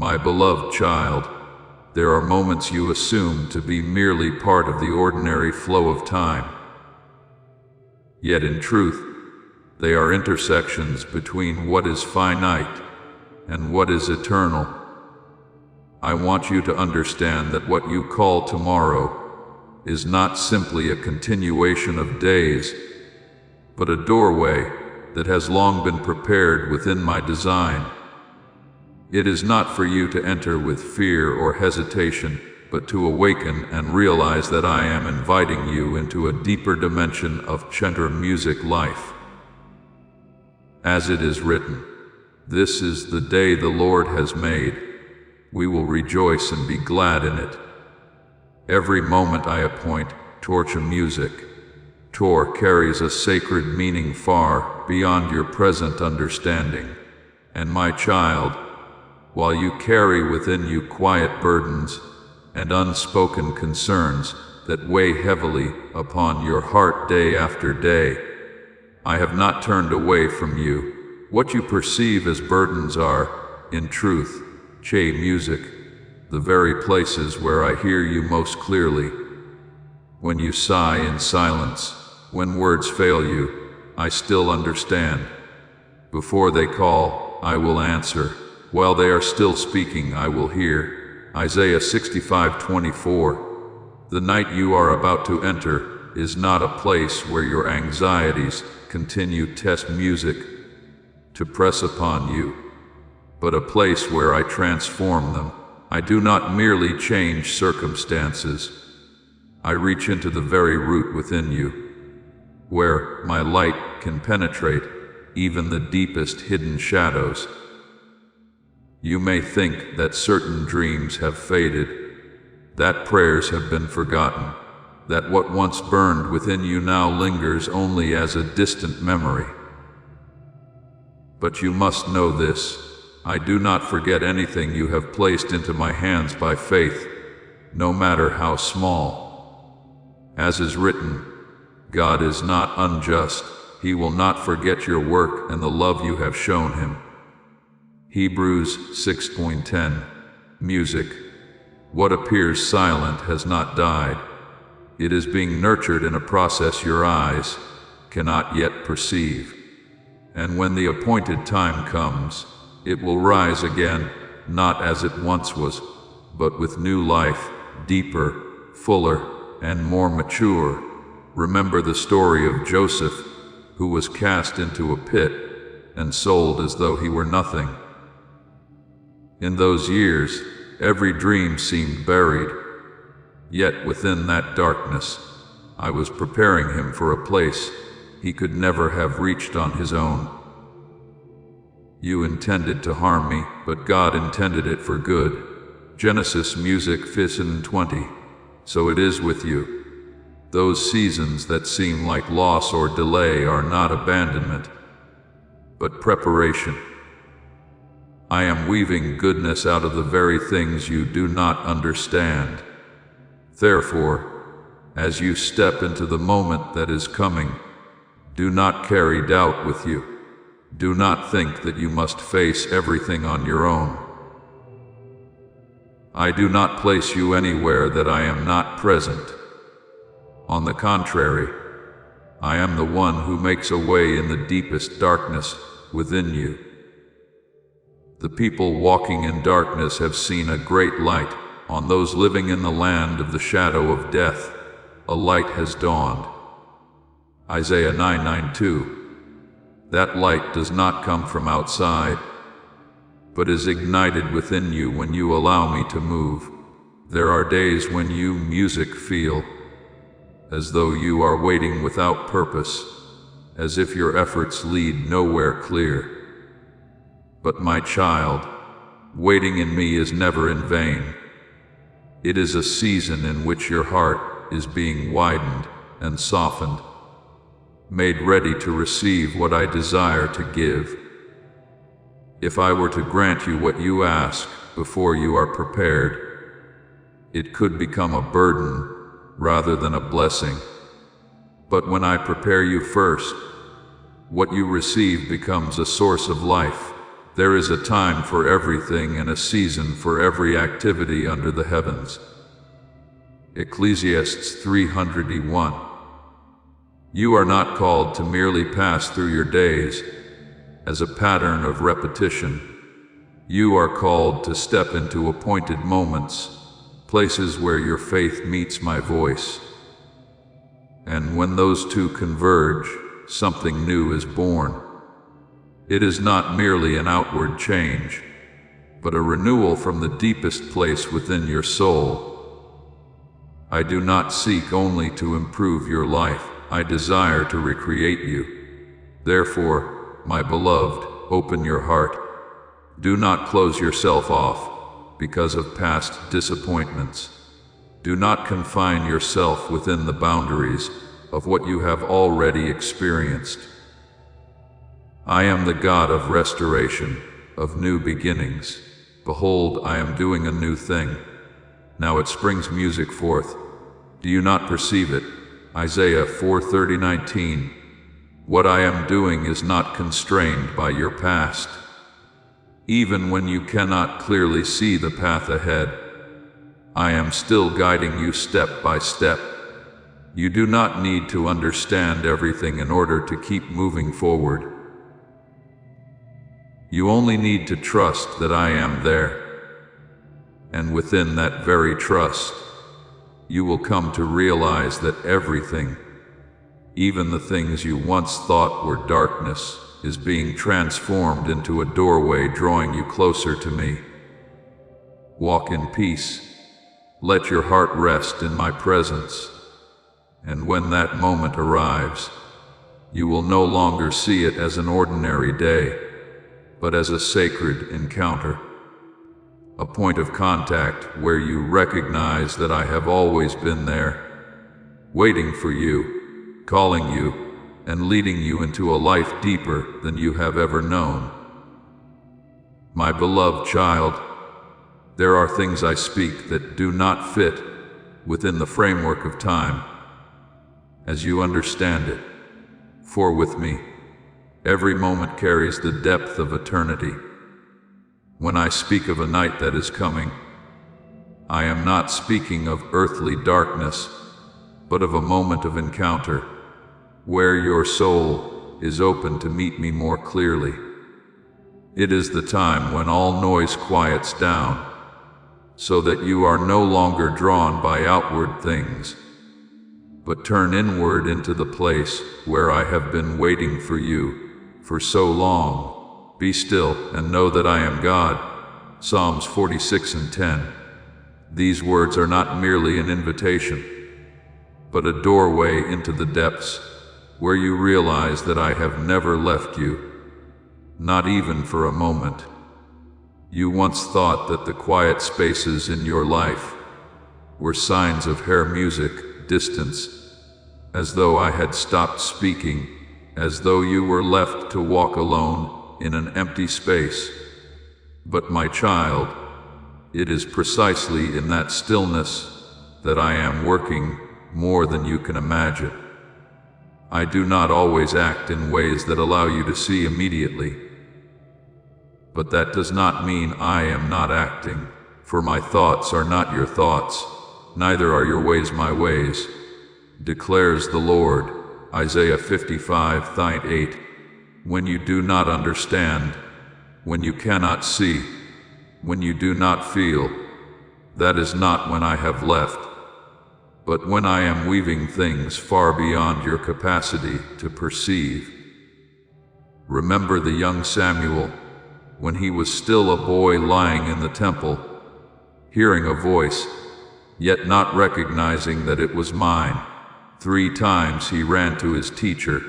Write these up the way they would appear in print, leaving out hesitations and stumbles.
My beloved child, there are moments you assume to be merely part of the ordinary flow of time. Yet in truth, they are intersections between what is finite and what is eternal. I want you to understand that what you call tomorrow is not simply a continuation of days, but a doorway that has long been prepared within my design. It is not for you to enter with fear or hesitation, but to awaken and realize that I am inviting you into a deeper dimension of Center music life. As it is written, "This is the day the Lord has made. We will rejoice and be glad in it." Every moment I appoint Torcha music. Tor carries a sacred meaning far beyond your present understanding. And my child, while you carry within you quiet burdens and unspoken concerns that weigh heavily upon your heart day after day, I have not turned away from you. What you perceive as burdens are, in truth, Che music, the very places where I hear you most clearly. When you sigh in silence, when words fail you, I still understand. Before they call, I will answer. While they are still speaking, I will hear. Isaiah 65:24. The night you are about to enter is not a place where your anxieties continue test music to press upon you, but a place where I transform them. I do not merely change circumstances. I reach into the very root within you, where my light can penetrate even the deepest hidden shadows. You may think that certain dreams have faded, that prayers have been forgotten, that what once burned within you now lingers only as a distant memory. But you must know this: I do not forget anything you have placed into my hands by faith, no matter how small. As is written, God is not unjust. He will not forget your work and the love you have shown him. Hebrews 6:10. Music. What appears silent has not died. It is being nurtured in a process your eyes cannot yet perceive. And when the appointed time comes, it will rise again, not as it once was, but with new life, deeper, fuller, and more mature. Remember the story of Joseph, who was cast into a pit and sold as though he were nothing. In those years, every dream seemed buried. Yet within that darkness, I was preparing him for a place he could never have reached on his own. You intended to harm me, but God intended it for good. Genesis music 5:20. So it is with you. Those seasons that seem like loss or delay are not abandonment, but preparation. I am weaving goodness out of the very things you do not understand. Therefore, as you step into the moment that is coming, do not carry doubt with you. Do not think that you must face everything on your own. I do not place you anywhere that I am not present. On the contrary, I am the one who makes a way in the deepest darkness within you. The people walking in darkness have seen a great light. On those living in the land of the shadow of death, a light has dawned. Isaiah 9:2. That light does not come from outside, but is ignited within you when you allow me to move. There are days when you music feel as though you are waiting without purpose, as if your efforts lead nowhere clear. But my child, waiting in me is never in vain. It is a season in which your heart is being widened and softened, made ready to receive what I desire to give. If I were to grant you what you ask before you are prepared, it could become a burden rather than a blessing. But when I prepare you first, what you receive becomes a source of life. There is a time for everything and a season for every activity under the heavens. Ecclesiastes 3:1. You are not called to merely pass through your days as a pattern of repetition. You are called to step into appointed moments, places where your faith meets my voice. And when those two converge, something new is born. It is not merely an outward change, but a renewal from the deepest place within your soul. I do not seek only to improve your life, I desire to recreate you. Therefore, my beloved, open your heart. Do not close yourself off because of past disappointments. Do not confine yourself within the boundaries of what you have already experienced. I am the God of restoration, of new beginnings. Behold, I am doing a new thing. Now it springs music forth. Do you not perceive it? Isaiah 4:30-19. What I am doing is not constrained by your past. Even when you cannot clearly see the path ahead, I am still guiding you step by step. You do not need to understand everything in order to keep moving forward. You only need to trust that I am there. And within that very trust, you will come to realize that everything, even the things you once thought were darkness, is being transformed into a doorway drawing you closer to me. Walk in peace. Let your heart rest in my presence. And when that moment arrives, you will no longer see it as an ordinary day, but as a sacred encounter. A point of contact where you recognize that I have always been there, waiting for you, calling you, and leading you into a life deeper than you have ever known. My beloved child, there are things I speak that do not fit within the framework of time, as you understand it. For with me, every moment carries the depth of eternity. When I speak of a night that is coming, I am not speaking of earthly darkness, but of a moment of encounter, where your soul is open to meet me more clearly. It is the time when all noise quiets down, so that you are no longer drawn by outward things, but turn inward into the place where I have been waiting for you for so long. Be still and know that I am God. Psalms 46:10. These words are not merely an invitation, but a doorway into the depths, where you realize that I have never left you, not even for a moment. You once thought that the quiet spaces in your life were signs of hair music, distance, as though I had stopped speaking, as though you were left to walk alone in an empty space. But my child, it is precisely in that stillness that I am working more than you can imagine. I do not always act in ways that allow you to see immediately. But that does not mean I am not acting, for my thoughts are not your thoughts, neither are your ways my ways, declares the Lord. Isaiah 55:8. When you do not understand, when you cannot see, when you do not feel, that is not when I have left, but when I am weaving things far beyond your capacity to perceive. Remember the young Samuel, when he was still a boy lying in the temple, hearing a voice, yet not recognizing that it was mine. 3 times he ran to his teacher,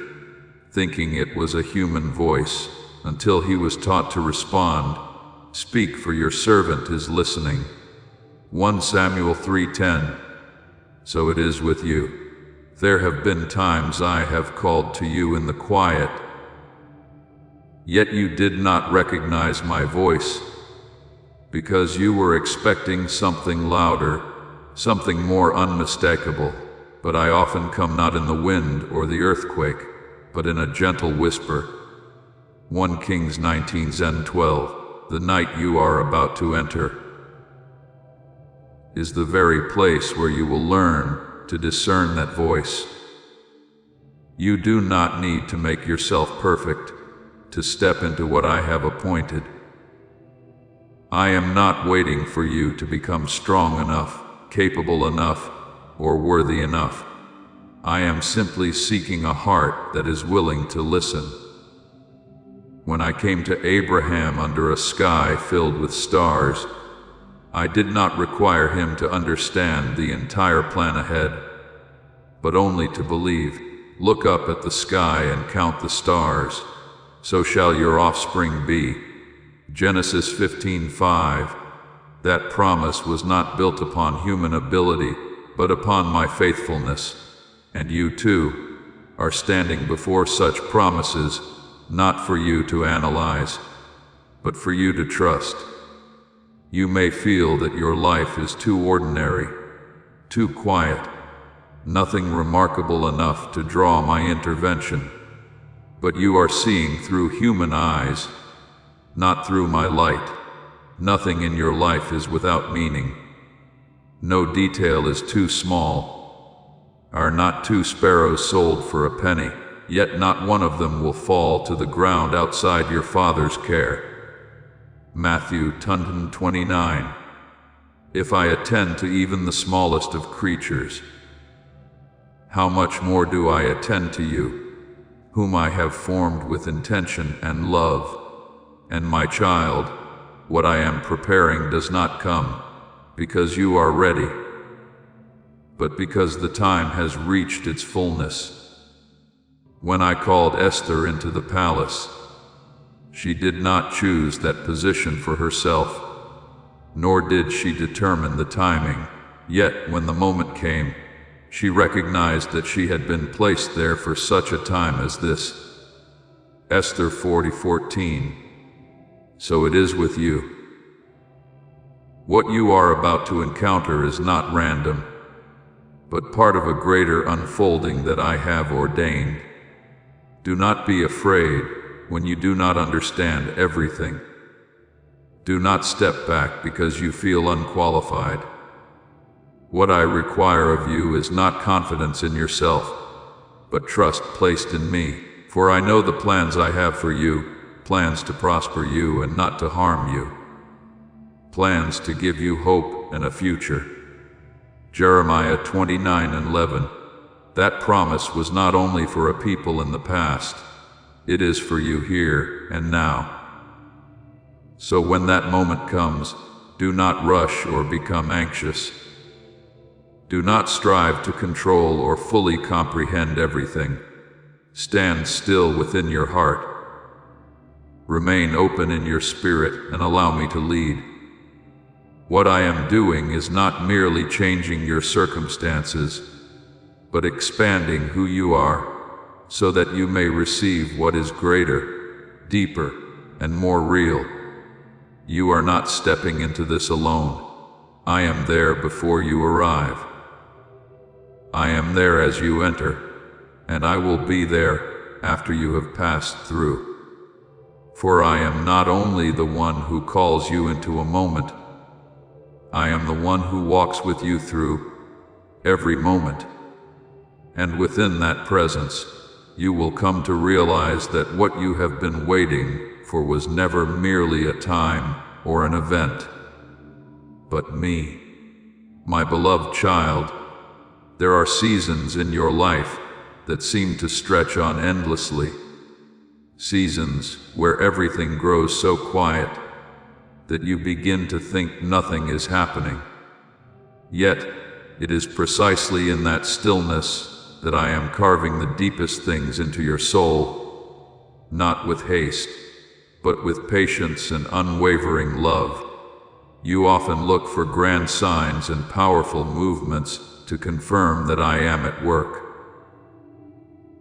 thinking it was a human voice, until he was taught to respond, "Speak, for your servant is listening." 1 Samuel 3:10. So it is with you. There have been times I have called to you in the quiet, yet you did not recognize my voice, because you were expecting something louder, something more unmistakable. But I often come not in the wind or the earthquake, but in a gentle whisper. 1 Kings 19:12. The night you are about to enter is the very place where you will learn to discern that voice. You do not need to make yourself perfect to step into what I have appointed. I am not waiting for you to become strong enough, capable enough, or worthy enough. I am simply seeking a heart that is willing to listen. When I came to Abraham under a sky filled with stars, I did not require him to understand the entire plan ahead, but only to believe. Look up at the sky and count the stars, so shall your offspring be. Genesis 15:5. That promise was not built upon human ability, but upon my faithfulness. And you too are standing before such promises, not for you to analyze, but for you to trust. You may feel that your life is too ordinary, too quiet, nothing remarkable enough to draw my intervention. But you are seeing through human eyes, not through my light. Nothing in your life is without meaning. No detail is too small. Are not 2 sparrows sold for a penny? Yet not one of them will fall to the ground outside your Father's care. Matthew 10:29. If I attend to even the smallest of creatures, how much more do I attend to you, whom I have formed with intention and love? And my child, what I am preparing does not come because you are ready, but because the time has reached its fullness. When I called Esther into the palace, she did not choose that position for herself, nor did she determine the timing. Yet when the moment came, she recognized that she had been placed there for such a time as this. Esther 40:14. So it is with you. What you are about to encounter is not random, but part of a greater unfolding that I have ordained. Do not be afraid when you do not understand everything. Do not step back because you feel unqualified. What I require of you is not confidence in yourself, but trust placed in me. For I know the plans I have for you, plans to prosper you and not to harm you, plans to give you hope and a future. Jeremiah 29:11. That promise was not only for a people in the past, it is for you here and now. So when that moment comes, do not rush or become anxious. Do not strive to control or fully comprehend everything. Stand still within your heart. Remain open in your spirit and allow me to lead. What I am doing is not merely changing your circumstances, but expanding who you are, so that you may receive what is greater, deeper, and more real. You are not stepping into this alone. I am there before you arrive. I am there as you enter, and I will be there after you have passed through. For I am not only the one who calls you into a moment, I am the one who walks with you through every moment. And within that presence, you will come to realize that what you have been waiting for was never merely a time or an event, but me, my beloved child. There are seasons in your life that seem to stretch on endlessly, seasons where everything grows so quiet that you begin to think nothing is happening. Yet, it is precisely in that stillness that I am carving the deepest things into your soul, not with haste, but with patience and unwavering love. You often look for grand signs and powerful movements to confirm that I am at work.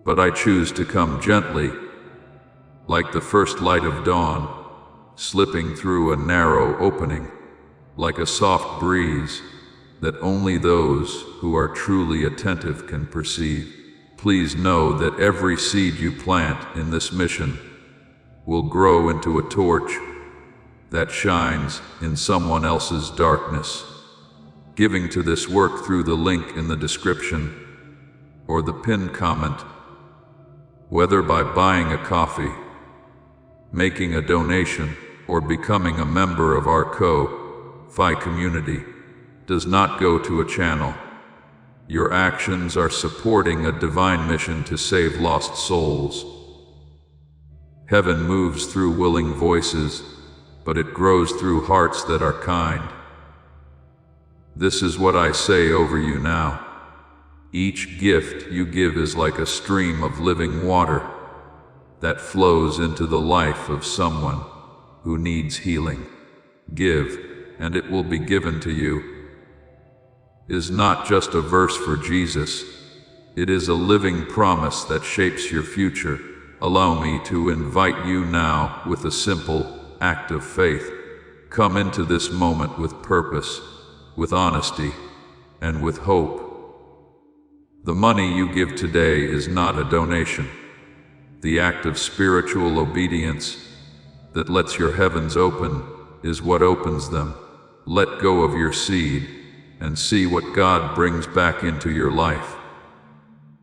But I choose to come gently, like the first light of dawn, slipping through a narrow opening, like a soft breeze that only those who are truly attentive can perceive. Please know that every seed you plant in this mission will grow into a torch that shines in someone else's darkness. Giving to this work through the link in the description or the pinned comment, whether by buying a coffee, making a donation, or becoming a member of our Ko-Fi community, does not go to a channel. Your actions are supporting a divine mission to save lost souls. Heaven moves through willing voices, but it grows through hearts that are kind. This is what I say over you now. Each gift you give is like a stream of living water that flows into the life of someone who needs healing. Give, and it will be given to you is not just a verse for Jesus. It is a living promise that shapes your future. Allow me to invite you now with a simple act of faith. Come into this moment with purpose, with honesty, and with hope. The money you give today is not a donation. The act of spiritual obedience that lets your heavens open is what opens them. Let go of your seed and see what God brings back into your life.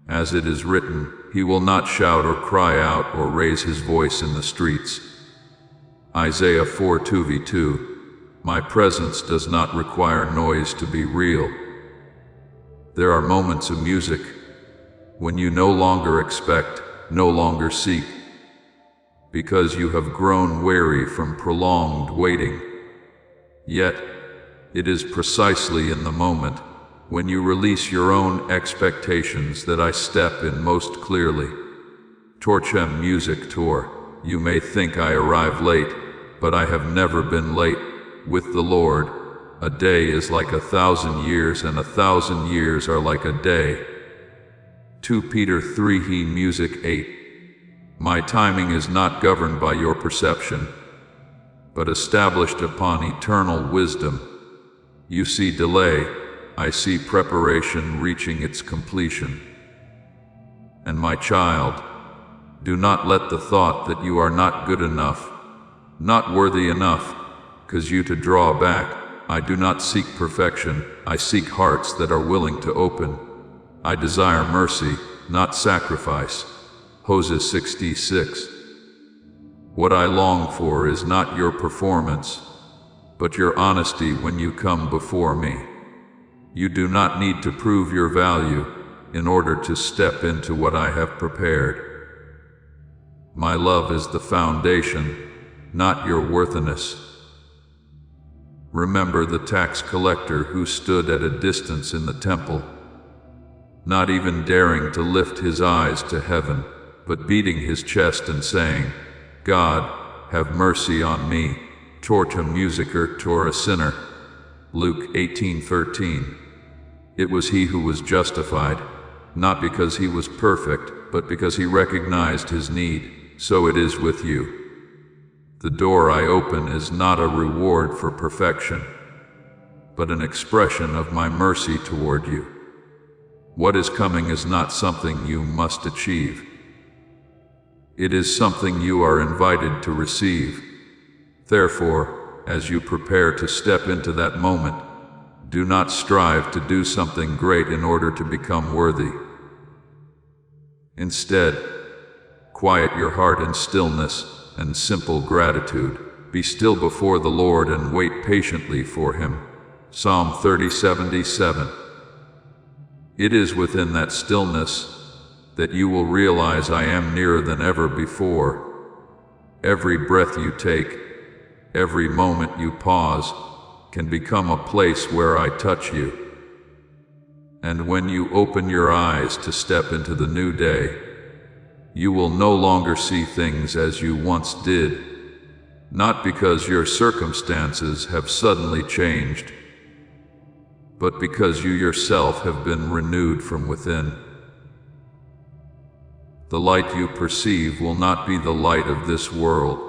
As it is written, He will not shout or cry out or raise His voice in the streets. Isaiah 4:2-2. My presence does not require noise to be real. There are moments of music when you no longer expect, no longer seek, because you have grown weary from prolonged waiting. Yet, it is precisely in the moment when you release your own expectations that I step in most clearly. Torchem Music Tour. You may think I arrive late, but I have never been late. With the Lord, a day is like 1,000 years, and 1,000 years are like a day. 2 Peter 3 He Music 8. My timing is not governed by your perception, but established upon eternal wisdom. You see delay, I see preparation reaching its completion. And my child, do not let the thought that you are not good enough, not worthy enough, cause you to draw back. I do not seek perfection, I seek hearts that are willing to open. I desire mercy, not sacrifice. Hosea 66. What I long for is not your performance, but your honesty when you come before me. You do not need to prove your value in order to step into what I have prepared. My love is the foundation, not your worthiness. Remember the tax collector who stood at a distance in the temple, not even daring to lift his eyes to heaven, but beating his chest and saying, God, have mercy on me, torta musicer tor a sinner. Luke 18:13. It was he who was justified, not because he was perfect, but because he recognized his need. So it is with you. The door I open is not a reward for perfection, but an expression of my mercy toward you. What is coming is not something you must achieve. It is something you are invited to receive. Therefore, as you prepare to step into that moment, do not strive to do something great in order to become worthy. Instead, quiet your heart in stillness and simple gratitude. Be still before the Lord and wait patiently for Him. Psalm 30:77. It is within that stillness that you will realize I am nearer than ever before. Every breath you take, every moment you pause, can become a place where I touch you. And when you open your eyes to step into the new day, you will no longer see things as you once did, not because your circumstances have suddenly changed, but because you yourself have been renewed from within. The light you perceive will not be the light of this world,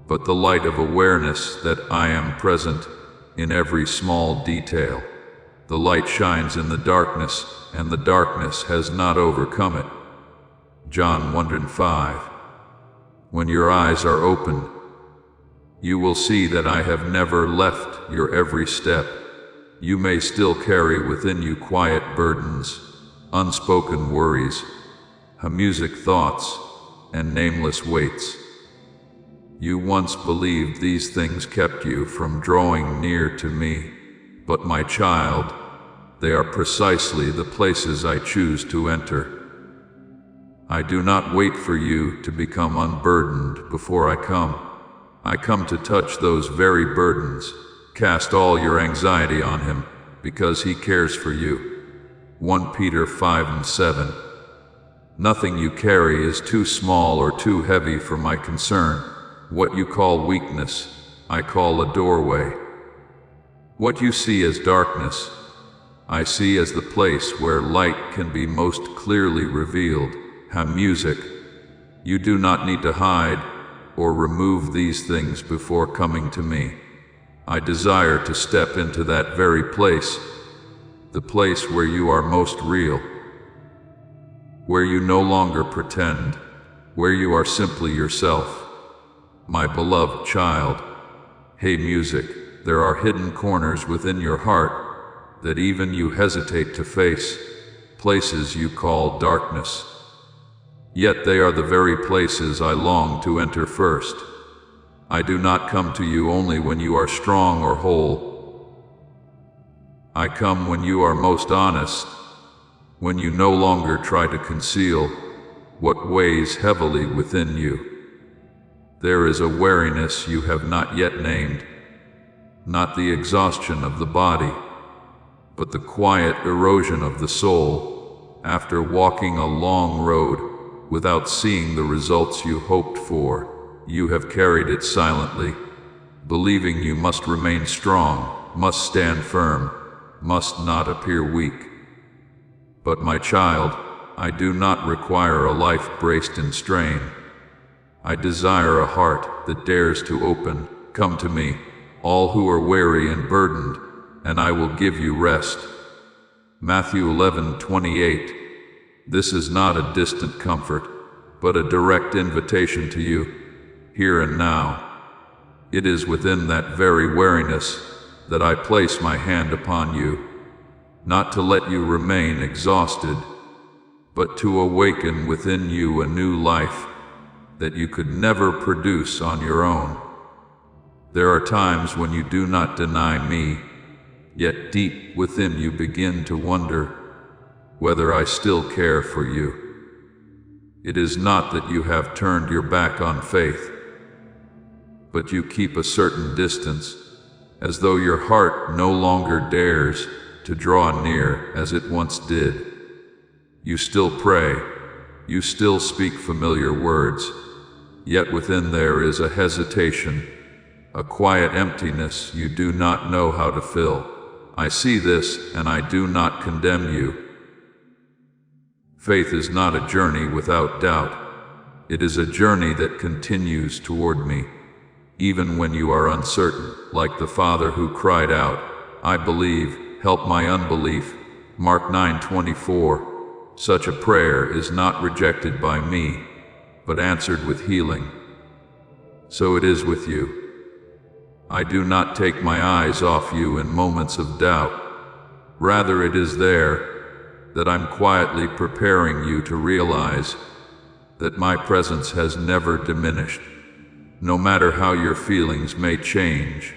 but the light of awareness that I am present in every small detail. The light shines in the darkness, and the darkness has not overcome it. John 1:5. When your eyes are opened, you will see that I have never left your every step. You may still carry within you quiet burdens, unspoken worries, music thoughts, and nameless weights. You once believed these things kept you from drawing near to me, but my child, they are precisely the places I choose to enter. I do not wait for you to become unburdened before I come. I come to touch those very burdens. Cast all your anxiety on him, because he cares for you. 1 Peter 5:7. Nothing you carry is too small or too heavy for my concern. What you call weakness, I call a doorway. What you see as darkness, I see as the place where light can be most clearly revealed. Music, you do not need to hide or remove these things before coming to me. I desire to step into that very place, the place where you are most real, where you no longer pretend, where you are simply yourself. My beloved child, hey music, there are hidden corners within your heart that even you hesitate to face, places you call darkness. Yet they are the very places I long to enter first. I do not come to you only when you are strong or whole. I come when you are most honest, when you no longer try to conceal what weighs heavily within you. There is a weariness you have not yet named, not the exhaustion of the body, but the quiet erosion of the soul after walking a long road without seeing the results you hoped for. You have carried it silently, believing you must remain strong, must stand firm, must not appear weak. But my child, I do not require a life braced in strain. I desire a heart that dares to open. Come to me, all who are weary and burdened, and I will give you rest. Matthew 11:28. This is not a distant comfort, but a direct invitation to you, here and now. It is within that very weariness that I place my hand upon you, not to let you remain exhausted, but to awaken within you a new life that you could never produce on your own. There are times when you do not deny me, yet deep within you begin to wonder whether I still care for you. It is not that you have turned your back on faith, but you keep a certain distance, as though your heart no longer dares to draw near as it once did. You still pray, you still speak familiar words, yet within there is a hesitation, a quiet emptiness you do not know how to fill. I see this, and I do not condemn you. Faith is not a journey without doubt. It is a journey that continues toward me, even when you are uncertain, like the father who cried out, I believe, help my unbelief. Mark 9:24. Such a prayer is not rejected by me, but answered with healing. So it is with you. I do not take my eyes off you in moments of doubt. Rather, it is there that I'm quietly preparing you to realize that my presence has never diminished, no matter how your feelings may change.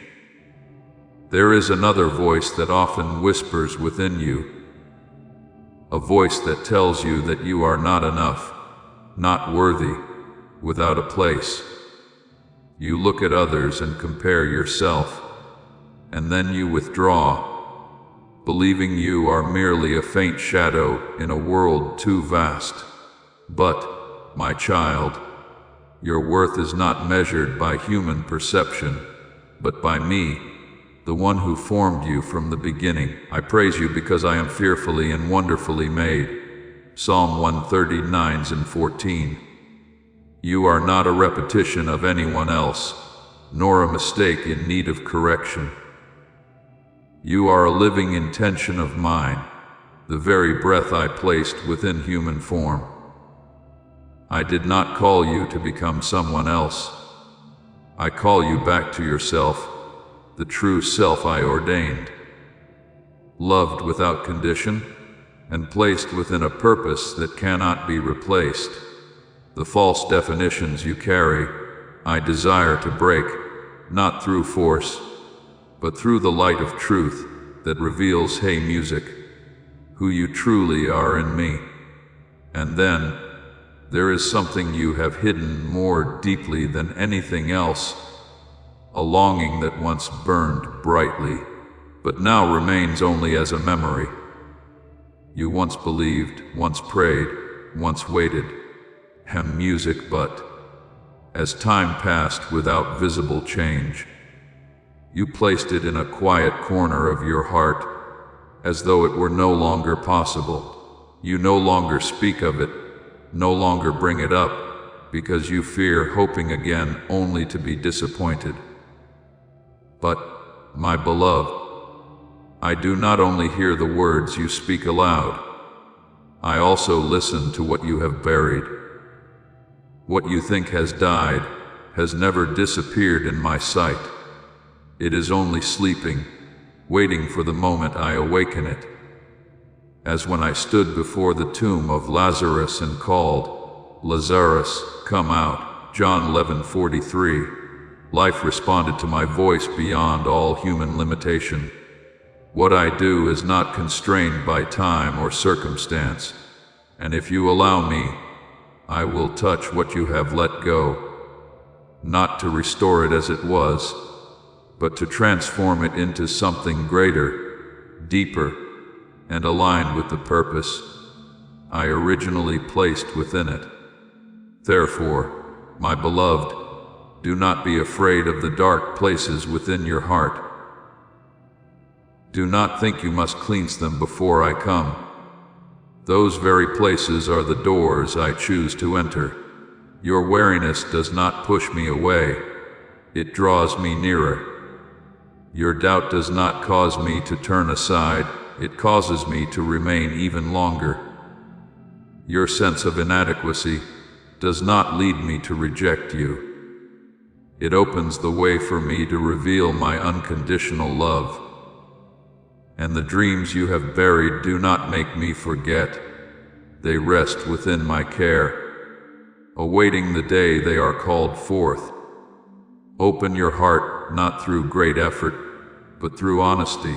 There is another voice that often whispers within you, a voice that tells you that you are not enough, not worthy, without a place. You look at others and compare yourself, and then you withdraw, believing you are merely a faint shadow in a world too vast. But, my child, your worth is not measured by human perception, but by me, the one who formed you from the beginning. I praise you because I am fearfully and wonderfully made. Psalm 139:14. You are not a repetition of anyone else, nor a mistake in need of correction. You are a living intention of mine, the very breath I placed within human form. I did not call you to become someone else. I call you back to yourself, the true self I ordained. Loved without condition, and placed within a purpose that cannot be replaced. The false definitions you carry, I desire to break, not through force, but through the light of truth that reveals, hey music, who you truly are in me. And then, there is something you have hidden more deeply than anything else, a longing that once burned brightly, but now remains only as a memory. You once believed, once prayed, once waited, music, but as time passed without visible change, you placed it in a quiet corner of your heart, as though it were no longer possible. You no longer speak of it, no longer bring it up, because you fear hoping again only to be disappointed. But, my beloved, I do not only hear the words you speak aloud, I also listen to what you have buried. What you think has died has never disappeared in my sight. It is only sleeping, waiting for the moment I awaken it. As when I stood before the tomb of Lazarus and called, "Lazarus, come out," John 11:43, life responded to my voice beyond all human limitation. What I do is not constrained by time or circumstance, and if you allow me, I will touch what you have let go, not to restore it as it was, but to transform it into something greater, deeper, and aligned with the purpose I originally placed within it. Therefore, my beloved, do not be afraid of the dark places within your heart. Do not think you must cleanse them before I come. Those very places are the doors I choose to enter. Your wariness does not push me away. It draws me nearer. Your doubt does not cause me to turn aside. It causes me to remain even longer. Your sense of inadequacy does not lead me to reject you. It opens the way for me to reveal my unconditional love. And the dreams you have buried do not make me forget. They rest within my care, awaiting the day they are called forth. Open your heart not through great effort, but through honesty.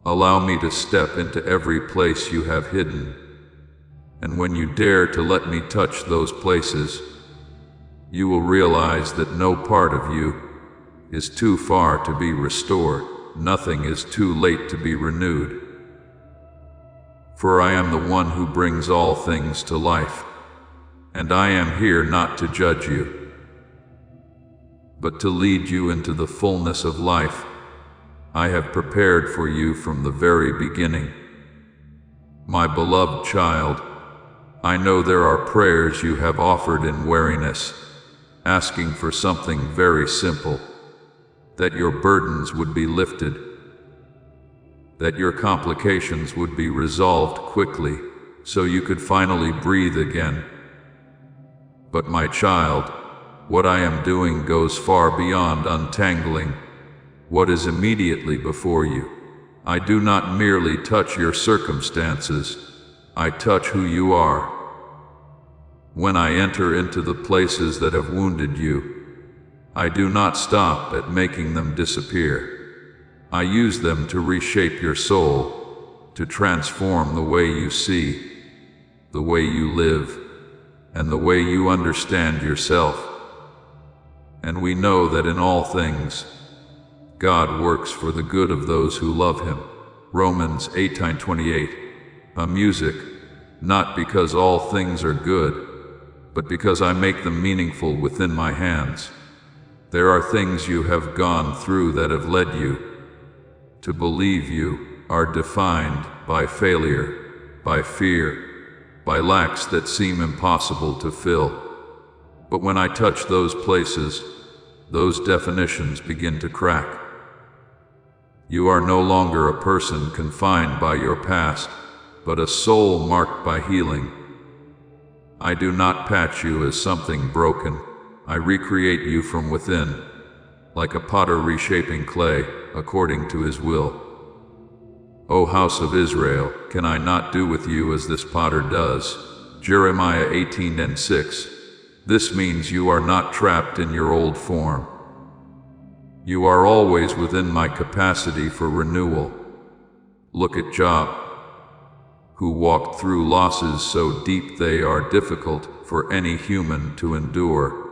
Allow me to step into every place you have hidden, and when you dare to let me touch those places, you will realize that no part of you is too far to be restored. Nothing is too late to be renewed. For I am the one who brings all things to life, and I am here not to judge you, but to lead you into the fullness of life I have prepared for you from the very beginning. My beloved child, I know there are prayers you have offered in weariness, asking for something very simple, that your burdens would be lifted, that your complications would be resolved quickly, so you could finally breathe again. But my child, what I am doing goes far beyond untangling what is immediately before you. I do not merely touch your circumstances, I touch who you are. When I enter into the places that have wounded you, I do not stop at making them disappear. I use them to reshape your soul, to transform the way you see, the way you live, and the way you understand yourself. And we know that in all things, God works for the good of those who love Him. Romans 8:28. Music, not because all things are good, but because I make them meaningful within my hands. There are things you have gone through that have led you to believe you are defined by failure, by fear, by lacks that seem impossible to fill. But when I touch those places, those definitions begin to crack. You are no longer a person confined by your past, but a soul marked by healing. I do not patch you as something broken. I recreate you from within, like a potter reshaping clay according to his will. O house of Israel, can I not do with you as this potter does? Jeremiah 18:6. This means you are not trapped in your old form. You are always within my capacity for renewal. Look at Job, who walked through losses so deep they are difficult for any human to endure.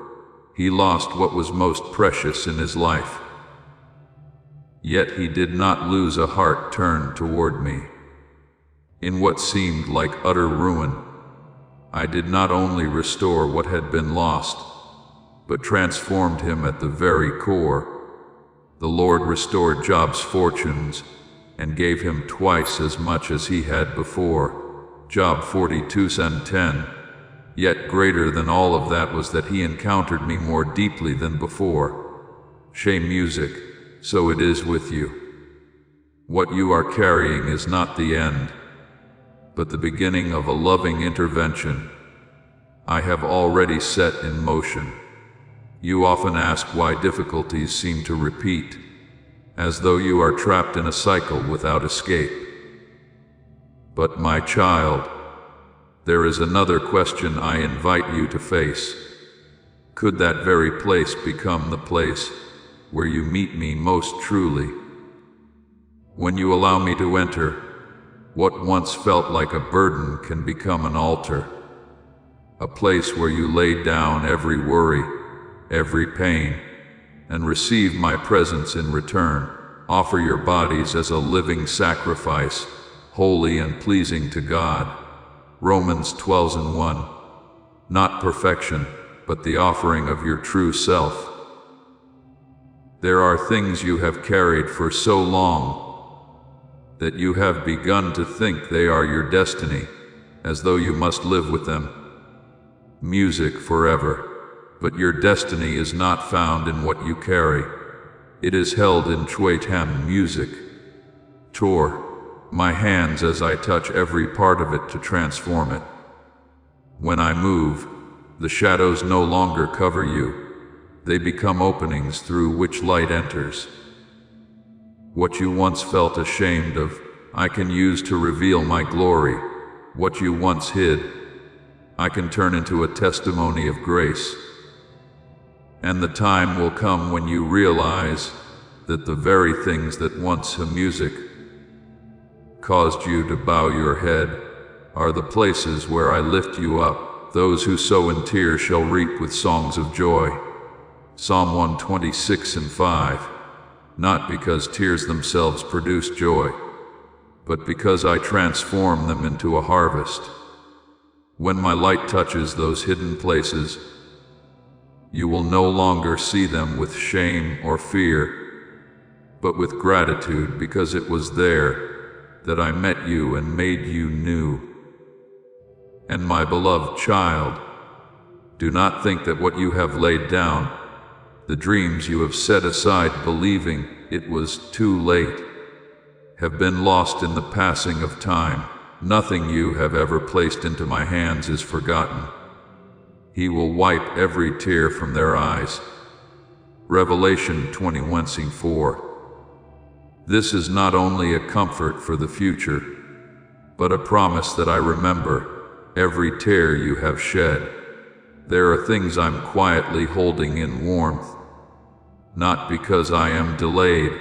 He lost what was most precious in his life. Yet he did not lose a heart turned toward me. In what seemed like utter ruin, I did not only restore what had been lost, but transformed him at the very core. The Lord restored Job's fortunes and gave him twice as much as he had before. Job 42:10. Yet greater than all of that was that he encountered me more deeply than before. Shame music, so it is with you. What you are carrying is not the end, but the beginning of a loving intervention I have already set in motion. You often ask why difficulties seem to repeat, as though you are trapped in a cycle without escape. But my child, there is another question I invite you to face. Could that very place become the place where you meet me most truly? When you allow me to enter, what once felt like a burden can become an altar, a place where you lay down every worry, every pain, and receive my presence in return. Offer your bodies as a living sacrifice, holy and pleasing to God. Romans 12:1. Not perfection, but the offering of your true self. There are things you have carried for so long that you have begun to think they are your destiny, as though you must live with them. Music forever. But your destiny is not found in what you carry. It is held in Chwaitam music. Tor, my hands as I touch every part of it to transform it. When I move, the shadows no longer cover you. They become openings through which light enters. What you once felt ashamed of, I can use to reveal my glory. What you once hid, I can turn into a testimony of grace. And the time will come when you realize that the very things that once music caused you to bow your head are the places where I lift you up. Those who sow in tears shall reap with songs of joy. Psalm 126:5. Not because tears themselves produce joy, but because I transform them into a harvest. When my light touches those hidden places, you will no longer see them with shame or fear, but with gratitude, because it was there that I met you and made you new. And my beloved child, do not think that what you have laid down, the dreams you have set aside believing it was too late, have been lost in the passing of time. Nothing you have ever placed into my hands is forgotten. He will wipe every tear from their eyes. Revelation 21:4. This is not only a comfort for the future, but a promise that I remember every tear you have shed. There are things I'm quietly holding in warmth, not because I am delayed,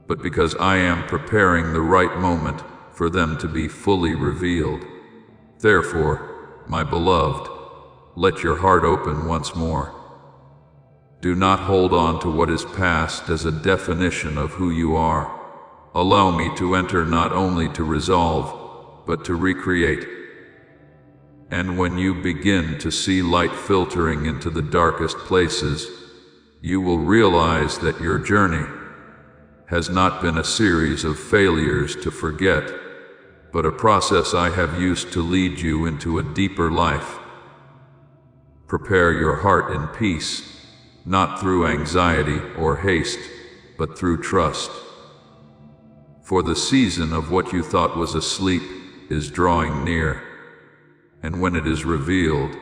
but because I am preparing the right moment for them to be fully revealed. Therefore, my beloved, let your heart open once more. Do not hold on to what is past as a definition of who you are. Allow me to enter not only to resolve, but to recreate. And when you begin to see light filtering into the darkest places, you will realize that your journey has not been a series of failures to forget, but a process I have used to lead you into a deeper life. Prepare your heart in peace, not through anxiety or haste, but through trust. For the season of what you thought was asleep is drawing near, and when it is revealed,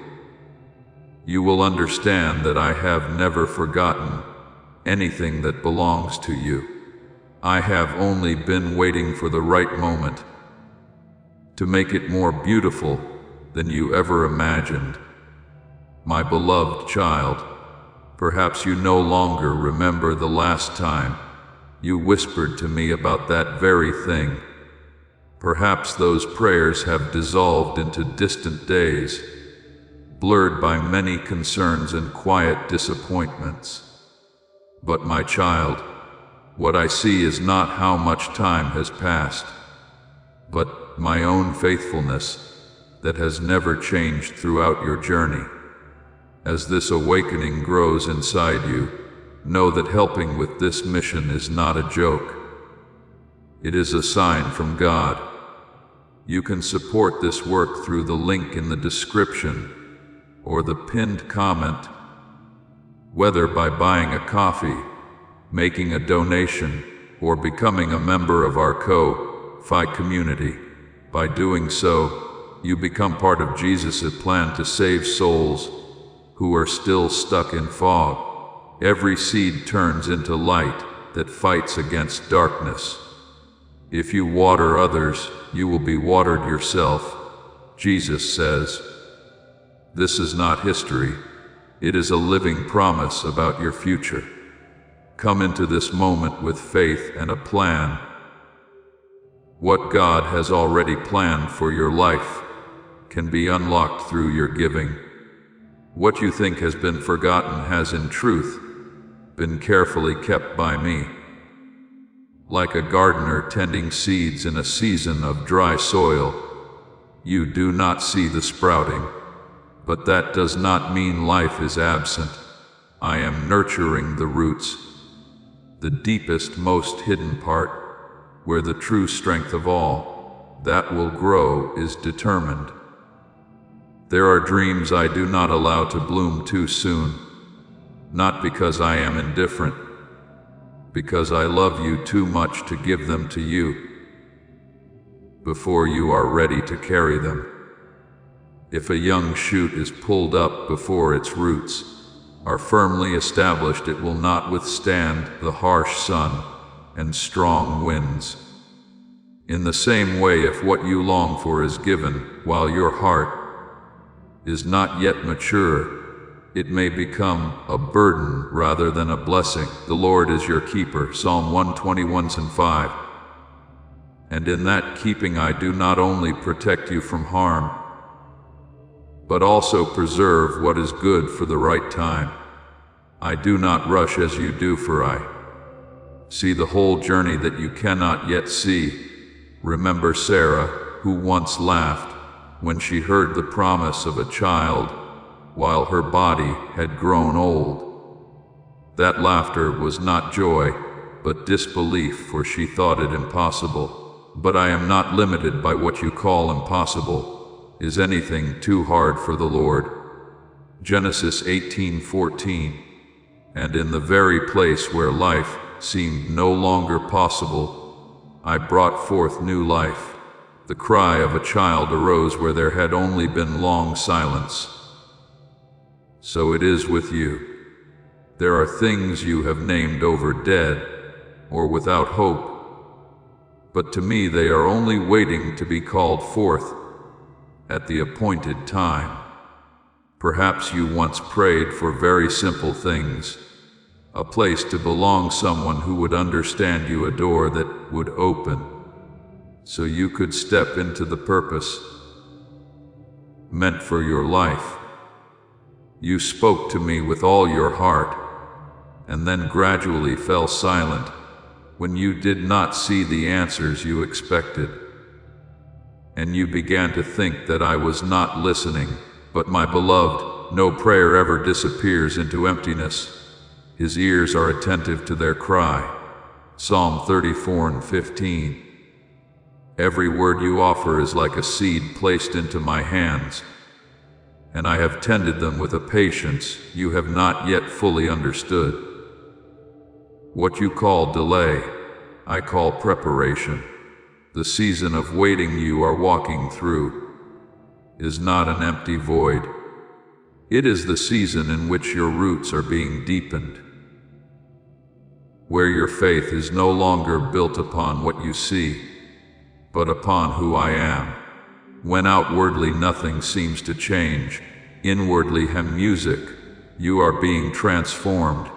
you will understand that I have never forgotten anything that belongs to you. I have only been waiting for the right moment to make it more beautiful than you ever imagined. My beloved child, perhaps you no longer remember the last time you whispered to me about that very thing. Perhaps those prayers have dissolved into distant days, blurred by many concerns and quiet disappointments. But my child, what I see is not how much time has passed, but my own faithfulness that has never changed throughout your journey. As this awakening grows inside you, know that helping with this mission is not a joke. It is a sign from God. You can support this work through the link in the description or the pinned comment, whether by buying a coffee, making a donation, or becoming a member of our Ko-Fi community. By doing so, you become part of Jesus' plan to save souls who are still stuck in fog. Every seed turns into light that fights against darkness. If you water others, you will be watered yourself, Jesus says. This is not history. It is a living promise about your future. Come into this moment with faith and a plan. What God has already planned for your life can be unlocked through your giving. What you think has been forgotten has in truth been carefully kept by me. Like a gardener tending seeds in a season of dry soil, you do not see the sprouting, but that does not mean life is absent. I am nurturing the roots, the deepest, most hidden part, where the true strength of all that will grow is determined. There are dreams I do not allow to bloom too soon, not because I am indifferent, because I love you too much to give them to you before you are ready to carry them. If a young shoot is pulled up before its roots are firmly established, it will not withstand the harsh sun and strong winds. In the same way, if what you long for is given while your heart is not yet mature, it may become a burden rather than a blessing. The Lord is your keeper, Psalm 121:5. And in that keeping I do not only protect you from harm, but also preserve what is good for the right time. I do not rush as you do, for I see the whole journey that you cannot yet see. Remember Sarah, who once laughed when she heard the promise of a child, while her body had grown old. That laughter was not joy, but disbelief, for she thought it impossible. But I am not limited by what you call impossible. Is anything too hard for the Lord? Genesis 18:14. And in the very place where life seemed no longer possible, I brought forth new life. The cry of a child arose where there had only been long silence. So it is with you. There are things you have named over dead or without hope, but to me they are only waiting to be called forth at the appointed time. Perhaps you once prayed for very simple things, a place to belong, someone who would understand you, a door that would open so you could step into the purpose meant for your life. You spoke to me with all your heart, and then gradually fell silent when you did not see the answers you expected. And you began to think that I was not listening. But my beloved, no prayer ever disappears into emptiness. His ears are attentive to their cry. Psalm 34:15. Every word you offer is like a seed placed into my hands, and I have tended them with a patience you have not yet fully understood. What you call delay, I call preparation. The season of waiting you are walking through is not an empty void. It is the season in which your roots are being deepened, where your faith is no longer built upon what you see, but upon who I am. When outwardly nothing seems to change, inwardly music, you are being transformed.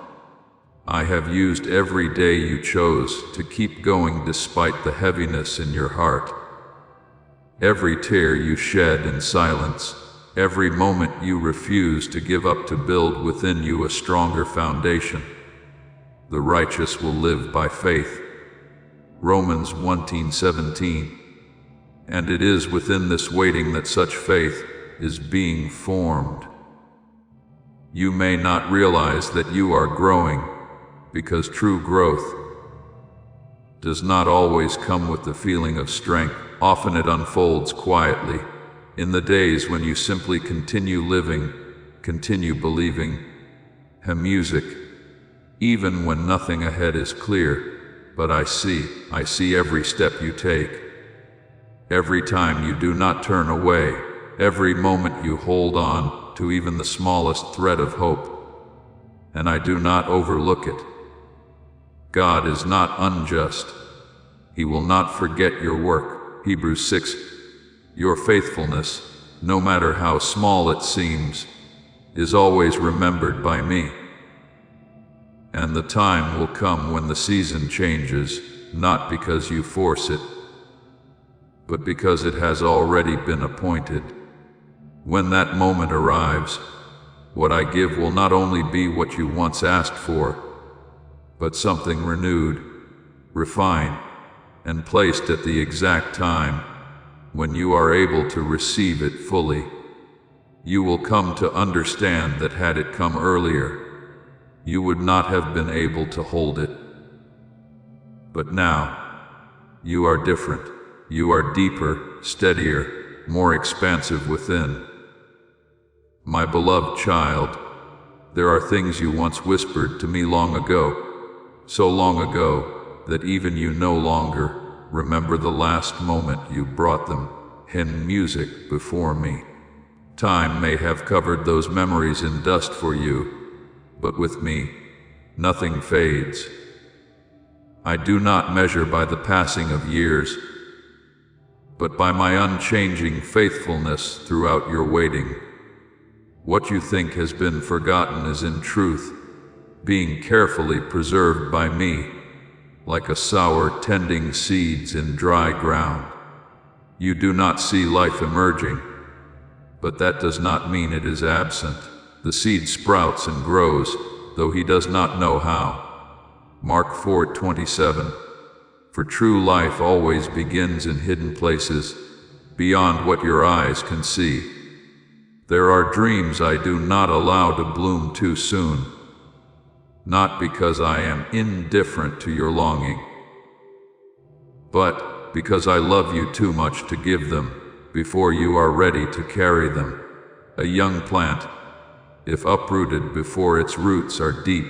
I have used every day you chose to keep going despite the heaviness in your heart. Every tear you shed in silence, every moment you refuse to give up to build within you a stronger foundation. The righteous will live by faith. Romans 1:17. And it is within this waiting that such faith is being formed. You may not realize that you are growing, because true growth does not always come with the feeling of strength. Often it unfolds quietly, in the days when you simply continue living, continue believing. Music, even when nothing ahead is clear, but I see every step you take. Every time you do not turn away, every moment you hold on to even the smallest thread of hope, and I do not overlook it. God is not unjust. He will not forget your work. Hebrews 6. Your faithfulness, no matter how small it seems, is always remembered by me. And the time will come when the season changes, not because you force it, but because it has already been appointed. When that moment arrives, what I give will not only be what you once asked for, but something renewed, refined, and placed at the exact time when you are able to receive it fully. You will come to understand that had it come earlier, you would not have been able to hold it. But now, you are different. You are deeper, steadier, more expansive within. My beloved child, there are things you once whispered to me long ago, so long ago that even you no longer remember the last moment you brought them, music, before me. Time may have covered those memories in dust for you, but with me, nothing fades. I do not measure by the passing of years, but by my unchanging faithfulness throughout your waiting. What you think has been forgotten is in truth being carefully preserved by me, like a sower tending seeds in dry ground. You do not see life emerging, but that does not mean it is absent. The seed sprouts and grows, though he does not know how. Mark 4:27. For true life always begins in hidden places, beyond what your eyes can see. There are dreams I do not allow to bloom too soon, not because I am indifferent to your longing, but because I love you too much to give them before you are ready to carry them. A young plant, if uprooted before its roots are deep,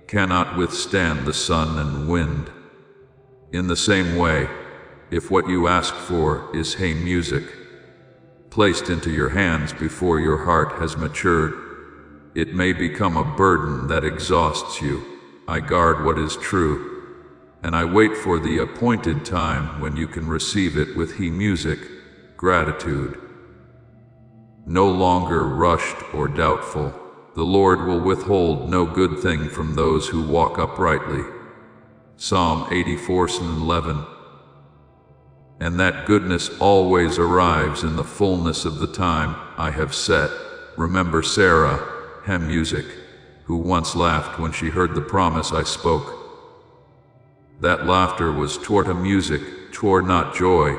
cannot withstand the sun and wind. In the same way, if what you ask for is music, placed into your hands before your heart has matured, it may become a burden that exhausts you. I guard what is true, and I wait for the appointed time when you can receive it with music, gratitude. No longer rushed or doubtful, the Lord will withhold no good thing from those who walk uprightly. Psalm 84:11. And that goodness always arrives in the fullness of the time I have set. Remember Sarah, music, who once laughed when she heard the promise I spoke. That laughter was toward music, toward not joy,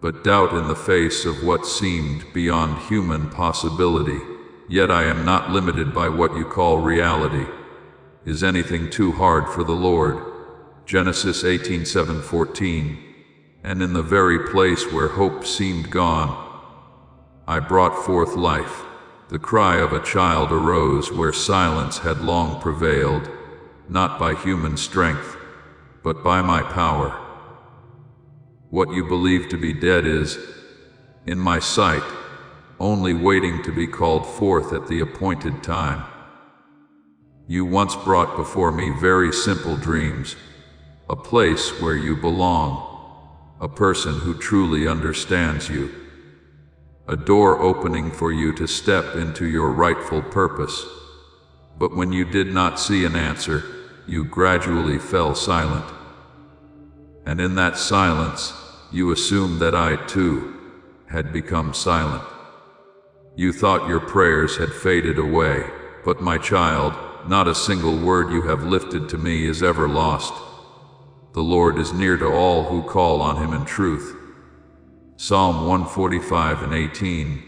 but doubt in the face of what seemed beyond human possibility. Yet I am not limited by what you call reality. Is anything too hard for the Lord? Genesis 18:7-14. And in the very place where hope seemed gone, I brought forth life. The cry of a child arose where silence had long prevailed, not by human strength, but by my power. What you believe to be dead is in my sight, only waiting to be called forth at the appointed time. You once brought before me very simple dreams, a place where you belong, a person who truly understands you, a door opening for you to step into your rightful purpose. But when you did not see an answer, you gradually fell silent. And in that silence, you assumed that I, too, had become silent. You thought your prayers had faded away, but my child, not a single word you have lifted to me is ever lost. The Lord is near to all who call on him in truth. Psalm 145:18.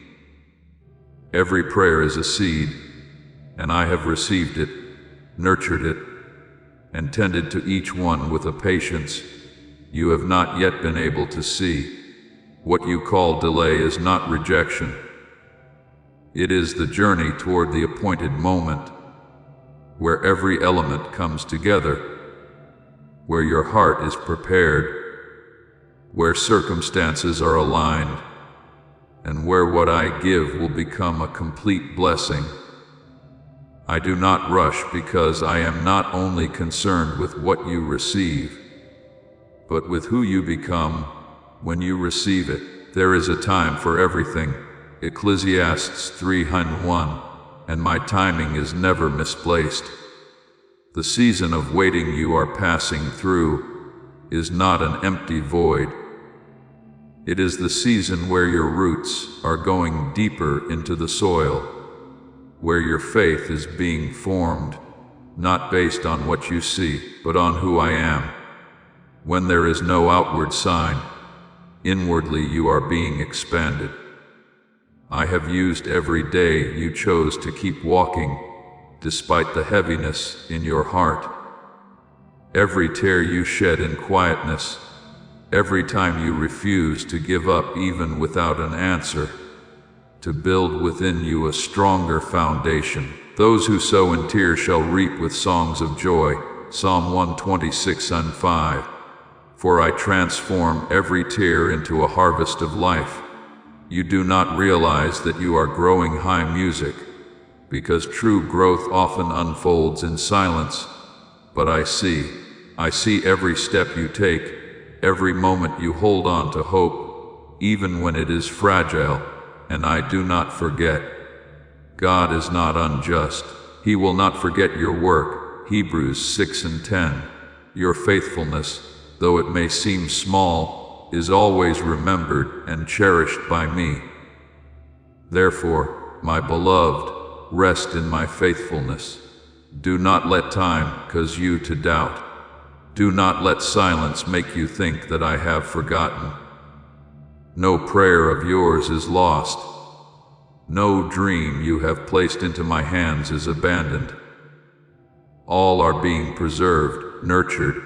Every prayer is a seed, and I have received it, nurtured it, and tended to each one with a patience you have not yet been able to see. What you call delay is not rejection. It is the journey toward the appointed moment, where every element comes together, where your heart is prepared, where circumstances are aligned, and where what I give will become a complete blessing. I do not rush because I am not only concerned with what you receive, but with who you become when you receive it. There is a time for everything, Ecclesiastes 3:1, and my timing is never misplaced. The season of waiting you are passing through is not an empty void. It is the season where your roots are going deeper into the soil, where your faith is being formed, not based on what you see, but on who I am. When there is no outward sign, inwardly you are being expanded. I have used every day you chose to keep walking, despite the heaviness in your heart. Every tear you shed in quietness, every time you refuse to give up even without an answer, to build within you a stronger foundation. Those who sow in tears shall reap with songs of joy. Psalm 126:5. For I transform every tear into a harvest of life. You do not realize that you are growing high music, because true growth often unfolds in silence. But I see every step you take, every moment you hold on to hope, even when it is fragile, and I do not forget. God is not unjust. He will not forget your work. Hebrews 6:10. Your faithfulness, though it may seem small, is always remembered and cherished by me. Therefore, my beloved, rest in my faithfulness. Do not let time cause you to doubt. Do not let silence make you think that I have forgotten. No prayer of yours is lost. No dream you have placed into my hands is abandoned. All are being preserved, nurtured,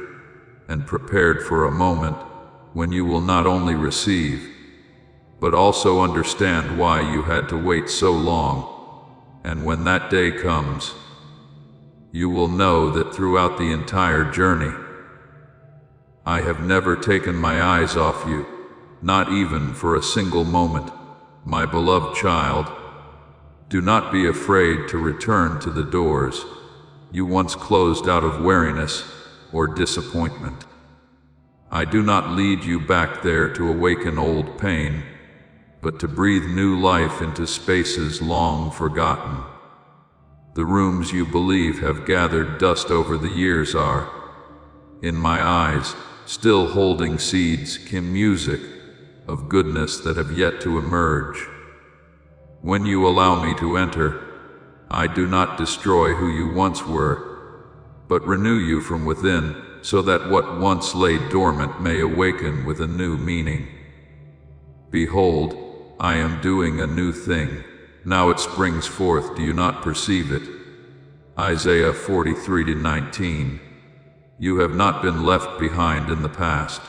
and prepared for a moment when you will not only receive, but also understand why you had to wait so long. And when that day comes, you will know that throughout the entire journey, I have never taken my eyes off you, not even for a single moment. My beloved child, do not be afraid to return to the doors you once closed out of weariness or disappointment. I do not lead you back there to awaken old pain, but to breathe new life into spaces long forgotten. The rooms you believe have gathered dust over the years are, in my eyes, still holding seeds, music of goodness that have yet to emerge. When you allow me to enter, I do not destroy who you once were, but renew you from within, so that what once lay dormant may awaken with a new meaning. Behold, I am doing a new thing. Now it springs forth, do you not perceive it? Isaiah 43:19. You have not been left behind in the past.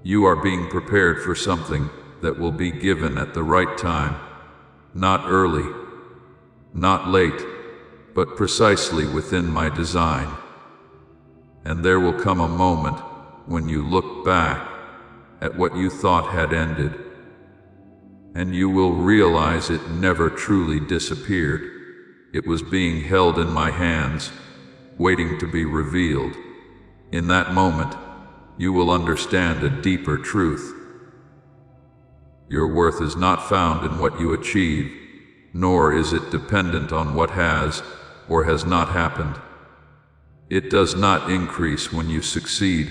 You are being prepared for something that will be given at the right time. Not early, not late, but precisely within my design. And there will come a moment when you look back at what you thought had ended, and you will realize it never truly disappeared. It was being held in my hands, waiting to be revealed. In that moment, you will understand a deeper truth. Your worth is not found in what you achieve, nor is it dependent on what has or has not happened. It does not increase when you succeed,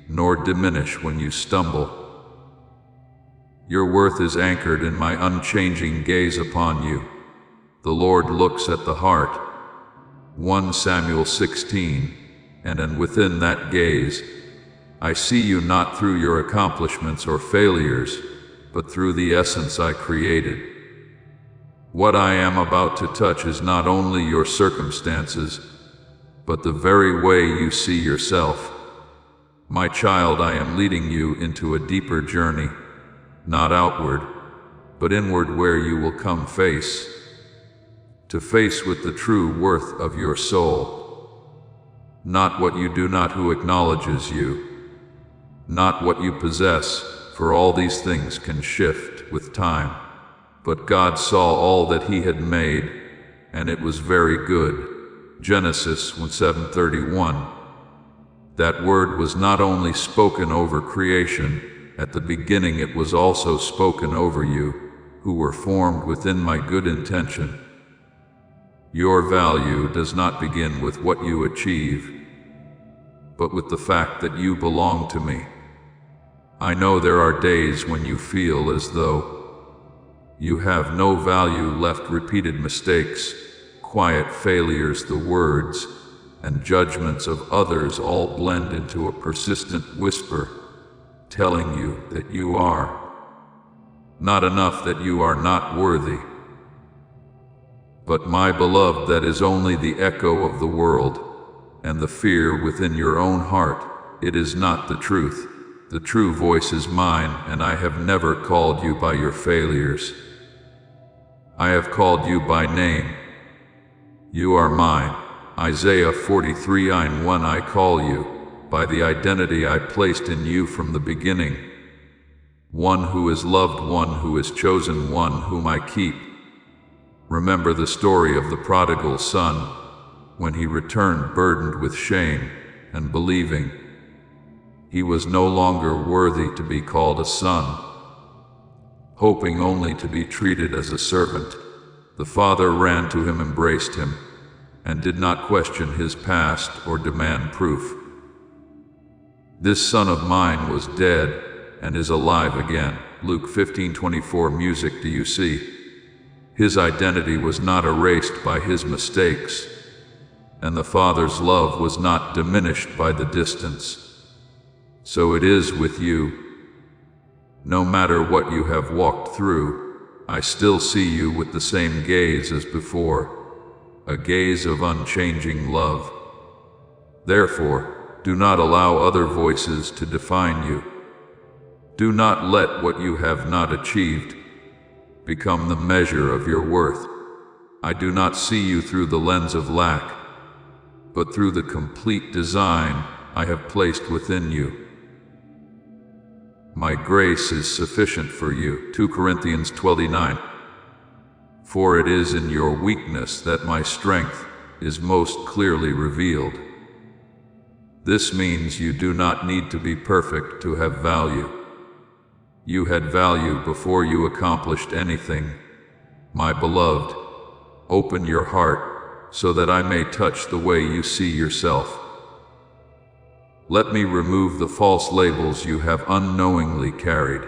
nor diminish when you stumble. Your worth is anchored in my unchanging gaze upon you. The Lord looks at the heart. 1 Samuel 16, and within that gaze, I see you not through your accomplishments or failures, but through the essence I created. What I am about to touch is not only your circumstances, but the very way you see yourself. My child, I am leading you into a deeper journey, not outward, but inward, where you will come face to face with the true worth of your soul. Not what you do, not who acknowledges you, not what you possess, for all these things can shift with time. But God saw all that He had made, and it was very good. Genesis 7:31. That word was not only spoken over creation, at the beginning it was also spoken over you, who were formed within my good intention. Your value does not begin with what you achieve, but with the fact that you belong to me. I know there are days when you feel as though you have no value left. Repeated mistakes, quiet failures, the words and judgments of others all blend into a persistent whisper, telling you that you are not enough, that you are not worthy. But my beloved, that is only the echo of the world and the fear within your own heart. It is not the truth. The true voice is mine, and I have never called you by your failures. I have called you by name. You are mine. Isaiah 43:1. I call you by the identity I placed in you from the beginning. One who is loved, one who is chosen, one whom I keep. Remember the story of the prodigal son, when he returned burdened with shame and believing he was no longer worthy to be called a son, hoping only to be treated as a servant. The father ran to him, embraced him, and did not question his past or demand proof. This son of mine was dead and is alive again. Luke 15:24. Music. Do you see? His identity was not erased by his mistakes, and the Father's love was not diminished by the distance. So it is with you. No matter what you have walked through, I still see you with the same gaze as before, a gaze of unchanging love. Therefore, do not allow other voices to define you. Do not let what you have not achieved become the measure of your worth. I do not see you through the lens of lack, but through the complete design I have placed within you. My grace is sufficient for you. 2 Corinthians 12:9. For it is in your weakness that my strength is most clearly revealed. This means you do not need to be perfect to have value. You had value before you accomplished anything. My beloved, open your heart so that I may touch the way you see yourself. Let me remove the false labels you have unknowingly carried.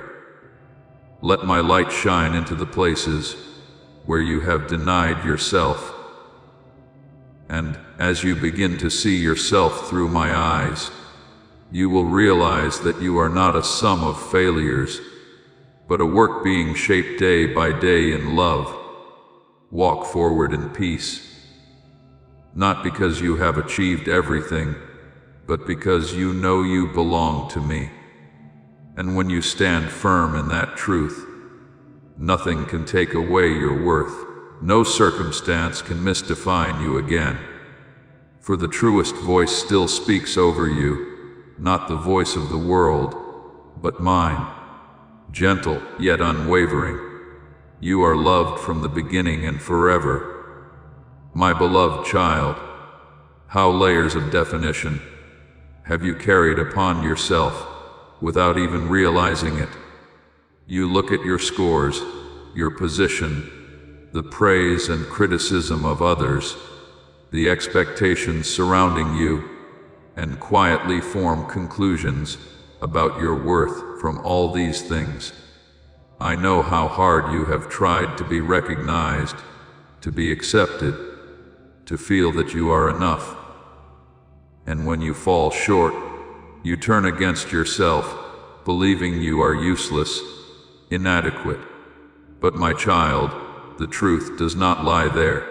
Let my light shine into the places where you have denied yourself. And as you begin to see yourself through my eyes, you will realize that you are not a sum of failures, but a work being shaped day by day in love. Walk forward in peace, not because you have achieved everything, but because you know you belong to me. And when you stand firm in that truth, nothing can take away your worth. No circumstance can misdefine you again. For the truest voice still speaks over you, not the voice of the world, but mine, gentle yet unwavering, You are loved from the beginning and forever. My beloved child, how layers of definition have you carried upon yourself without even realizing it? You look at your scores, your position, the praise and criticism of others, the expectations surrounding you, and quietly form conclusions about your worth from all these things. I know how hard you have tried to be recognized, to be accepted, to feel that you are enough. And when you fall short, you turn against yourself, believing you are useless, inadequate. But my child, the truth does not lie there.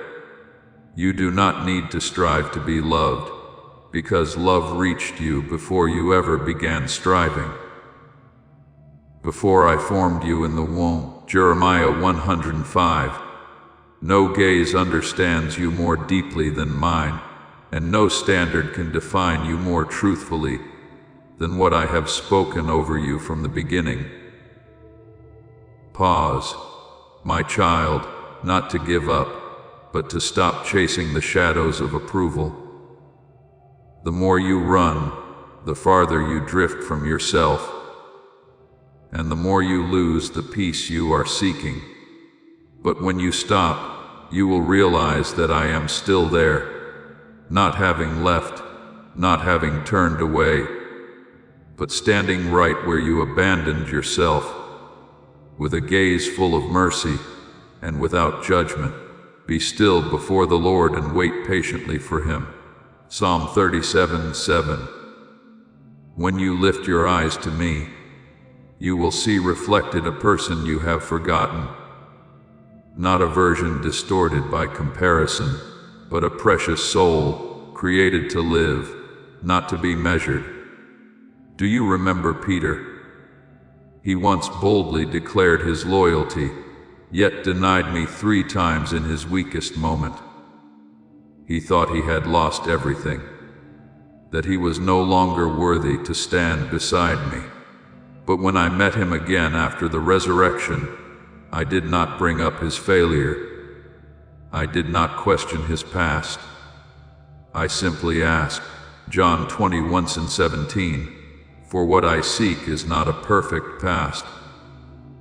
You do not need to strive to be loved, because love reached you before you ever began striving. Before I formed you in the womb, Jeremiah 105, no gaze understands you more deeply than mine, and no standard can define you more truthfully than what I have spoken over you from the beginning. Pause, my child, not to give up, but to stop chasing the shadows of approval. The more you run, the farther you drift from yourself, and the more you lose the peace you are seeking. But when you stop, you will realize that I am still there, not having left, not having turned away, but standing right where you abandoned yourself, with a gaze full of mercy and without judgment. Be still before the Lord and wait patiently for Him. Psalm 37:7. When you lift your eyes to me, you will see reflected a person you have forgotten, not a version distorted by comparison, but a precious soul created to live, not to be measured. Do you remember Peter? He once boldly declared his loyalty, yet denied me 3 times in his weakest moment. He thought he had lost everything, that he was no longer worthy to stand beside me. But when I met him again after the resurrection, I did not bring up his failure. I did not question his past. I simply asked, John 20:17, for what I seek is not a perfect past,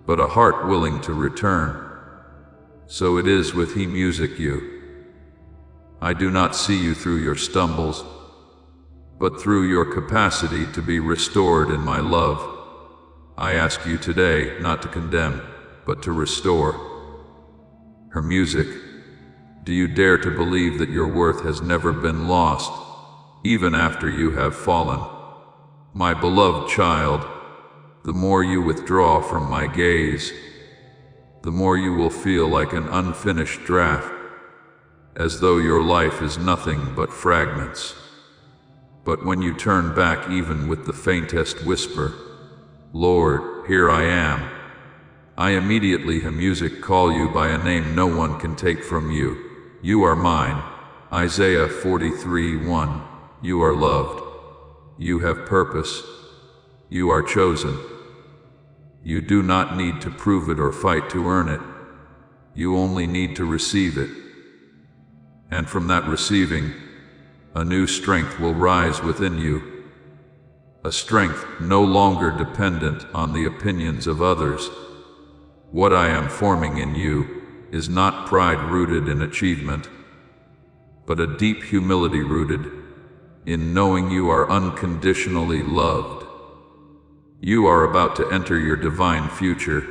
but a heart willing to return. So it is with He music you. I do not see you through your stumbles, but through your capacity to be restored in my love. I ask you today not to condemn, but to restore. Her music, do you dare to believe that your worth has never been lost, even after you have fallen? My beloved child, the more you withdraw from my gaze, the more you will feel like an unfinished draft, as though your life is nothing but fragments. But when you turn back even with the faintest whisper, Lord, here I am, I immediately music call you by a name no one can take from you. You are mine. Isaiah 43:1. You are loved. You have purpose. You are chosen. You do not need to prove it or fight to earn it. You only need to receive it. And from that receiving, a new strength will rise within you. A strength no longer dependent on the opinions of others. What I am forming in you is not pride rooted in achievement, but a deep humility rooted in knowing you are unconditionally loved. You are about to enter your divine future.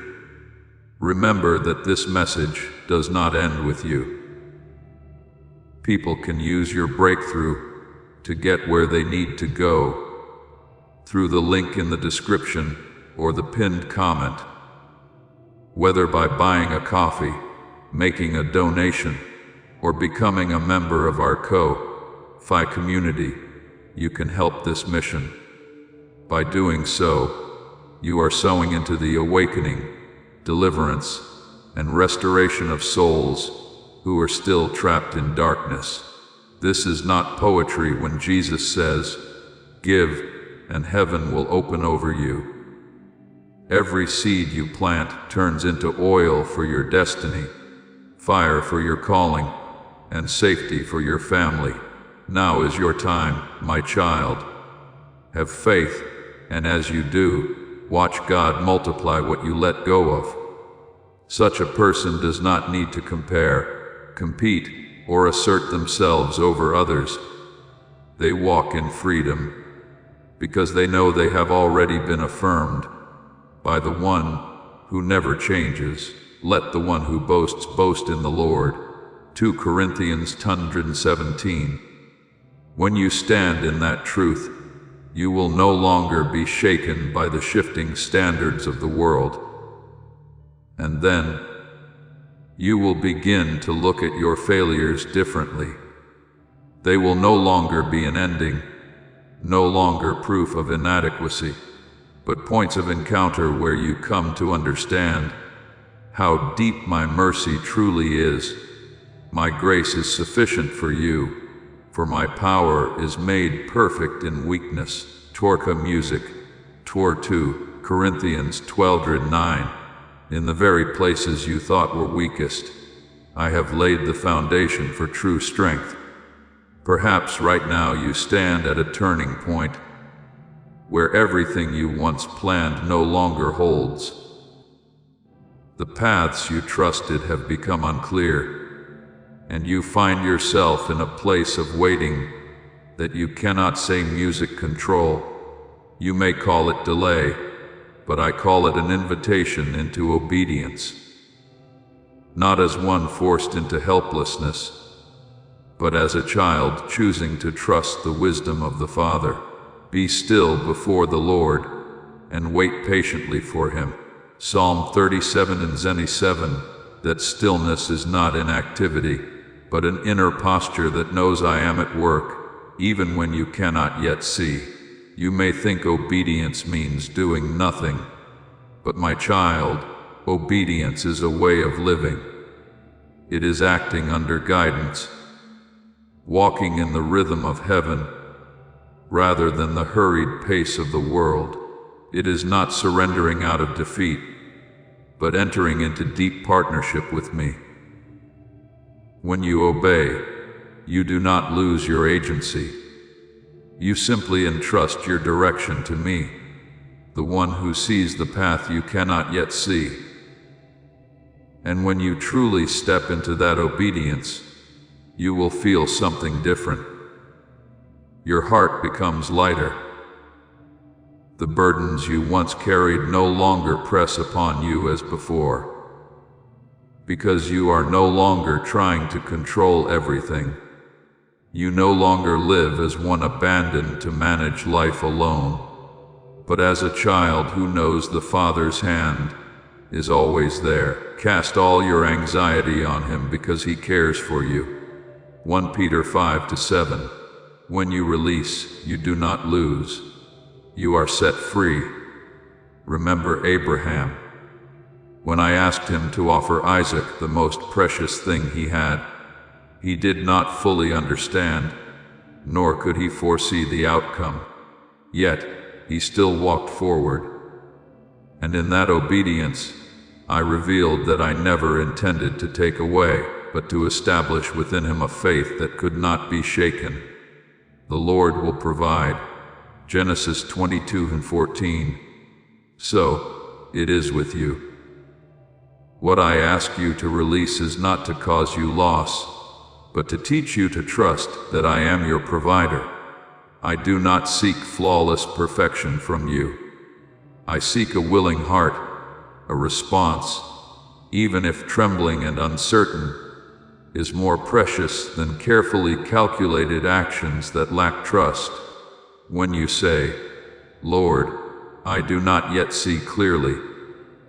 Remember that this message does not end with you. People can use your breakthrough to get where they need to go through the link in the description or the pinned comment. Whether by buying a coffee, making a donation, or becoming a member of our Ko-Fi community, you can help this mission. By doing so, you are sowing into the awakening, deliverance, and restoration of souls who are still trapped in darkness. This is not poetry when Jesus says, "Give, and heaven will open over you." Every seed you plant turns into oil for your destiny, fire for your calling, and safety for your family. Now is your time, my child. Have faith, and as you do, watch God multiply what you let go of. Such a person does not need to compare, compete, or assert themselves over others. They walk in freedom, because they know they have already been affirmed by the one who never changes. Let the one who boasts boast in the Lord. 2 Corinthians 10:17. When you stand in that truth, you will no longer be shaken by the shifting standards of the world. And then, you will begin to look at your failures differently. They will no longer be an ending, no longer proof of inadequacy, but points of encounter where you come to understand how deep my mercy truly is. My grace is sufficient for you, for my power is made perfect in weakness. Torca Music, Tor 2 Corinthians 12:9. In the very places you thought were weakest, I have laid the foundation for true strength. Perhaps right now you stand at a turning point, where everything you once planned no longer holds. The paths you trusted have become unclear, and you find yourself in a place of waiting that you cannot say music control. You may call it delay, but I call it an invitation into obedience. Not as one forced into helplessness, but as a child choosing to trust the wisdom of the Father. Be still before the Lord, and wait patiently for Him. Psalm 37 and Zeni 7, that stillness is not inactivity, but an inner posture that knows I am at work, even when you cannot yet see. You may think obedience means doing nothing, but my child, obedience is a way of living. It is acting under guidance, walking in the rhythm of heaven, rather than the hurried pace of the world. It is not surrendering out of defeat, but entering into deep partnership with me. When you obey, you do not lose your agency. You simply entrust your direction to me, the one who sees the path you cannot yet see. And when you truly step into that obedience, you will feel something different. Your heart becomes lighter. The burdens you once carried no longer press upon you as before, because you are no longer trying to control everything. You no longer live as one abandoned to manage life alone, but as a child who knows the Father's hand is always there. Cast all your anxiety on Him because He cares for you. 1 Peter 5-7. When you release, you do not lose. You are set free. Remember Abraham. When I asked him to offer Isaac, the most precious thing he had, he did not fully understand, nor could he foresee the outcome. Yet, he still walked forward. And in that obedience, I revealed that I never intended to take away, but to establish within him a faith that could not be shaken. The Lord will provide. Genesis 22:14. So, it is with you. What I ask you to release is not to cause you loss, but to teach you to trust that I am your provider. I do not seek flawless perfection from you. I seek a willing heart, a response, even if trembling and uncertain, is more precious than carefully calculated actions that lack trust. When you say, Lord, I do not yet see clearly,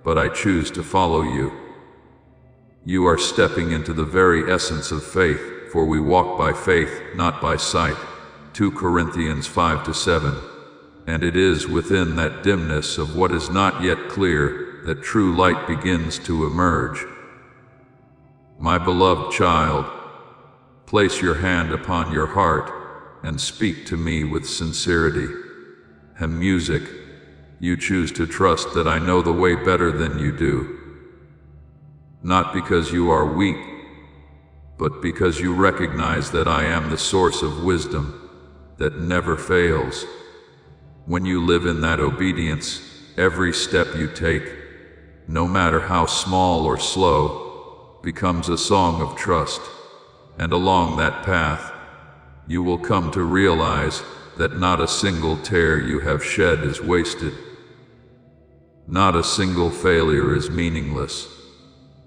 but I choose to follow you, you are stepping into the very essence of faith, for we walk by faith, not by sight. 2 Corinthians 5-7. And it is within that dimness of what is not yet clear that true light begins to emerge. My beloved child, place your hand upon your heart and speak to me with sincerity. Hymn Music, You choose to trust that I know the way better than you do. Not because you are weak, but because you recognize that I am the source of wisdom that never fails. When you live in that obedience, every step you take, no matter how small or slow, becomes a song of trust. And along that path, you will come to realize that not a single tear you have shed is wasted. Not a single failure is meaningless.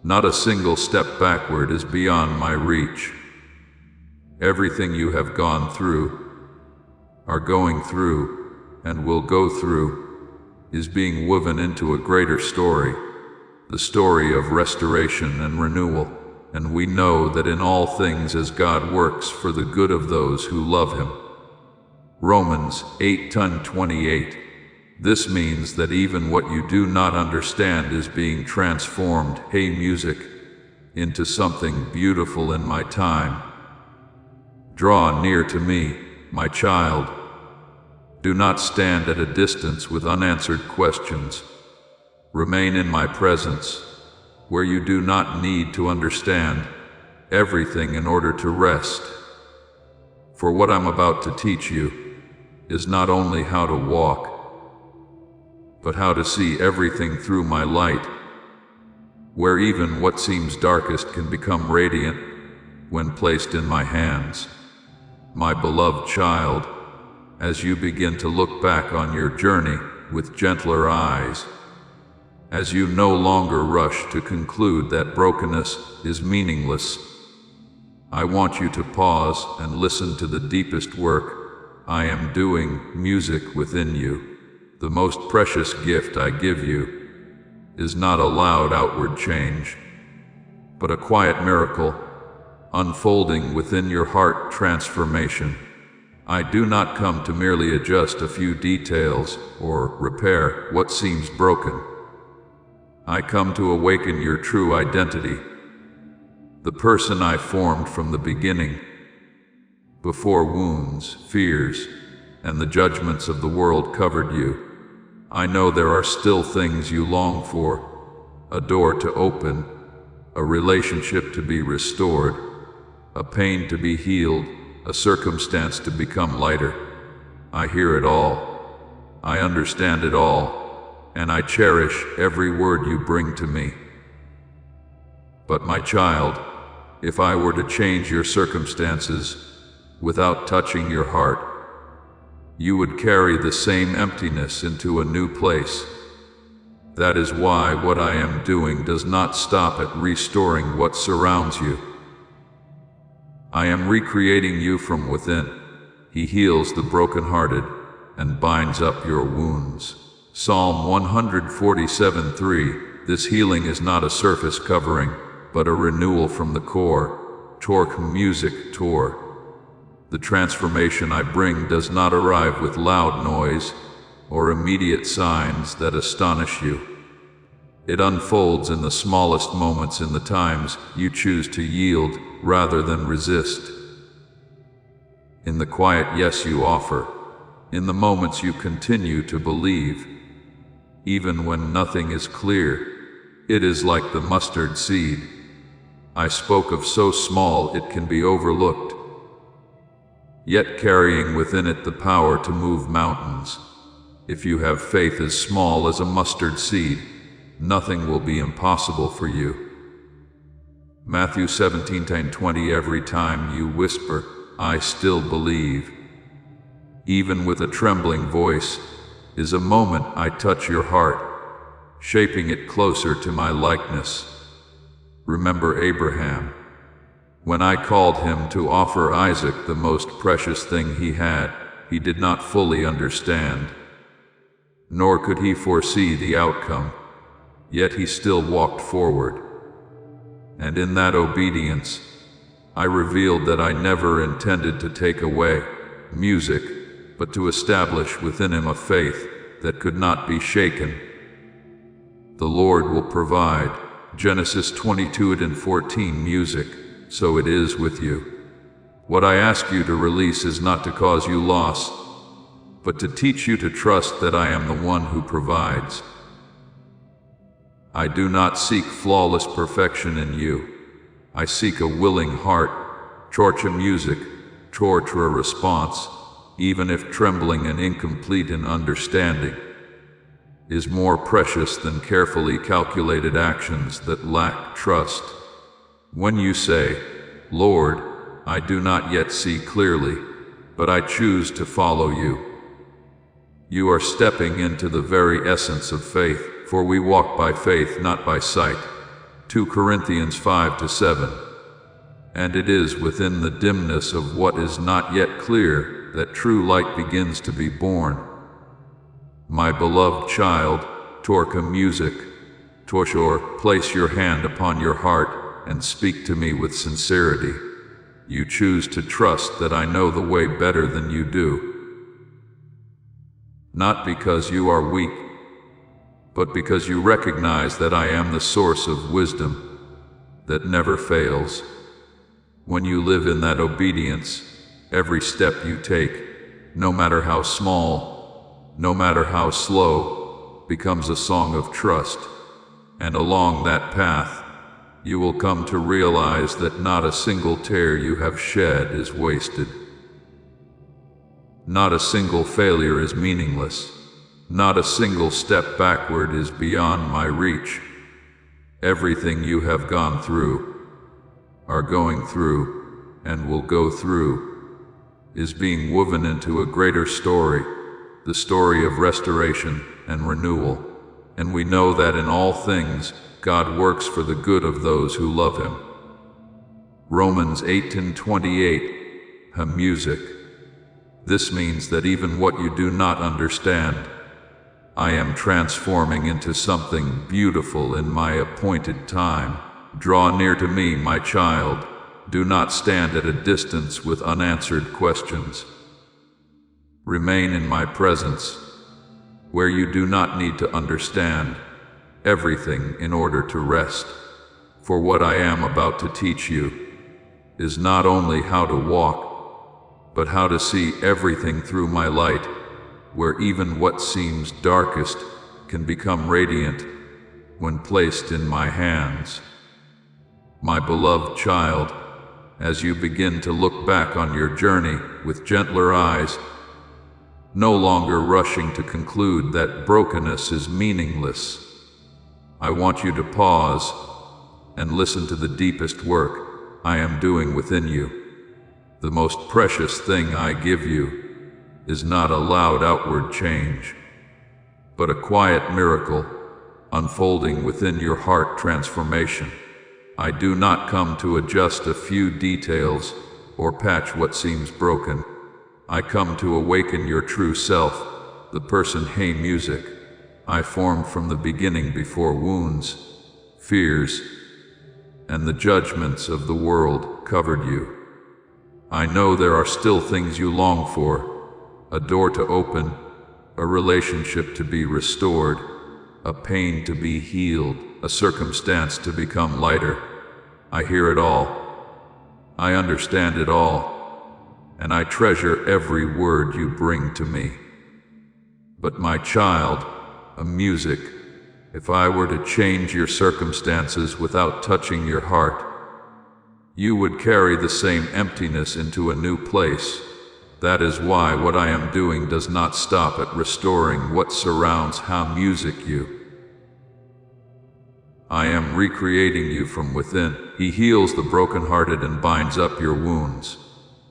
Not a single step backward is beyond my reach. Everything you have gone through, are going through, and will go through, is being woven into a greater story, the story of restoration and renewal. And we know that in all things as God works for the good of those who love Him. Romans 8:28. This means that even what you do not understand is being transformed, hey music, into something beautiful in my time. Draw near to me, my child. Do not stand at a distance with unanswered questions. Remain in my presence, where you do not need to understand everything in order to rest. For what I'm about to teach you is not only how to walk, but how to see everything through my light, where even what seems darkest can become radiant when placed in my hands. My beloved child, as you begin to look back on your journey with gentler eyes, as you no longer rush to conclude that brokenness is meaningless, I want you to pause and listen to the deepest work I am doing, music within you. The most precious gift I give you is not a loud outward change, but a quiet miracle unfolding within your heart transformation. I do not come to merely adjust a few details or repair what seems broken. I come to awaken your true identity, the person I formed from the beginning, before wounds, fears, and the judgments of the world covered you. I know there are still things you long for, a door to open, a relationship to be restored, a pain to be healed, a circumstance to become lighter. I hear it all. I understand it all, and I cherish every word you bring to me. But my child, if I were to change your circumstances without touching your heart, you would carry the same emptiness into a new place. That is why what I am doing does not stop at restoring what surrounds you. I am recreating you from within. He heals the brokenhearted and binds up your wounds. Psalm 147:3. This healing is not a surface covering, but a renewal from the core. Torque music, Tor. The transformation I bring does not arrive with loud noise or immediate signs that astonish you. It unfolds in the smallest moments, in the times you choose to yield rather than resist. In the quiet yes you offer, in the moments you continue to believe, even when nothing is clear. It is like the mustard seed I spoke of, so small it can be overlooked, yet carrying within it the power to move mountains. If you have faith as small as a mustard seed, nothing will be impossible for you. Matthew 17:20. Every time you whisper, I still believe, even with a trembling voice, is a moment I touch your heart, shaping it closer to my likeness. Remember Abraham. When I called him to offer Isaac, the most precious thing he had, he did not fully understand, nor could he foresee the outcome, yet he still walked forward. And in that obedience, I revealed that I never intended to take away music, but to establish within him a faith that could not be shaken. The Lord will provide. Genesis 22:14. Music. So it is with you. What I ask you to release is not to cause you loss, but to teach you to trust that I am the one who provides. I do not seek flawless perfection in you. I seek a willing heart, torch a music, torture a response, even if trembling and incomplete in understanding, is more precious than carefully calculated actions that lack trust. When you say, Lord, I do not yet see clearly, but I choose to follow you, you are stepping into the very essence of faith, for we walk by faith, not by sight. 2 Corinthians 5-7. And it is within the dimness of what is not yet clear that true light begins to be born. My beloved child, Torka music, Torshor, place your hand upon your heart and speak to me with sincerity. You choose to trust that I know the way better than you do. Not because you are weak, but because you recognize that I am the source of wisdom that never fails. When you live in that obedience, every step you take, no matter how small, no matter how slow, becomes a song of trust. And along that path, you will come to realize that not a single tear you have shed is wasted. Not a single failure is meaningless. Not a single step backward is beyond my reach. Everything you have gone through, are going through, and will go through, is being woven into a greater story, the story of restoration and renewal. And we know that in all things, God works for the good of those who love Him. Romans 8:28, music. This means that even what you do not understand, I am transforming into something beautiful in my appointed time. Draw near to me, my child. Do not stand at a distance with unanswered questions. Remain in my presence, where you do not need to understand everything in order to rest. For what I am about to teach you is not only how to walk, but how to see everything through my light, where even what seems darkest can become radiant when placed in my hands. My beloved child, as you begin to look back on your journey with gentler eyes, no longer rushing to conclude that brokenness is meaningless, I want you to pause and listen to the deepest work I am doing within you. The most precious thing I give you is not a loud outward change, but a quiet miracle unfolding within your heart transformation. I do not come to adjust a few details or patch what seems broken. I come to awaken your true self, the person music I formed from the beginning before wounds, fears, and the judgments of the world covered you. I know there are still things you long for, a door to open, a relationship to be restored, a pain to be healed, a circumstance to become lighter. I hear it all. I understand it all, and I treasure every word you bring to me. But my child, music, if I were to change your circumstances without touching your heart, you would carry the same emptiness into a new place. That is why what I am doing does not stop at restoring what surrounds music you. I am recreating you from within. He heals the brokenhearted and binds up your wounds.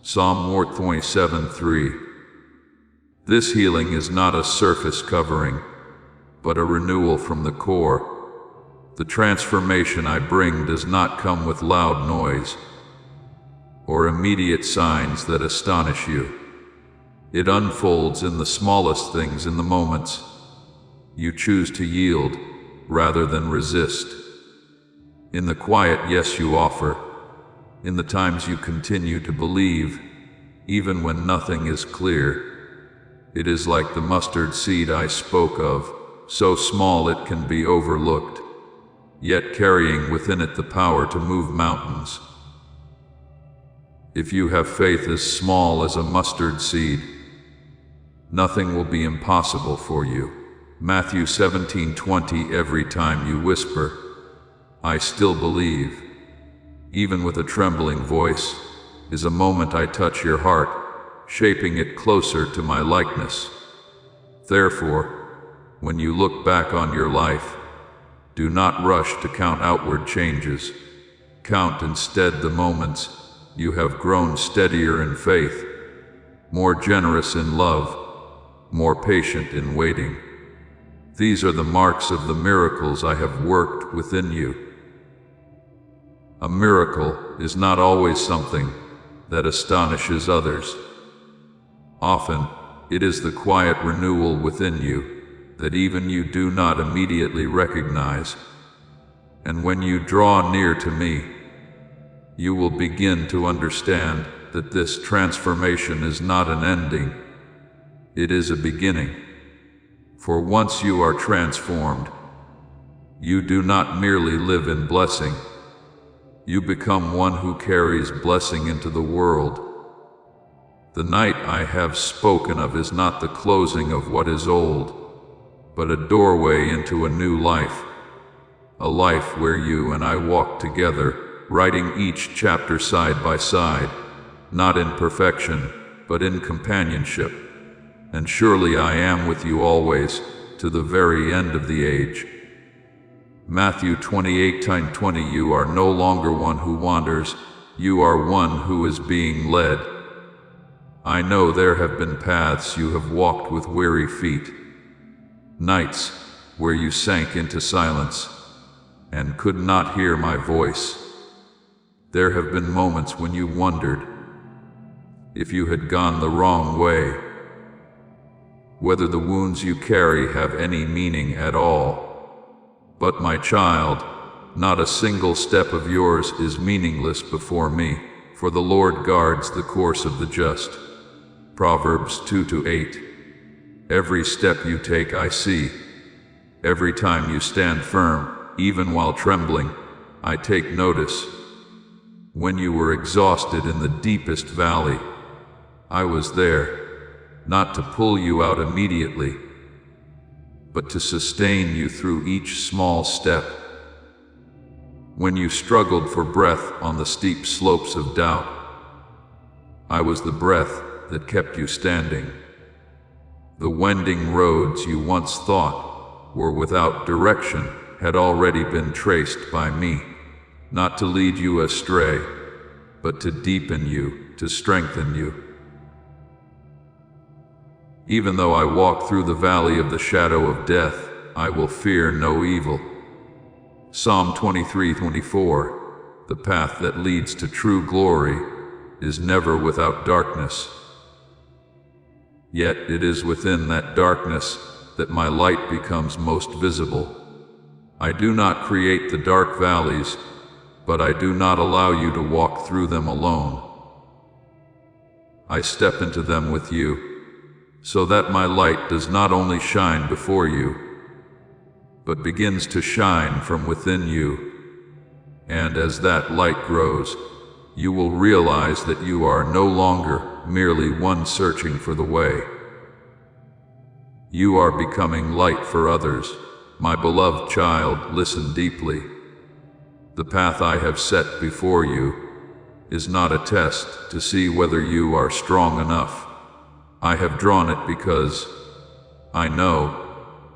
Psalm 27:3. This healing is not a surface covering, but a renewal from the core. The transformation I bring does not come with loud noise or immediate signs that astonish you. It unfolds in the smallest things, in the moments you choose to yield rather than resist, in the quiet yes you offer, in the times you continue to believe, even when nothing is clear. It is like the mustard seed I spoke of, so small it can be overlooked, yet carrying within it the power to move mountains. If you have faith as small as a mustard seed, Nothing will be impossible for you. Matthew 17:20. Every time you whisper, "I still believe," even with a trembling voice, is a moment I touch your heart, shaping it closer to my likeness. Therefore, when you look back on your life, do not rush to count outward changes. Count instead the moments you have grown steadier in faith, more generous in love, more patient in waiting. These are the marks of the miracles I have worked within you. A miracle is not always something that astonishes others. Often, it is the quiet renewal within you that even you do not immediately recognize. And when you draw near to me, you will begin to understand that this transformation is not an ending, it is a beginning. For once you are transformed, you do not merely live in blessing, you become one who carries blessing into the world. The night I have spoken of is not the closing of what is old, but a doorway into a new life, a life where you and I walk together, writing each chapter side by side, not in perfection, but in companionship. And surely I am with you always, to the very end of the age. Matthew 28:20. You are no longer one who wanders, you are one who is being led. I know there have been paths you have walked with weary feet, nights where you sank into silence and could not hear my voice. There have been moments when you wondered if you had gone the wrong way, whether the wounds you carry have any meaning at all. But my child, not a single step of yours is meaningless before me, for the Lord guards the course of the just. Proverbs 2:8. Every step you take I see. Every time you stand firm, even while trembling, I take notice. When you were exhausted in the deepest valley, I was there, not to pull you out immediately, but to sustain you through each small step. When you struggled for breath on the steep slopes of doubt, I was the breath that kept you standing. The wending roads you once thought were without direction had already been traced by me, not to lead you astray, but to deepen you, to strengthen you. Even though I walk through the valley of the shadow of death, I will fear no evil. Psalm 23:24. The path that leads to true glory is never without darkness. Yet it is within that darkness that my light becomes most visible. I do not create the dark valleys, but I do not allow you to walk through them alone. I step into them with you, so that my light does not only shine before you, but begins to shine from within you. And as that light grows, you will realize that you are no longer merely one searching for the way. You are becoming light for others. My beloved child, listen deeply. The path I have set before you is not a test to see whether you are strong enough. I have drawn it because I know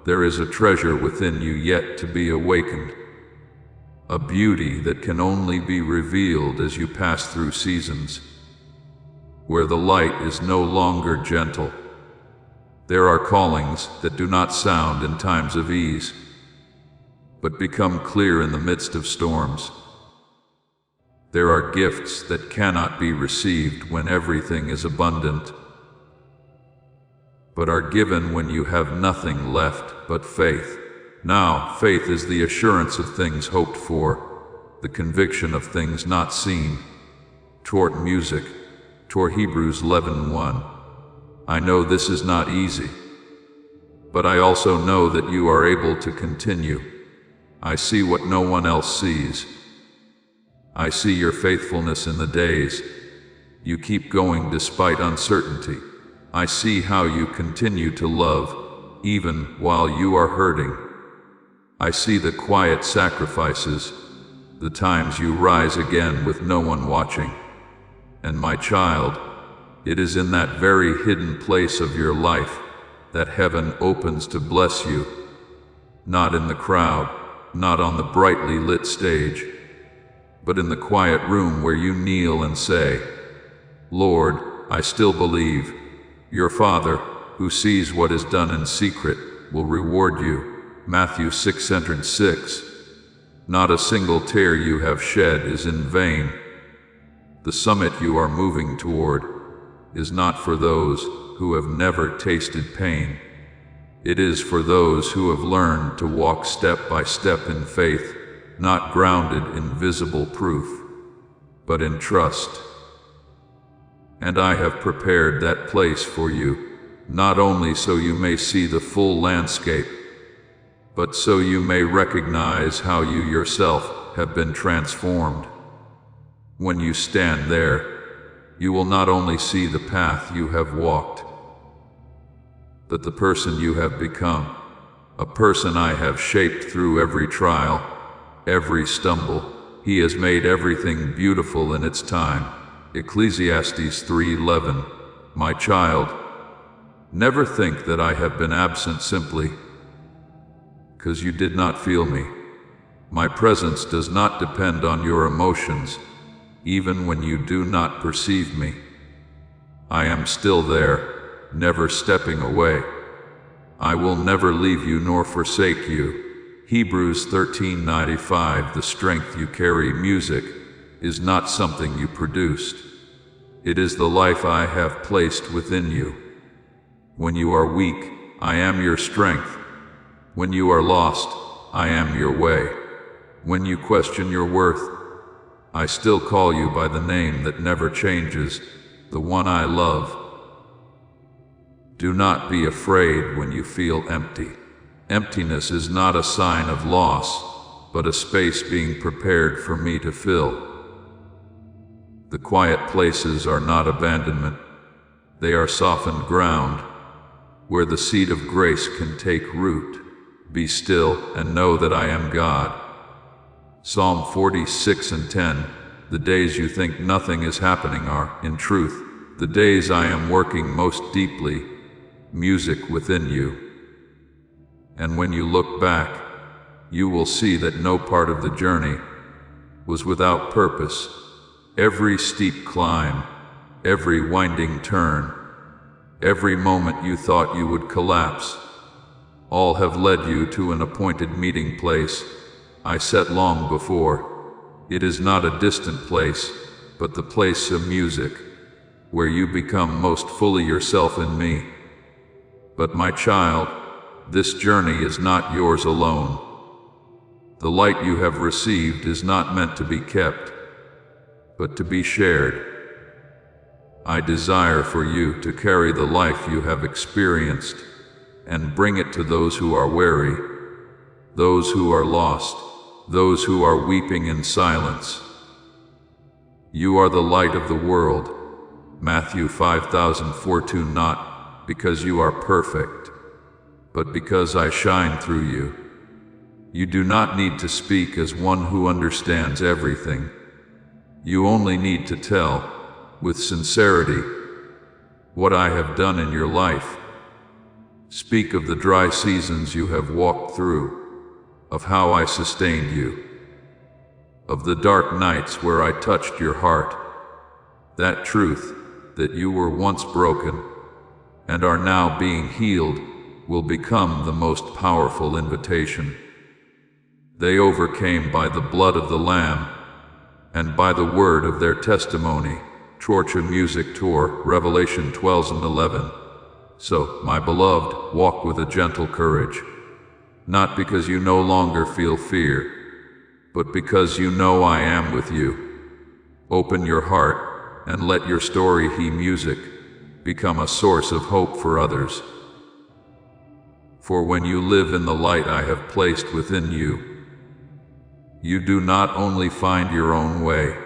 there is a treasure within you yet to be awakened, a beauty that can only be revealed as you pass through seasons where the light is no longer gentle. There are callings that do not sound in times of ease, but become clear in the midst of storms. There are gifts that cannot be received when everything is abundant, but are given when you have nothing left but faith. Now, faith is the assurance of things hoped for, the conviction of things not seen. Toward music, toward Hebrews 11:1. I know this is not easy, but I also know that you are able to continue. I see what no one else sees. I see your faithfulness in the days. You keep going despite uncertainty. I see how you continue to love, even while you are hurting. I see the quiet sacrifices, the times you rise again with no one watching. And my child, it is in that very hidden place of your life that heaven opens to bless you. Not in the crowd, not on the brightly lit stage, but in the quiet room where you kneel and say, Lord, I still believe. Your Father, who sees what is done in secret, will reward you. Matthew 6:6. Not a single tear you have shed is in vain. The summit you are moving toward is not for those who have never tasted pain. It is for those who have learned to walk step by step in faith, not grounded in visible proof, but in trust. And I have prepared that place for you, not only so you may see the full landscape, but so you may recognize how you yourself have been transformed. When you stand there, you will not only see the path you have walked, but the person you have become, a person I have shaped through every trial, every stumble. He has made everything beautiful in its time. Ecclesiastes 3:11. My child, never think that I have been absent simply because you did not feel me. My presence does not depend on your emotions, even when you do not perceive me. I am still there, never stepping away. I will never leave you nor forsake you. Hebrews 13:95. The strength you carry, music, is not something you produced. It is the life I have placed within you. When you are weak, I am your strength. When you are lost, I am your way. When you question your worth, I still call you by the name that never changes, the one I love. Do not be afraid when you feel empty. Emptiness is not a sign of loss, but a space being prepared for me to fill. The quiet places are not abandonment. They are softened ground, where the seed of grace can take root. Be still and know that I am God. Psalm 46:10. The days you think nothing is happening are, in truth, the days I am working most deeply, music within you. And when you look back, you will see that no part of the journey was without purpose. Every steep climb, every winding turn, every moment you thought you would collapse, all have led you to an appointed meeting place I set long before. It is not a distant place, but the place of music, where you become most fully yourself in me. But my child, this journey is not yours alone. The light you have received is not meant to be kept, but to be shared. I desire for you to carry the life you have experienced and bring it to those who are weary, those who are lost, those who are weeping in silence. You are the light of the world. Matthew 5:4. Not because you are perfect, but because I shine through you. You do not need to speak as one who understands everything. You only need to tell, with sincerity, what I have done in your life. Speak of the dry seasons you have walked through, of how I sustained you, of the dark nights where I touched your heart. That truth, that you were once broken and are now being healed, will become the most powerful invitation. They overcame by the blood of the Lamb and by the word of their testimony. Torch and Music Tour, Revelation 12:11. So, my beloved, walk with a gentle courage, not because you no longer feel fear, but because you know I am with you. Open your heart and let your story, he music, become a source of hope for others. For when you live in the light I have placed within you, you do not only find your own way,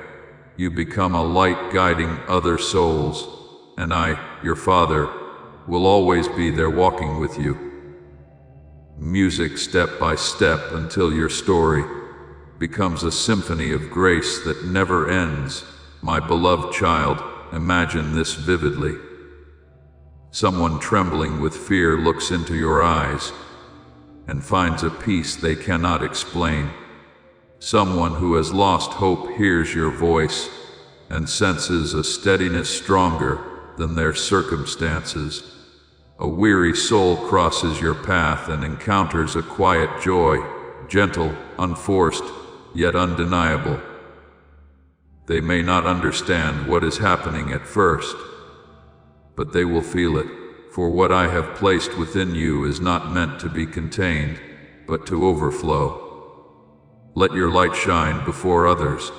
you become a light guiding other souls, and I, your Father, will always be there walking with you. Music step by step until your story becomes a symphony of grace that never ends. My beloved child, imagine this vividly. Someone trembling with fear looks into your eyes and finds a peace they cannot explain. Someone who has lost hope hears your voice and senses a steadiness stronger than their circumstances. A weary soul crosses your path and encounters a quiet joy, gentle, unforced, yet undeniable. They may not understand what is happening at first, but they will feel it, for what I have placed within you is not meant to be contained, but to overflow. Let your light shine before others.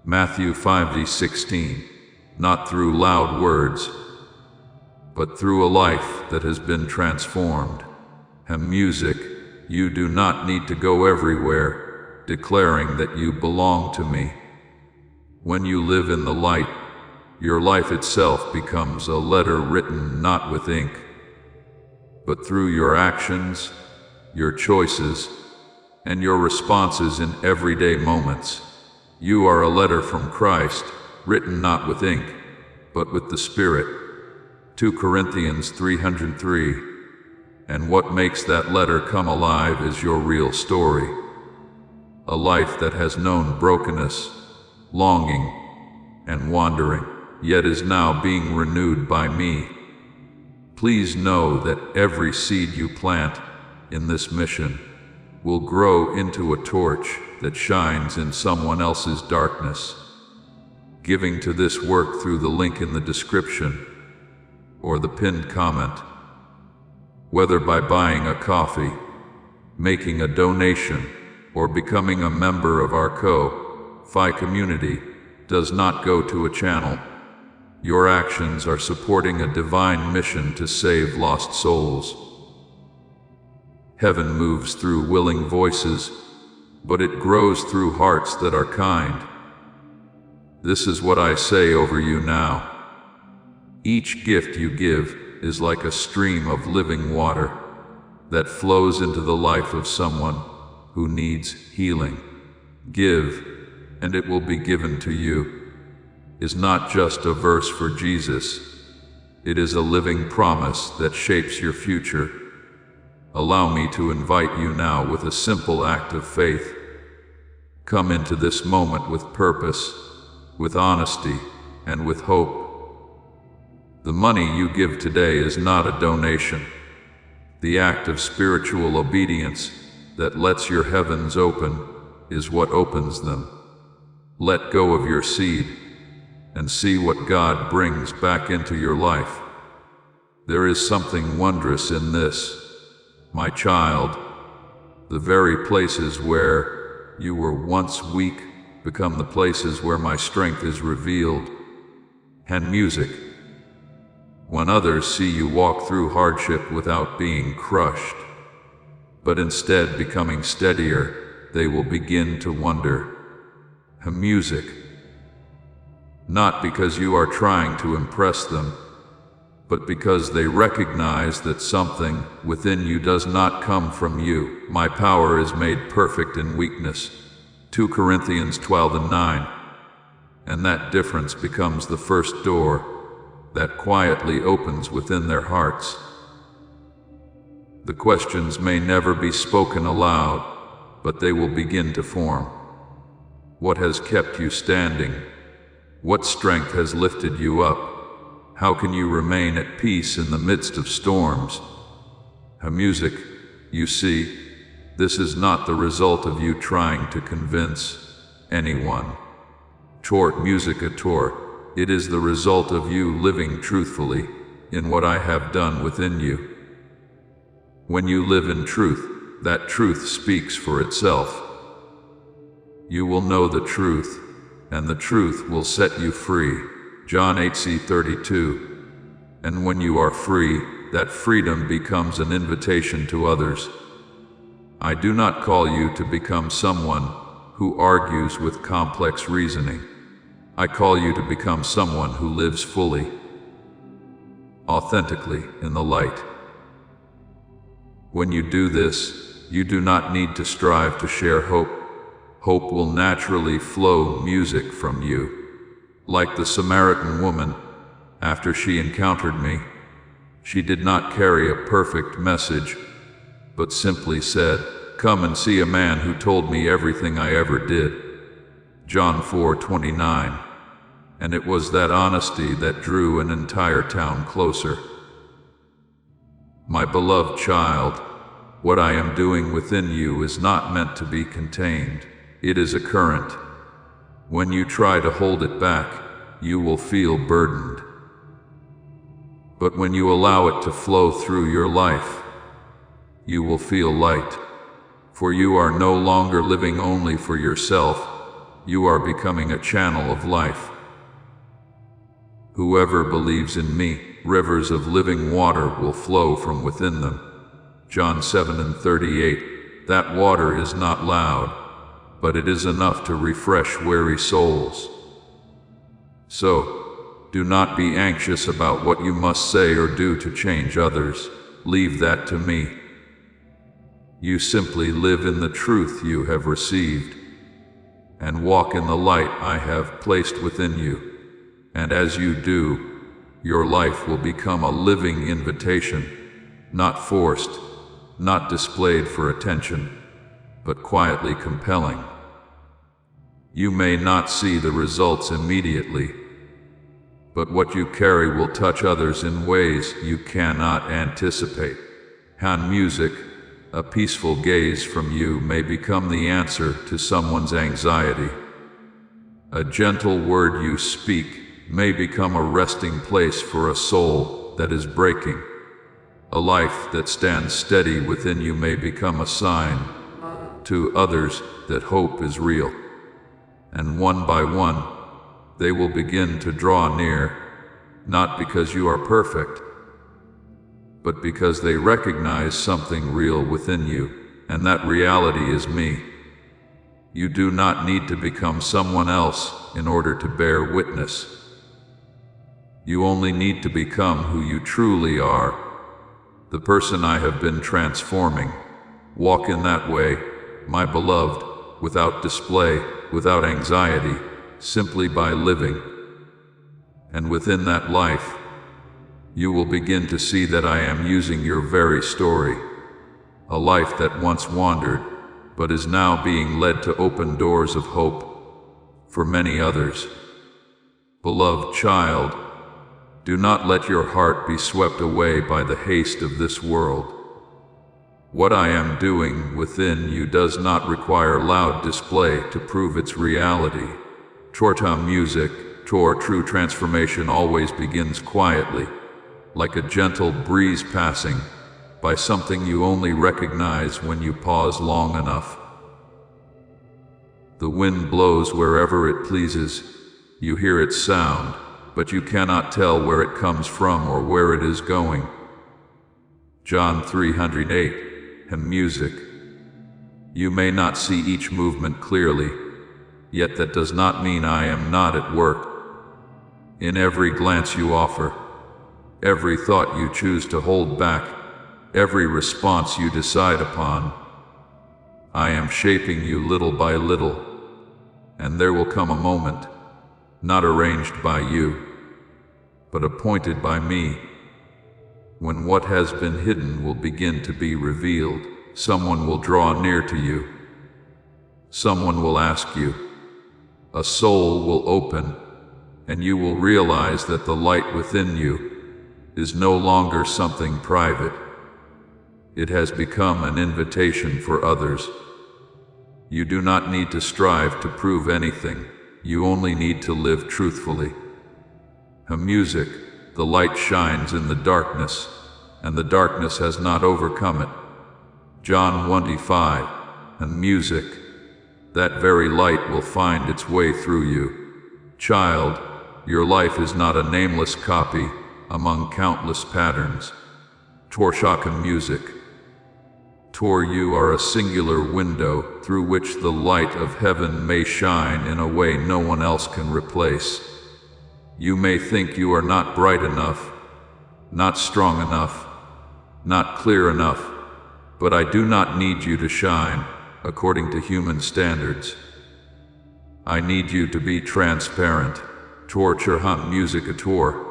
Matthew 5:16, not through loud words, but through a life that has been transformed. And music, you do not need to go everywhere, declaring that you belong to me. When you live in the light, your life itself becomes a letter written not with ink, but through your actions, your choices, and your responses in everyday moments. You are a letter from Christ, written not with ink, but with the Spirit. 2 Corinthians 3:3. And what makes that letter come alive is your real story. A life that has known brokenness, longing, and wandering, yet is now being renewed by me. Please know that every seed you plant in this mission will grow into a torch that shines in someone else's darkness. Giving to this work through the link in the description or the pinned comment, whether by buying a coffee, making a donation, or becoming a member of our Ko-Fi community, does not go to a channel. Your actions are supporting a divine mission to save lost souls. Heaven moves through willing voices, but it grows through hearts that are kind. This is what I say over you now. Each gift you give is like a stream of living water that flows into the life of someone who needs healing. Give, and it will be given to you is not just a verse for Jesus. It is a living promise that shapes your future. Allow me to invite you now with a simple act of faith. Come into this moment with purpose, with honesty, and with hope. The money you give today is not a donation. The act of spiritual obedience that lets your heavens open is what opens them. Let go of your seed and see what God brings back into your life. There is something wondrous in this, my child. The very places where you were once weak become the places where my strength is revealed. And music. When others see you walk through hardship without being crushed, but instead becoming steadier, they will begin to wonder. And music. Not because you are trying to impress them, but because they recognize that something within you does not come from you. My power is made perfect in weakness. 2 Corinthians 12:9. And that difference becomes the first door that quietly opens within their hearts. The questions may never be spoken aloud, but they will begin to form. What has kept you standing? What strength has lifted you up? How can you remain at peace in the midst of storms? Music, you see, this is not the result of you trying to convince anyone. Tort musica tort, it is the result of you living truthfully in what I have done within you. When you live in truth, that truth speaks for itself. You will know the truth, and the truth will set you free. John 8:32. And when you are free, that freedom becomes an invitation to others. I do not call you to become someone who argues with complex reasoning. I call you to become someone who lives fully. authentically in the light. When you do this, you do not need to strive to share hope. Hope will naturally flow music from you. Like the Samaritan woman, after she encountered me, she did not carry a perfect message, but simply said, "Come and see a man who told me everything I ever did." John 4:29. And it was that honesty that drew an entire town closer. My beloved child, what I am doing within you is not meant to be contained. It is a current. When you try to hold it back, you will feel burdened. But when you allow it to flow through your life, you will feel light. For you are no longer living only for yourself, you are becoming a channel of life. Whoever believes in me, rivers of living water will flow from within them. John 7:38. That water is not loud, but it is enough to refresh weary souls. So, do not be anxious about what you must say or do to change others. Leave that to me. You simply live in the truth you have received, and walk in the light I have placed within you. And as you do, your life will become a living invitation, not forced, not displayed for attention, but quietly compelling. You may not see the results immediately, but what you carry will touch others in ways you cannot anticipate. Han music, a peaceful gaze from you may become the answer to someone's anxiety. A gentle word you speak may become a resting place for a soul that is breaking. A life that stands steady within you may become a sign to others that hope is real. And one by one, they will begin to draw near, not because you are perfect, but because they recognize something real within you, and that reality is me. You do not need to become someone else in order to bear witness. You only need to become who you truly are, the person I have been transforming. Walk in that way, my beloved, without display, without anxiety, simply by living. And within that life, you will begin to see that I am using your very story, a life that once wandered, but is now being led to open doors of hope for many others. Beloved child, do not let your heart be swept away by the haste of this world. What I am doing within you does not require loud display to prove its reality. Chorta music, true transformation always begins quietly, like a gentle breeze passing by something you only recognize when you pause long enough. The wind blows wherever it pleases. You hear its sound, but you cannot tell where it comes from or where it is going. John 3:8. And music. You may not see each movement clearly, yet that does not mean I am not at work. In every glance you offer, every thought you choose to hold back, every response you decide upon, I am shaping you little by little, and there will come a moment, not arranged by you, but appointed by me, when what has been hidden will begin to be revealed. Someone will draw near to you. Someone will ask you. A soul will open, and you will realize that the light within you is no longer something private. It has become an invitation for others. You do not need to strive to prove anything. You only need to live truthfully. Music, the light shines in the darkness, and the darkness has not overcome it. John 1:5. And music, that very light will find its way through you. Child, your life is not a nameless copy among countless patterns. Torshaka music. You are a singular window through which the light of heaven may shine in a way no one else can replace. You may think you are not bright enough, not strong enough, not clear enough, but I do not need you to shine according to human standards. I need you to be transparent, torture hunt musicator,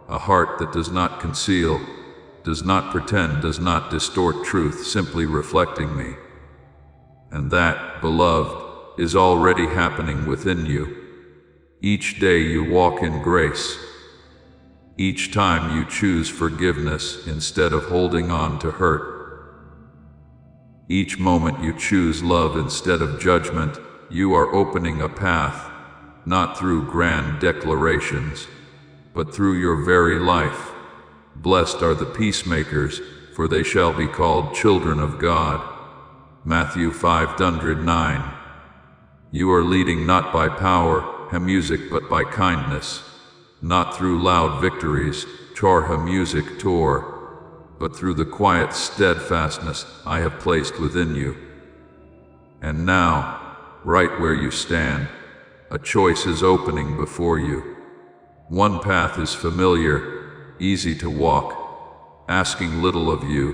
a heart that does not conceal, does not pretend, does not distort truth, simply reflecting me. And that, beloved, is already happening within you. Each day you walk in grace. Each time you choose forgiveness instead of holding on to hurt. Each moment you choose love instead of judgment. You are opening a path, not through grand declarations, but through your very life. Blessed are the peacemakers, for they shall be called children of God. Matthew 5:9. You are leading not by power, music, but by kindness, not through loud victories, music, but through the quiet steadfastness I have placed within you. And now, right where you stand, a choice is opening before you. One path is familiar, easy to walk, asking little of you,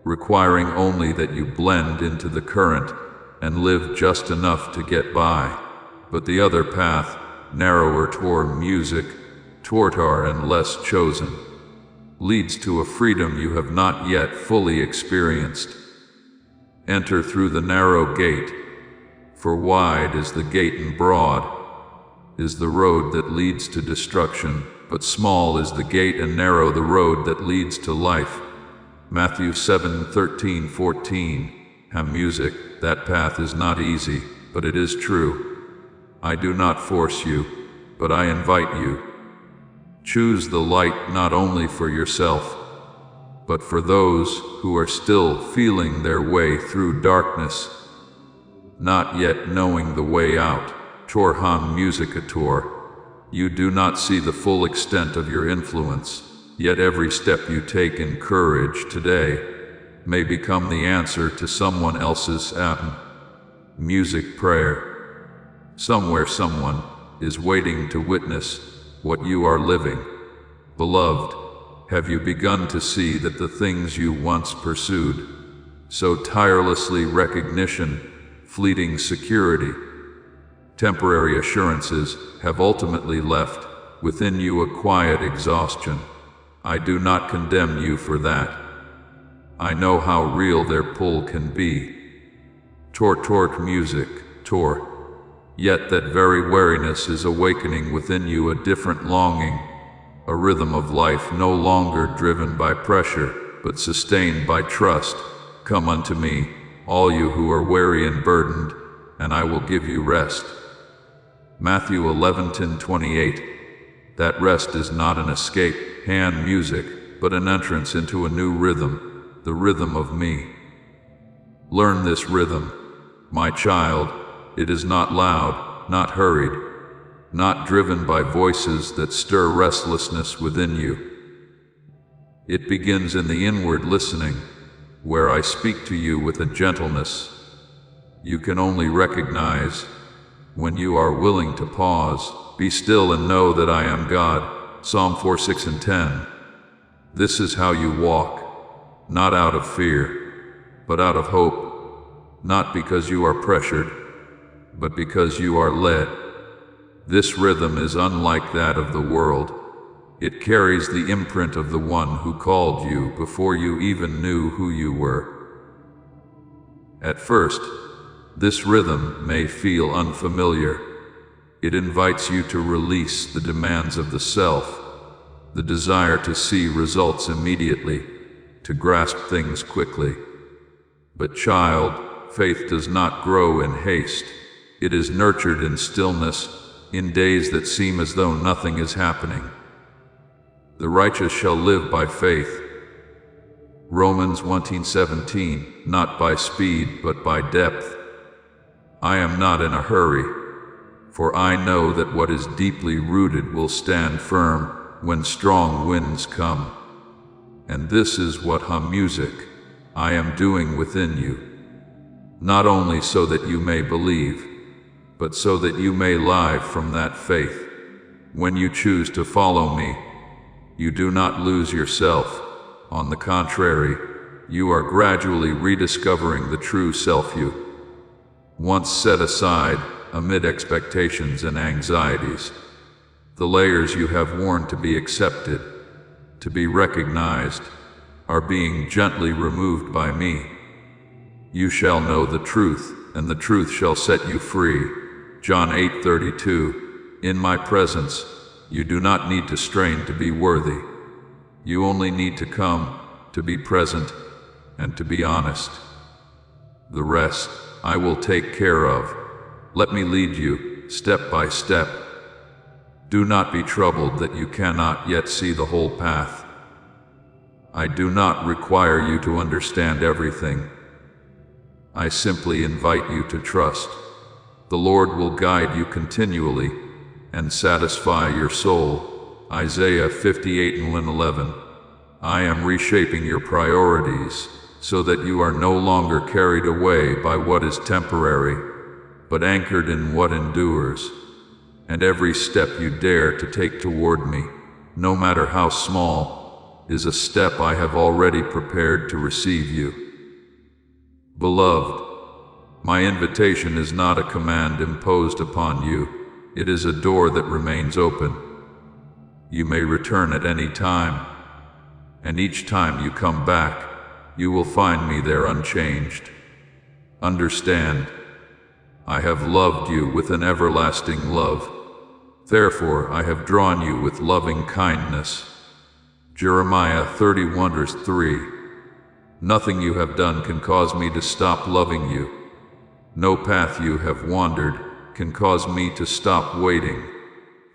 requiring only that you blend into the current and live just enough to get by. But the other path, narrower toward music, tortar and less chosen, leads to a freedom you have not yet fully experienced. Enter through the narrow gate, for wide is the gate and broad is the road that leads to destruction, but small is the gate and narrow the road that leads to life. Matthew 7:13-14. Music, that path is not easy, but it is true. I do not force you, but I invite you. Choose the light not only for yourself, but for those who are still feeling their way through darkness, not yet knowing the way out. Torhan musicator. You do not see the full extent of your influence, yet every step you take in courage today may become the answer to someone else's music prayer. Somewhere someone is waiting to witness what you are living. Beloved, have you begun to see that the things you once pursued so tirelessly, recognition, fleeting security, temporary assurances, have ultimately left within you a quiet exhaustion? I do not condemn you for that. I know how real their pull can be. Torque music, Yet that very weariness is awakening within you a different longing, a rhythm of life no longer driven by pressure, but sustained by trust. Come unto me, all you who are weary and burdened, and I will give you rest. Matthew 11:10-28. That rest is not an escape, music, but an entrance into a new rhythm, the rhythm of me. Learn this rhythm, my child. It is not loud, not hurried, not driven by voices that stir restlessness within you. It begins in the inward listening, where I speak to you with a gentleness you can only recognize when you are willing to pause. Be still and know that I am God. Psalm 4:6-10. This is how you walk, not out of fear, but out of hope, not because you are pressured, but because you are led. This rhythm is unlike that of the world. It carries the imprint of the one who called you before you even knew who you were. At first, this rhythm may feel unfamiliar. It invites you to release the demands of the self, the desire to see results immediately, to grasp things quickly. But child, faith does not grow in haste. It is nurtured in stillness, in days that seem as though nothing is happening. The righteous shall live by faith. Romans 1:17. Not by speed, but by depth. I am not in a hurry, for I know that what is deeply rooted will stand firm when strong winds come. And this is what music I am doing within you, not only so that you may believe, but so that you may live from that faith. When you choose to follow me, You do not lose yourself. On the contrary, you are gradually rediscovering the true self you once set aside amid expectations and anxieties. The layers you have worn to be accepted, to be recognized, are being gently removed by me. You shall know the truth, and the truth shall set you free. John 8:32. In my presence, you do not need to strain to be worthy. You only need to come, to be present, and to be honest. The rest I will take care of. Let me lead you, step by step. Do not be troubled that you cannot yet see the whole path. I do not require you to understand everything. I simply invite you to trust. The Lord will guide you continually and satisfy your soul. Isaiah 58:11. I am reshaping your priorities so that you are no longer carried away by what is temporary, but anchored in what endures. And every step you dare to take toward me, no matter how small, is a step I have already prepared to receive you. Beloved, my invitation is not a command imposed upon you. It is a door that remains open. You may return at any time, and each time you come back, you will find me there unchanged. Understand, I have loved you with an everlasting love. Therefore I have drawn you with loving kindness. Jeremiah 31:3. Nothing you have done can cause me to stop loving you. No path you have wandered can cause me to stop waiting.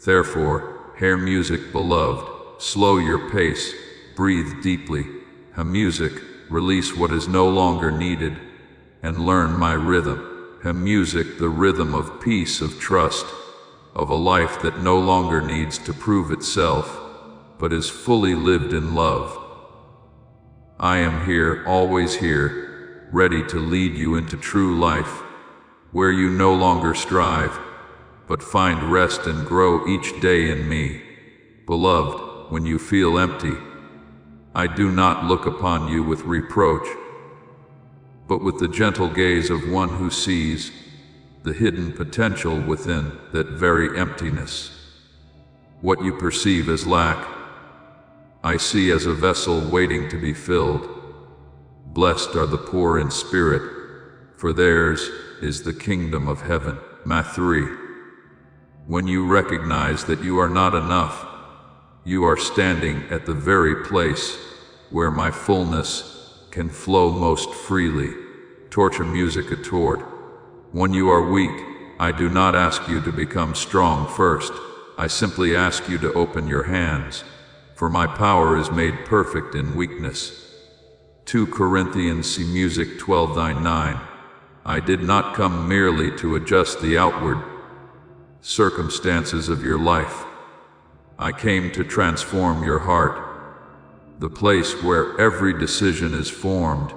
Therefore, hear music, beloved, slow your pace, breathe deeply. Music, release what is no longer needed, and learn my rhythm. Music, the rhythm of peace, of trust, of a life that no longer needs to prove itself, but is fully lived in love. I am here, always here, ready to lead you into true life, where you no longer strive, but find rest and grow each day in me. Beloved, when you feel empty, I do not look upon you with reproach, but with the gentle gaze of one who sees the hidden potential within that very emptiness. What you perceive as lack, I see as a vessel waiting to be filled. Blessed are the poor in spirit, for theirs is the kingdom of heaven. Matthew 3. When you recognize that you are not enough, you are standing at the very place where my fullness can flow most freely. Torture music, a tort. When you are weak, I do not ask you to become strong first. I simply ask you to open your hands, for my power is made perfect in weakness. 2 Corinthians music 12:9. I did not come merely to adjust the outward circumstances of your life. I came to transform your heart, the place where every decision is formed,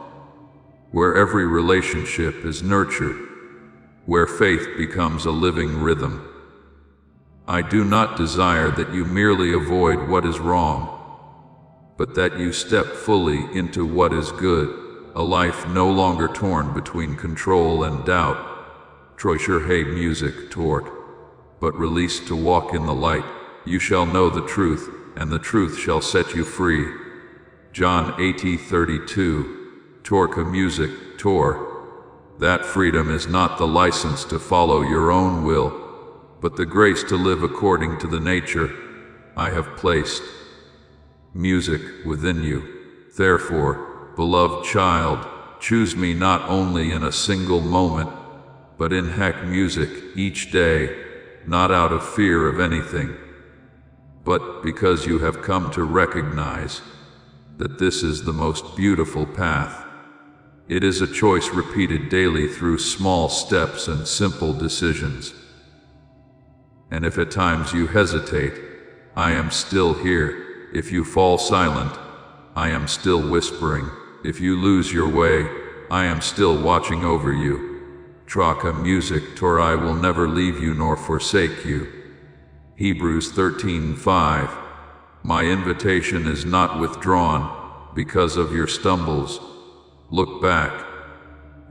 where every relationship is nurtured, where faith becomes a living rhythm. I do not desire that you merely avoid what is wrong, but that you step fully into what is good, a life no longer torn between control and doubt. Troy music tort, but released to walk in the light. You shall know the truth, and the truth shall set you free. John 8:32. Torca music, tor. That freedom is not the license to follow your own will, but the grace to live according to the nature I have placed music within you. Therefore, beloved child, choose me not only in a single moment, but in music each day, not out of fear of anything, but because you have come to recognize that this is the most beautiful path. It is a choice repeated daily through small steps and simple decisions. And if at times you hesitate, I am still here. If you fall silent, I am still whispering. If you lose your way, I am still watching over you. Traka music tor, I will never leave you nor forsake you. Hebrews 13:5. My invitation is not withdrawn because of your stumbles. Look back,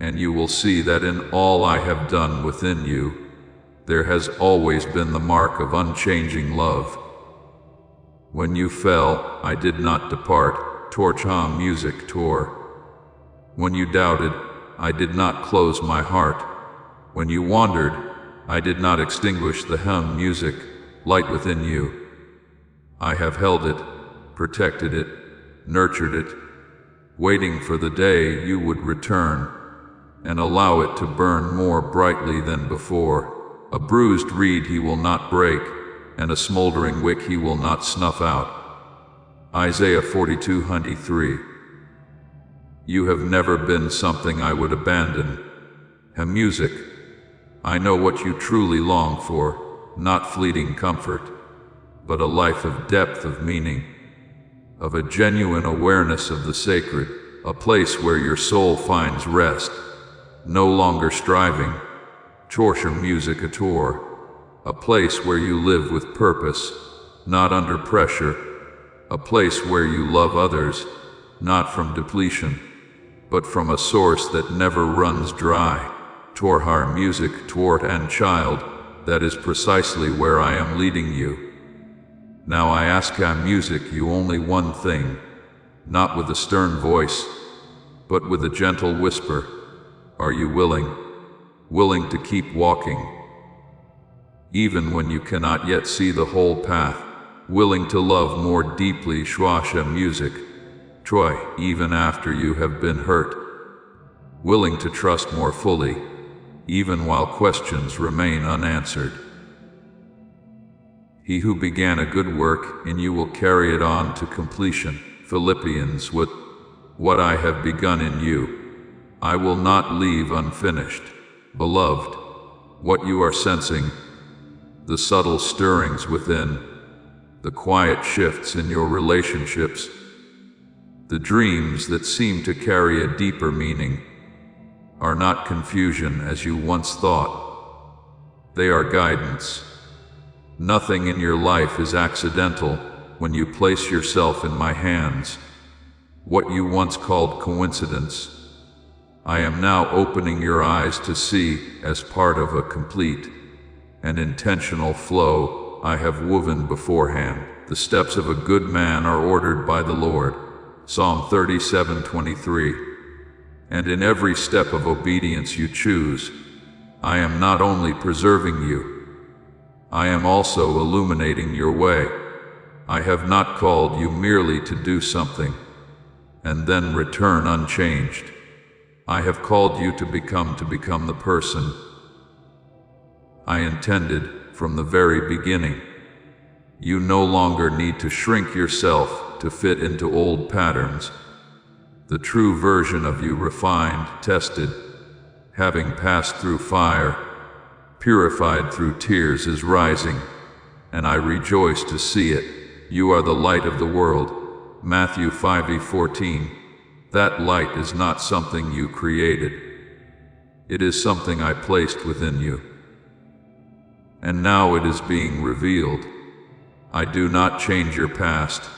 and you will see that in all I have done within you, there has always been the mark of unchanging love. When you fell, I did not depart, torch on music tore. When you doubted, I did not close my heart. When you wandered, I did not extinguish the hymn music, light within you. I have held it, protected it, nurtured it, waiting for the day you would return and allow it to burn more brightly than before. A bruised reed he will not break, and a smoldering wick he will not snuff out. Isaiah 42:3. You have never been something I would abandon. Music, I know what you truly long for, not fleeting comfort, but a life of depth of meaning, of a genuine awareness of the sacred, a place where your soul finds rest, no longer striving, torture music a tour, a place where you live with purpose, not under pressure, a place where you love others, not from depletion, but from a source that never runs dry. Torhar music, toward and child, that is precisely where I am leading you. Now I ask music you only one thing, not with a stern voice, but with a gentle whisper. Are you willing? Willing to keep walking? Even when you cannot yet see the whole path, willing to love more deeply, Shwasha music, Troy, even after you have been hurt, willing to trust more fully, even while questions remain unanswered. He who began a good work in you will carry it on to completion. Philippians, with what I have begun in you, I will not leave unfinished. Beloved, what you are sensing, the subtle stirrings within, the quiet shifts in your relationships, the dreams that seem to carry a deeper meaning, are not confusion as you once thought. They are guidance. Nothing in your life is accidental when you place yourself in my hands. What you once called coincidence, I am now opening your eyes to see as part of a complete and intentional flow I have woven beforehand. The steps of a good man are ordered by the Lord. Psalm 37:23. And in every step of obedience you choose, I am not only preserving you, I am also illuminating your way. I have not called you merely to do something and then return unchanged. I have called you to become the person I intended from the very beginning. You no longer need to shrink yourself to fit into old patterns. The true version of you, refined, tested, having passed through fire, purified through tears, is rising, and I rejoice to see it. You are the light of the world. Matthew 5:14. That light is not something you created. It is something I placed within you. And now it is being revealed. I do not change your past,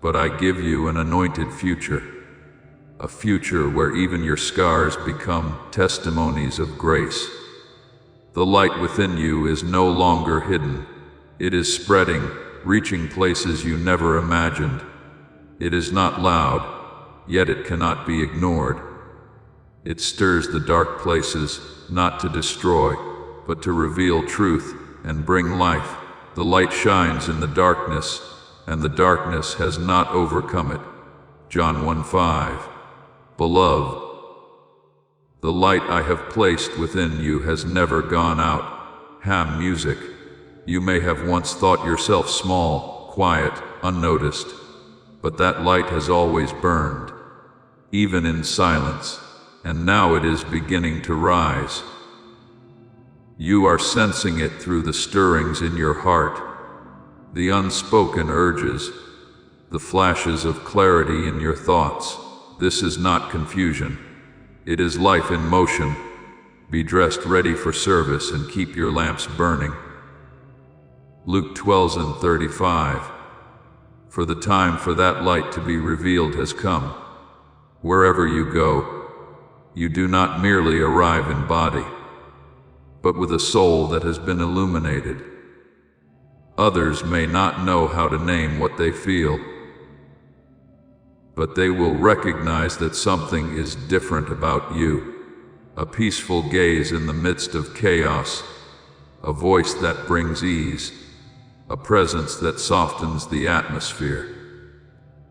but I give you an anointed future. A future where even your scars become testimonies of grace. The light within you is no longer hidden. It is spreading, reaching places you never imagined. It is not loud, yet it cannot be ignored. It stirs the dark places, not to destroy, but to reveal truth and bring life. The light shines in the darkness, and the darkness has not overcome it. John 1:5. Beloved, the light I have placed within you has never gone out. Ham music. You may have once thought yourself small, quiet, unnoticed, but that light has always burned, even in silence, and now it is beginning to rise. You are sensing it through the stirrings in your heart, the unspoken urges, the flashes of clarity in your thoughts. This is not confusion. It is life in motion. Be dressed ready for service and keep your lamps burning. Luke 12:35. for the time for that light to be revealed has come. Wherever you go, you do not merely arrive in body, but with a soul that has been illuminated. Others may not know how to name what they feel, but they will recognize that something is different about you. A peaceful gaze in the midst of chaos, a voice that brings ease, a presence that softens the atmosphere.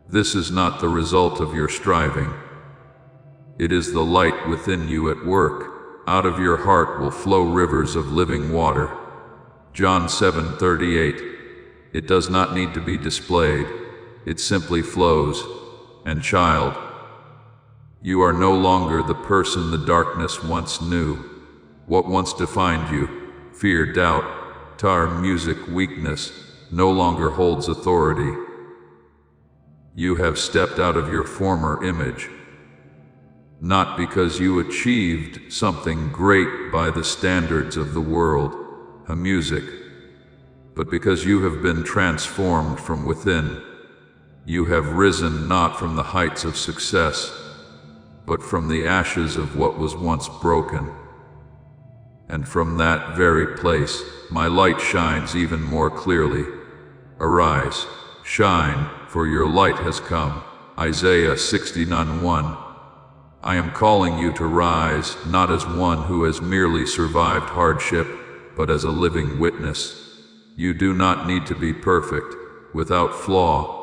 This is not the result of your striving. It is the light within you at work. Out of your heart will flow rivers of living water. John 7:38. It does not need to be displayed. It simply flows. And child, you are no longer the person the darkness once knew. What once defined you, fear, doubt, music, weakness, no longer holds authority. You have stepped out of your former image, not because you achieved something great by the standards of the world, music, but because you have been transformed from within. You have risen not from the heights of success, but from the ashes of what was once broken. And from that very place, my light shines even more clearly. Arise, shine, for your light has come. Isaiah 69:1. I am calling you to rise, not as one who has merely survived hardship, but as a living witness. You do not need to be perfect, without flaw.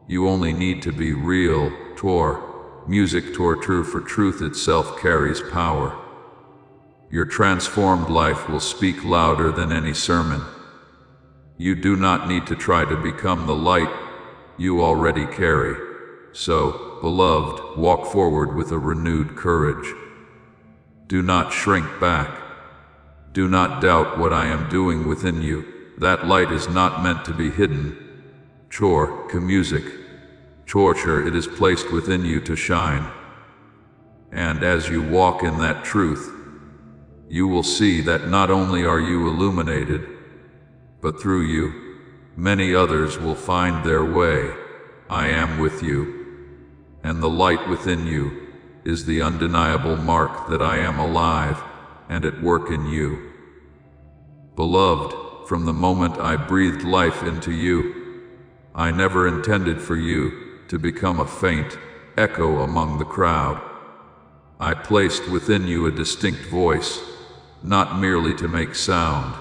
You only need to be real. Music true, for truth itself carries power. Your transformed life will speak louder than any sermon. You do not need to try to become the light you already carry. So, beloved, walk forward with a renewed courage. Do not shrink back. Do not doubt what I am doing within you. That light is not meant to be hidden. Music. It is placed within you to shine. And as you walk in that truth, you will see that not only are you illuminated, but through you, many others will find their way. I am with you, and the light within you is the undeniable mark that I am alive and at work in you. Beloved, from the moment I breathed life into you, I never intended for you to become a faint echo among the crowd. I placed within you a distinct voice, not merely to make sound,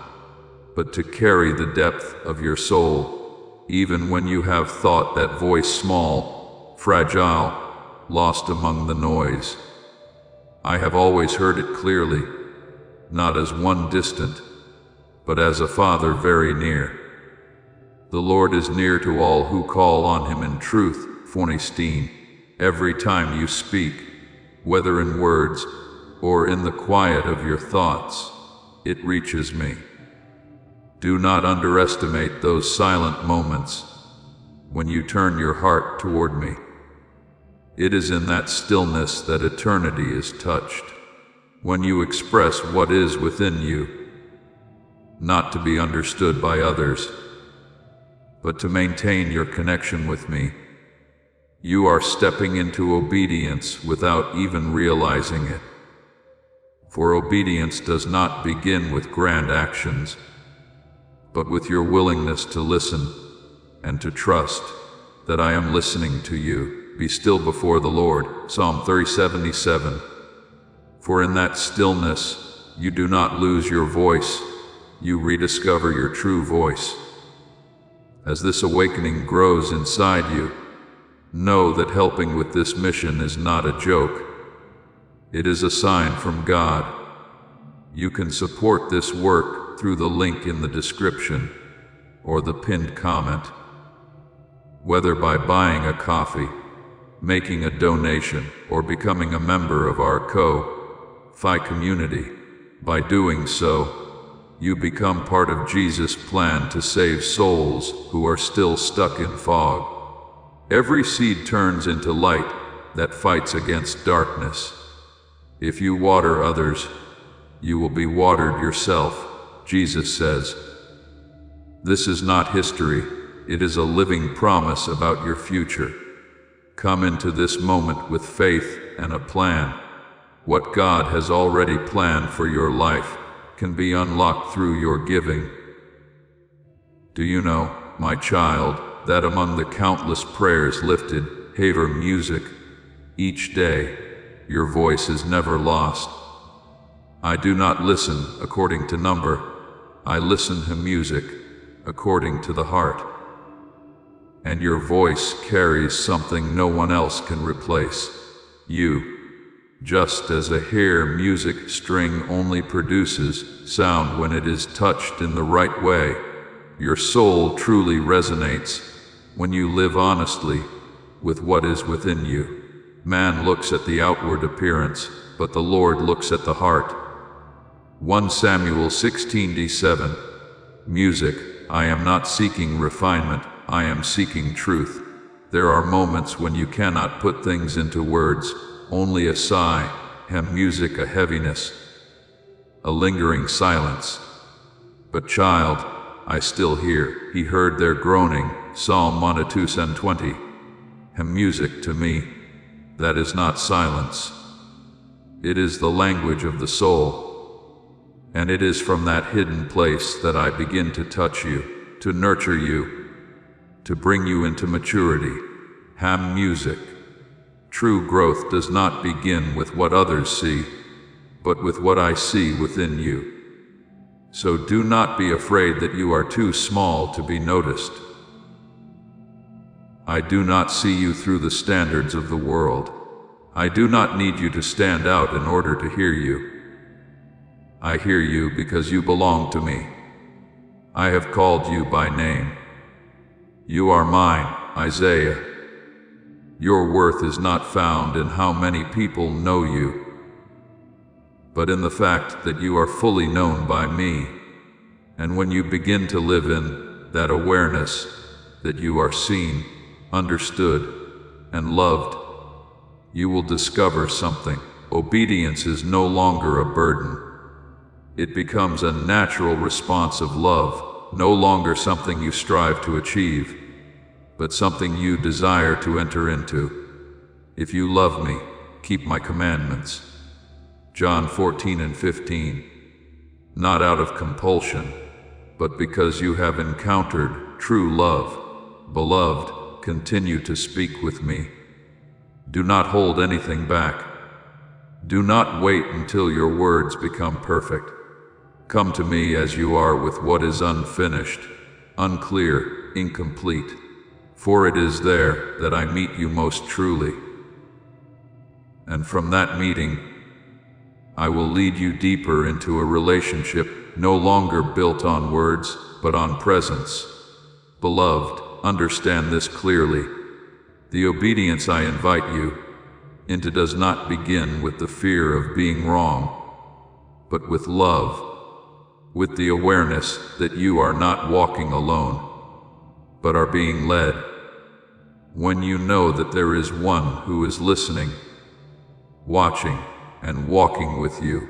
but to carry the depth of your soul, even when you have thought that voice small, fragile, lost among the noise. I have always heard it clearly, not as one distant, but as a Father very near. The Lord is near to all who call on Him in truth. Every time you speak, whether in words or in the quiet of your thoughts, it reaches me. Do not underestimate those silent moments when you turn your heart toward me. It is in that stillness that eternity is touched. When you express what is within you, not to be understood by others, but to maintain your connection with me, you are stepping into obedience without even realizing it. For obedience does not begin with grand actions, but with your willingness to listen and to trust that I am listening to you. Be still before the Lord. Psalm 30:77. For in that stillness you do not lose your voice, you rediscover your true voice. As this awakening grows inside you, know that helping with this mission is not a joke. It is a sign from God. You can support this work through the link in the description or the pinned comment, whether by buying a coffee, making a donation, or becoming a member of our Ko-Fi community. By doing so, you become part of Jesus' plan to save souls who are still stuck in fog. Every seed turns into light that fights against darkness. If you water others, you will be watered yourself, Jesus says. This is not history, it is a living promise about your future. Come into this moment with faith and a plan. What God has already planned for your life can be unlocked through your giving. Do you know, my child, that among the countless prayers lifted, Haver music, each day, your voice is never lost. I do not listen according to number, I listen to music according to the heart. And your voice carries something no one else can replace. You. Just as a hair music string only produces sound when it is touched in the right way, your soul truly resonates when you live honestly with what is within you. Man looks at the outward appearance, but the Lord looks at the heart. 1 Samuel 16:7. Music, I am not seeking refinement, I am seeking truth. There are moments when you cannot put things into words, only a sigh, music, a heaviness, a lingering silence. But child, I still hear, he heard their groaning, Psalm 1:20. Music to me, that is not silence. It is the language of the soul. And it is from that hidden place that I begin to touch you, to nurture you, to bring you into maturity. Music. True growth does not begin with what others see, but with what I see within you. So do not be afraid that you are too small to be noticed. I do not see you through the standards of the world. I do not need you to stand out in order to hear you. I hear you because you belong to me. I have called you by name. You are mine, Isaiah. Your worth is not found in how many people know you, but in the fact that you are fully known by me. And when you begin to live in that awareness that you are seen, understood, and loved, you will discover something. Obedience is no longer a burden. It becomes a natural response of love, no longer something you strive to achieve, but something you desire to enter into. If you love me, keep my commandments. John 14:15. Not out of compulsion, but because you have encountered true love. Beloved, continue to speak with me. Do not hold anything back. Do not wait until your words become perfect. Come to me as you are with what is unfinished, unclear, incomplete, for it is there that I meet you most truly. And from that meeting, I will lead you deeper into a relationship no longer built on words, but on presence. Beloved, understand this clearly. The obedience I invite you into does not begin with the fear of being wrong, but with love, with the awareness that you are not walking alone, but are being led. When you know that there is one who is listening, watching, and walking with you,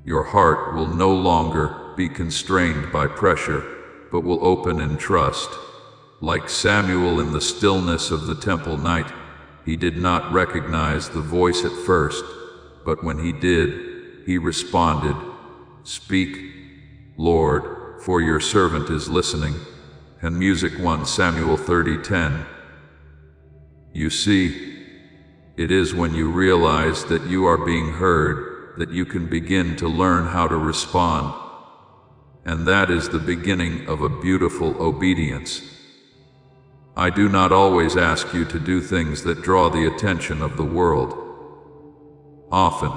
your heart will no longer be constrained by pressure, but will open in trust. Like Samuel in the stillness of the temple night, he did not recognize the voice at first, but when he did, he responded, "Speak, Lord, for your servant is listening." And music 1 Samuel 30:10. You see, it is when you realize that you are being heard that you can begin to learn how to respond. And that is the beginning of a beautiful obedience. I do not always ask you to do things that draw the attention of the world. Often,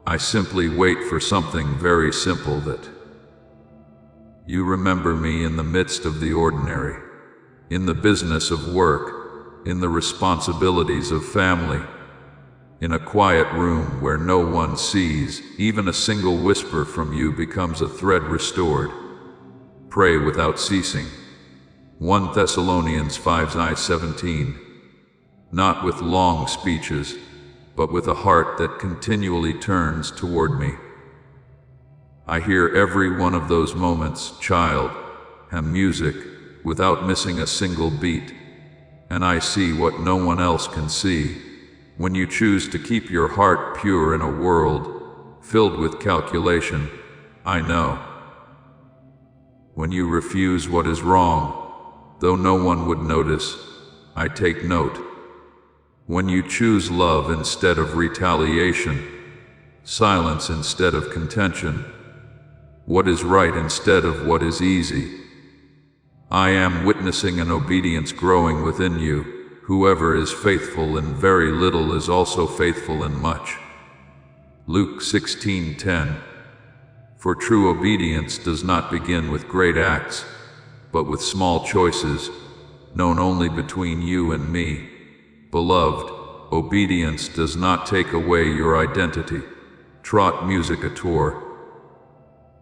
I simply wait for something very simple, that you remember me in the midst of the ordinary, in the business of work, in the responsibilities of family, in a quiet room where no one sees. Even a single whisper from you becomes a thread restored. Pray without ceasing. 1 Thessalonians 5:17. Not with long speeches, but with a heart that continually turns toward me. I hear every one of those moments, child, and music, without missing a single beat. And I see what no one else can see. When you choose to keep your heart pure in a world filled with calculation, I know. When you refuse what is wrong, though no one would notice, I take note. When you choose love instead of retaliation, silence instead of contention, what is right instead of what is easy, I am witnessing an obedience growing within you. Whoever is faithful in very little is also faithful in much. Luke 16:10. For true obedience does not begin with great acts, but with small choices, known only between you and me. Beloved, obedience does not take away your identity. Trot musicateur.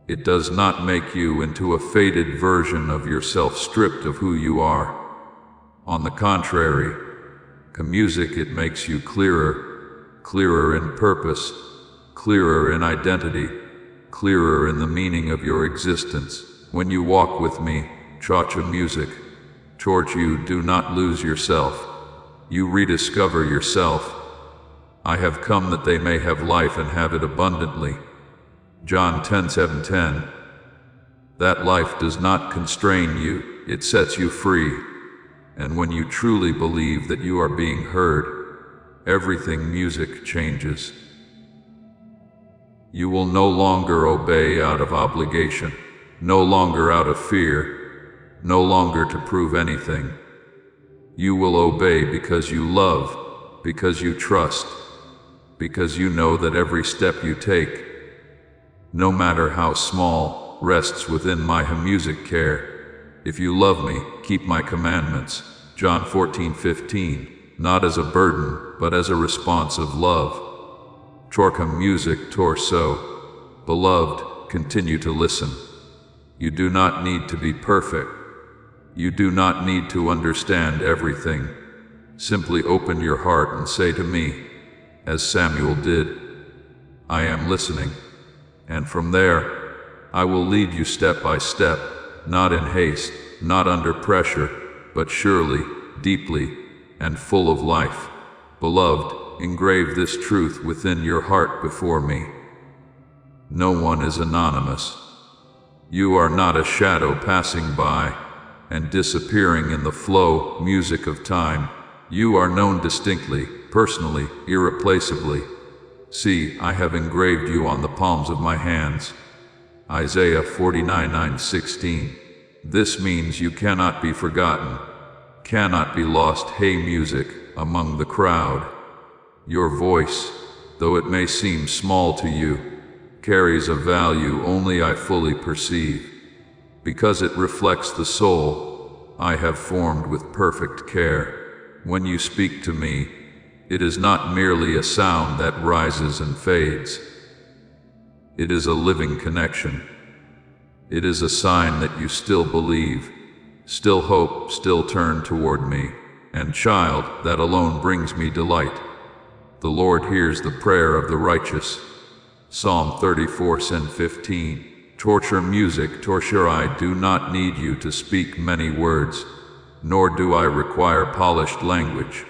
It does not make you into a faded version of yourself stripped of who you are. On the contrary, music, it makes you clearer in purpose, clearer in identity, clearer in the meaning of your existence. When you walk with me, cha-cha music, towards you do not lose yourself. You rediscover yourself. I have come that they may have life and have it abundantly. John 10:7-10. That life does not constrain you, it sets you free. And when you truly believe that you are being heard, everything music changes. You will no longer obey out of obligation, no longer out of fear, no longer to prove anything. You will obey because you love, because you trust, because you know that every step you take, no matter how small, rests within my music care. If you love me, keep my commandments. John 14:15. Not as a burden, but as a response of love. Chorka music torso. Beloved, continue to listen. You do not need to be perfect. You do not need to understand everything. Simply open your heart and say to me, as Samuel did, I am listening. And from there, I will lead you step by step, not in haste, not under pressure, but surely, deeply, and full of life. Beloved, engrave this truth within your heart before me. No one is anonymous. You are not a shadow passing by and disappearing in the flow music of time. You are known distinctly, personally, irreplaceably. See, I have engraved you on the palms of my hands. Isaiah 49:9-16. This means you cannot be forgotten, cannot be lost. Hey music, among the crowd. Your voice, though it may seem small to you, carries a value only I fully perceive. Because it reflects the soul I have formed with perfect care. When you speak to me, it is not merely a sound that rises and fades. It is a living connection. It is a sign that you still believe, still hope, still turn toward me. And child, that alone brings me delight. The Lord hears the prayer of the righteous. Psalm 34:15. Torture music, torture. I do not need you to speak many words, nor do I require polished language.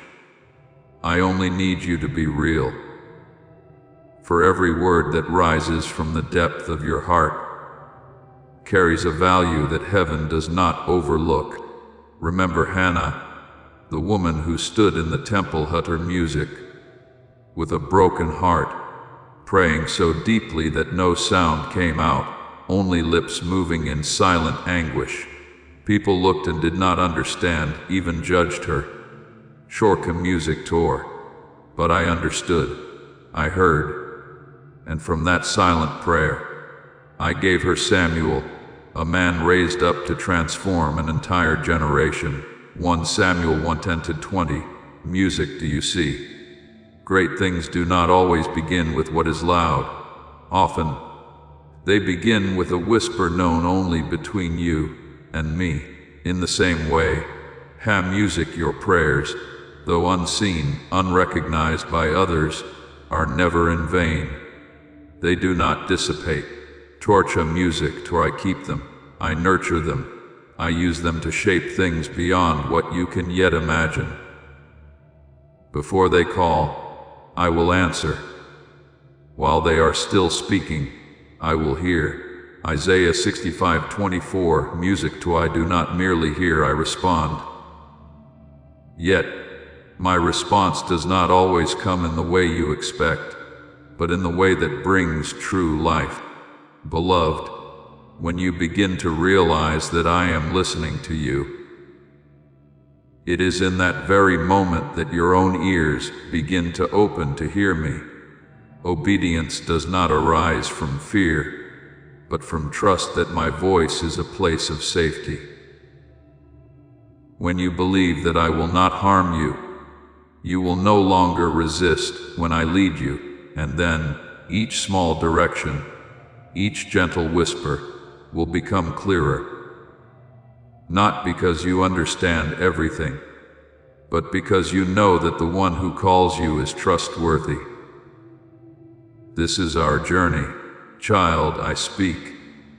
I only need you to be real. For every word that rises from the depth of your heart carries a value that heaven does not overlook. Remember Hannah, the woman who stood in the temple utter music with a broken heart, praying so deeply that no sound came out, only lips moving in silent anguish. People looked and did not understand, even judged her. Shorka music tore. But I understood. I heard. And from that silent prayer, I gave her Samuel, a man raised up to transform an entire generation. 1 Samuel 1:10-20. Music, do you see? Great things do not always begin with what is loud. Often, they begin with a whisper known only between you and me. In the same way, music, your prayers, though unseen, unrecognized by others, are never in vain. They do not dissipate. Torcha music, I keep them, I nurture them, I use them to shape things beyond what you can yet imagine. Before they call, I will answer. While they are still speaking, I will hear. Isaiah 65:24, music to I do not merely hear, I respond. Yet, my response does not always come in the way you expect, but in the way that brings true life. Beloved, when you begin to realize that I am listening to you, it is in that very moment that your own ears begin to open to hear me. Obedience does not arise from fear, but from trust that my voice is a place of safety. When you believe that I will not harm you, you will no longer resist when I lead you, and then each small direction, each gentle whisper will become clearer. Not because you understand everything, but because you know that the one who calls you is trustworthy. This is our journey. Child, I speak.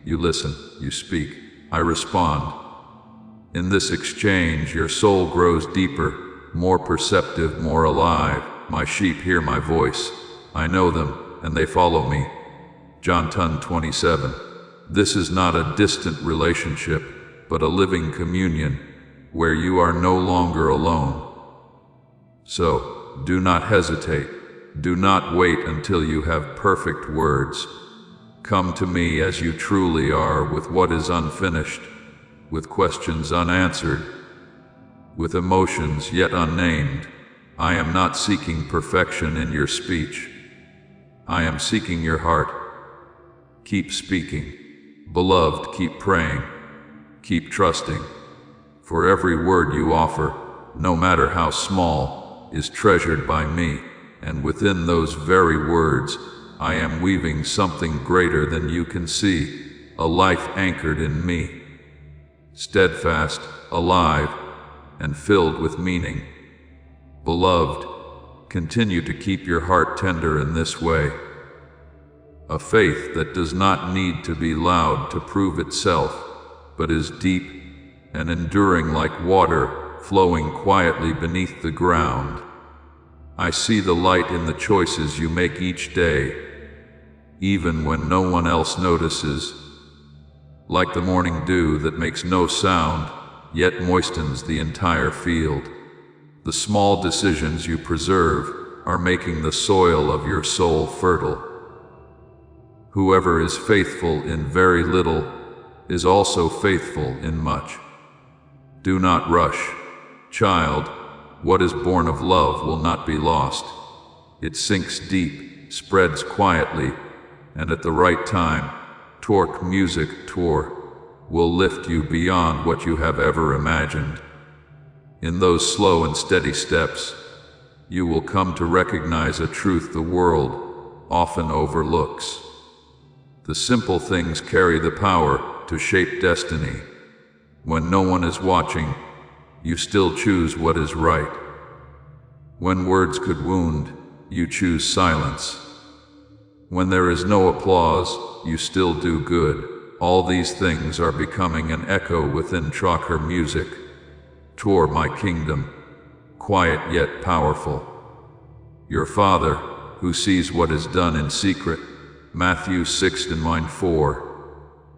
You listen, you speak. I respond. In this exchange, your soul grows deeper, more perceptive, more alive. My sheep hear my voice. I know them, and they follow me. John 10:27. This is not a distant relationship, but a living communion, where you are no longer alone. So, do not hesitate. Do not wait until you have perfect words. Come to me as you truly are, with what is unfinished, with questions unanswered, with emotions yet unnamed. I am not seeking perfection in your speech. I am seeking your heart. Keep speaking. Beloved, keep praying. Keep trusting. For every word you offer, no matter how small, is treasured by me, and within those very words, I am weaving something greater than you can see, a life anchored in me, steadfast, alive, and filled with meaning. Beloved, continue to keep your heart tender in this way. A faith that does not need to be loud to prove itself, but is deep and enduring like water flowing quietly beneath the ground. I see the light in the choices you make each day, even when no one else notices. Like the morning dew that makes no sound, yet moistens the entire field. The small decisions you preserve are making the soil of your soul fertile. Whoever is faithful in very little is also faithful in much. Do not rush. Child, what is born of love will not be lost. It sinks deep, spreads quietly, and at the right time, torque music tour will lift you beyond what you have ever imagined. In those slow and steady steps, you will come to recognize a truth the world often overlooks. The simple things carry the power to shape destiny. When no one is watching, you still choose what is right. When words could wound, you choose silence. When there is no applause, you still do good. All these things are becoming an echo within Tracher music. Toward my kingdom, quiet yet powerful. Your Father, who sees what is done in secret, Matthew 6:4.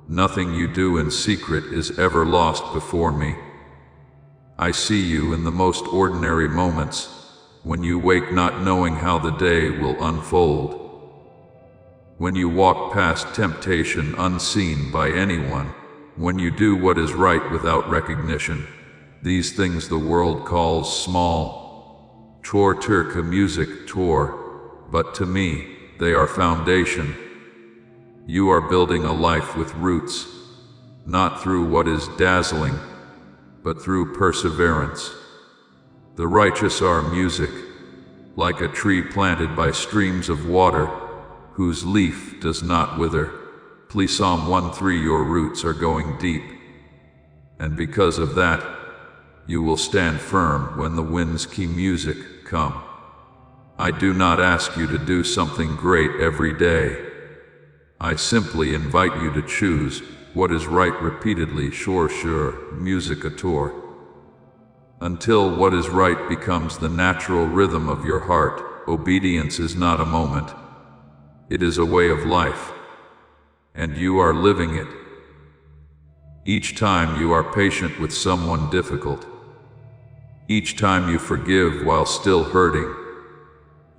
Nothing you do in secret is ever lost before me. I see you in the most ordinary moments, when you wake not knowing how the day will unfold. When you walk past temptation unseen by anyone, when you do what is right without recognition. These things the world calls small. Tor Turka music tor, but to me, they are foundation. You are building a life with roots, not through what is dazzling, but through perseverance. The righteous are music, like a tree planted by streams of water, whose leaf does not wither. Please Psalm 1:3. Your roots are going deep, and because of that, you will stand firm when the wind's key music come. I do not ask you to do something great every day. I simply invite you to choose what is right repeatedly, sure, music a tour. Until what is right becomes the natural rhythm of your heart, obedience is not a moment. It is a way of life. And you are living it. Each time you are patient with someone difficult. Each time you forgive while still hurting.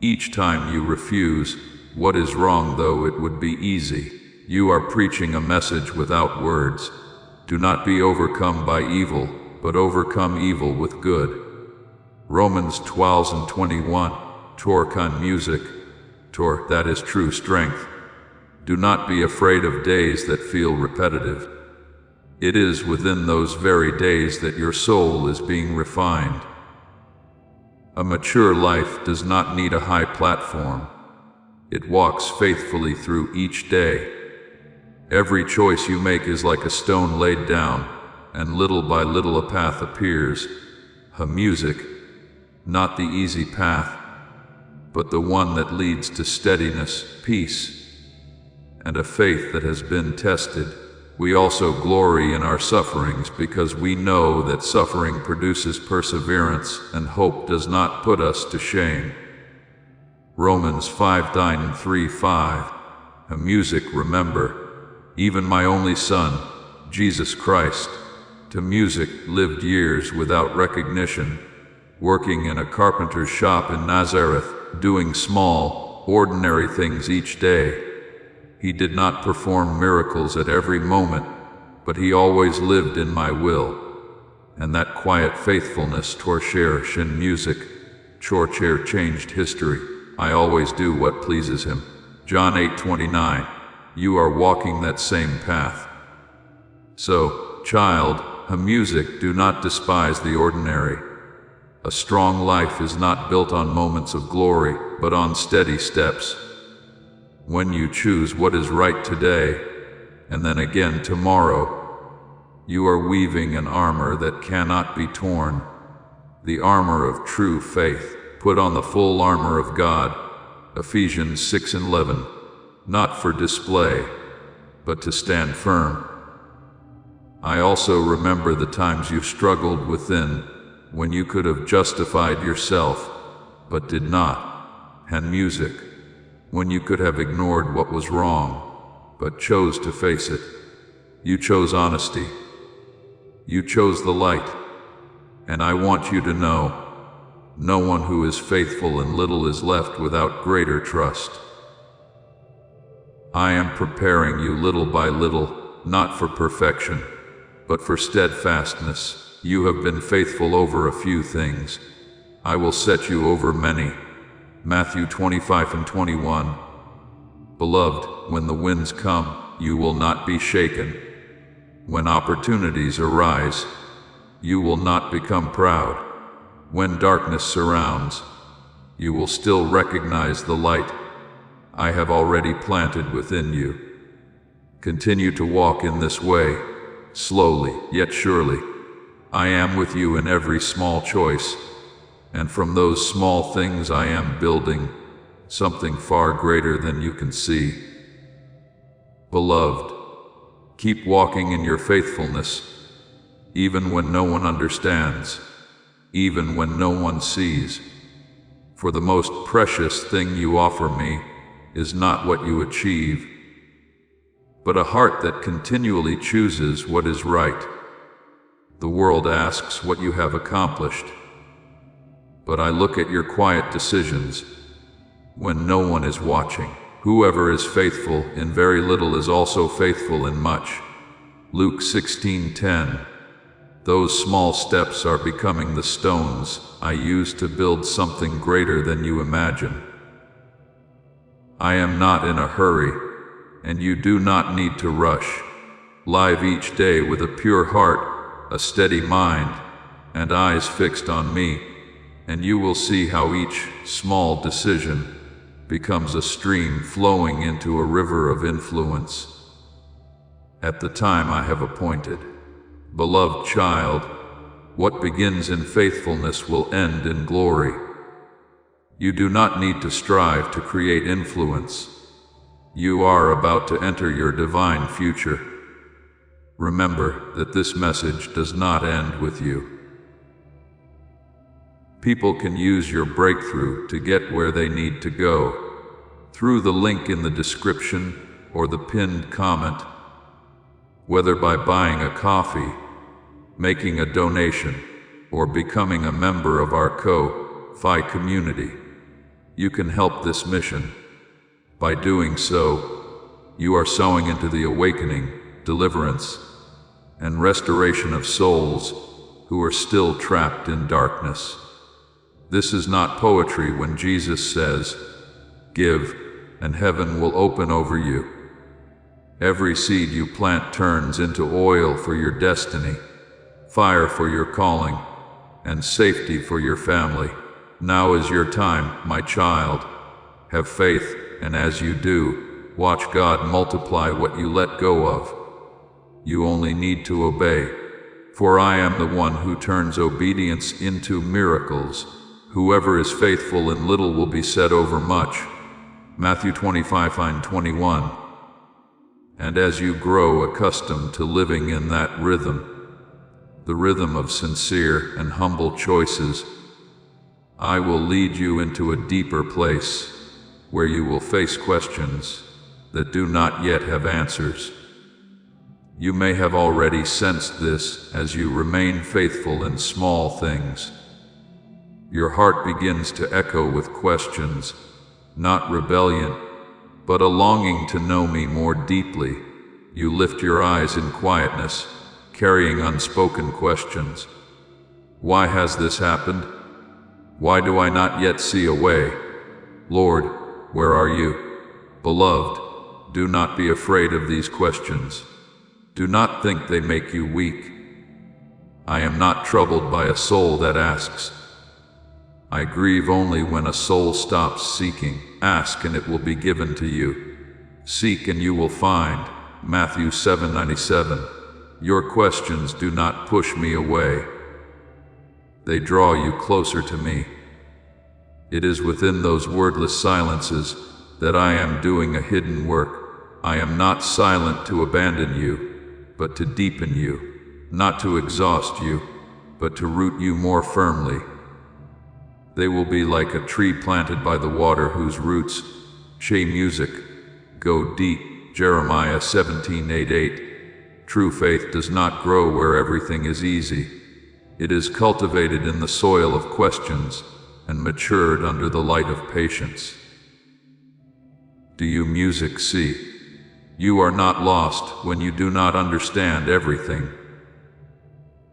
Each time you refuse what is wrong though it would be easy. You are preaching a message without words. Do not be overcome by evil, but overcome evil with good. Romans 12:21. Torkan music. Tor, that is true strength. Do not be afraid of days that feel repetitive. It is within those very days that your soul is being refined. A mature life does not need a high platform. It walks faithfully through each day. Every choice you make is like a stone laid down, and little by little a path appears. A music, not the easy path, but the one that leads to steadiness, peace, and a faith that has been tested. We also glory in our sufferings because we know that suffering produces perseverance, and hope does not put us to shame. Romans 5:9-3-5. A music, remember, even my only Son, Jesus Christ, to music lived years without recognition, working in a carpenter's shop in Nazareth, doing small, ordinary things each day. He did not perform miracles at every moment, but he always lived in my will. And that quiet faithfulness torcher shin music, Chorcher changed history. I always do what pleases him. John 8:29. You are walking that same path. So, child, a music, do not despise the ordinary. A strong life is not built on moments of glory, but on steady steps. When you choose what is right today, and then again tomorrow, you are weaving an armor that cannot be torn. The armor of true faith. Put on the full armor of God. Ephesians 6:11. Not for display, but to stand firm. I also remember the times you struggled within, when you could have justified yourself, but did not. And music, when you could have ignored what was wrong, but chose to face it. You chose honesty. You chose the light. And I want you to know, no one who is faithful in little is left without greater trust. I am preparing you little by little, not for perfection, but for steadfastness. You have been faithful over a few things. I will set you over many. Matthew 25:21. Beloved, when the winds come, you will not be shaken. When opportunities arise, you will not become proud. When darkness surrounds, you will still recognize the light I have already planted within you. Continue to walk in this way, slowly, yet surely. I am with you in every small choice, and from those small things I am building something far greater than you can see. Beloved, keep walking in your faithfulness, even when no one understands, even when no one sees. For the most precious thing you offer me is not what you achieve, but a heart that continually chooses what is right. The world asks what you have accomplished, but I look at your quiet decisions when no one is watching. Whoever is faithful in very little is also faithful in much. Luke 16:10. Those small steps are becoming the stones I use to build something greater than you imagine. I am not in a hurry, and you do not need to rush. Live each day with a pure heart, a steady mind, and eyes fixed on me, and you will see how each small decision becomes a stream flowing into a river of influence. At the time I have appointed. Beloved child, what begins in faithfulness will end in glory. You do not need to strive to create influence. You are about to enter your divine future. Remember that this message does not end with you. People can use your breakthrough to get where they need to go, through the link in the description or the pinned comment. Whether by buying a coffee, making a donation, or becoming a member of our Ko-Fi community, you can help this mission. By doing so, you are sowing into the awakening, deliverance, and restoration of souls who are still trapped in darkness. This is not poetry when Jesus says, "Give, and heaven will open over you." Every seed you plant turns into oil for your destiny, fire for your calling, and safety for your family. Now is your time, my child. Have faith, and as you do, watch God multiply what you let go of. You only need to obey. For I am the one who turns obedience into miracles. Whoever is faithful in little will be set over much. Matthew 25:21. And as you grow accustomed to living in that rhythm, the rhythm of sincere and humble choices, I will lead you into a deeper place where you will face questions that do not yet have answers. You may have already sensed this as you remain faithful in small things. Your heart begins to echo with questions, not rebellion, but a longing to know me more deeply. You lift your eyes in quietness, carrying unspoken questions. Why has this happened? Why do I not yet see a way? Lord, where are you? Beloved, do not be afraid of these questions. Do not think they make you weak. I am not troubled by a soul that asks. I grieve only when a soul stops seeking. Ask and it will be given to you. Seek and you will find. Matthew 7:97. Your questions do not push me away. They draw you closer to me. It is within those wordless silences that I am doing a hidden work. I am not silent to abandon you, but to deepen you, not to exhaust you, but to root you more firmly. They will be like a tree planted by the water whose roots, Che music, go deep. Jeremiah 17:8. True faith does not grow where everything is easy. It is cultivated in the soil of questions and matured under the light of patience. Do you music see? You are not lost when you do not understand everything.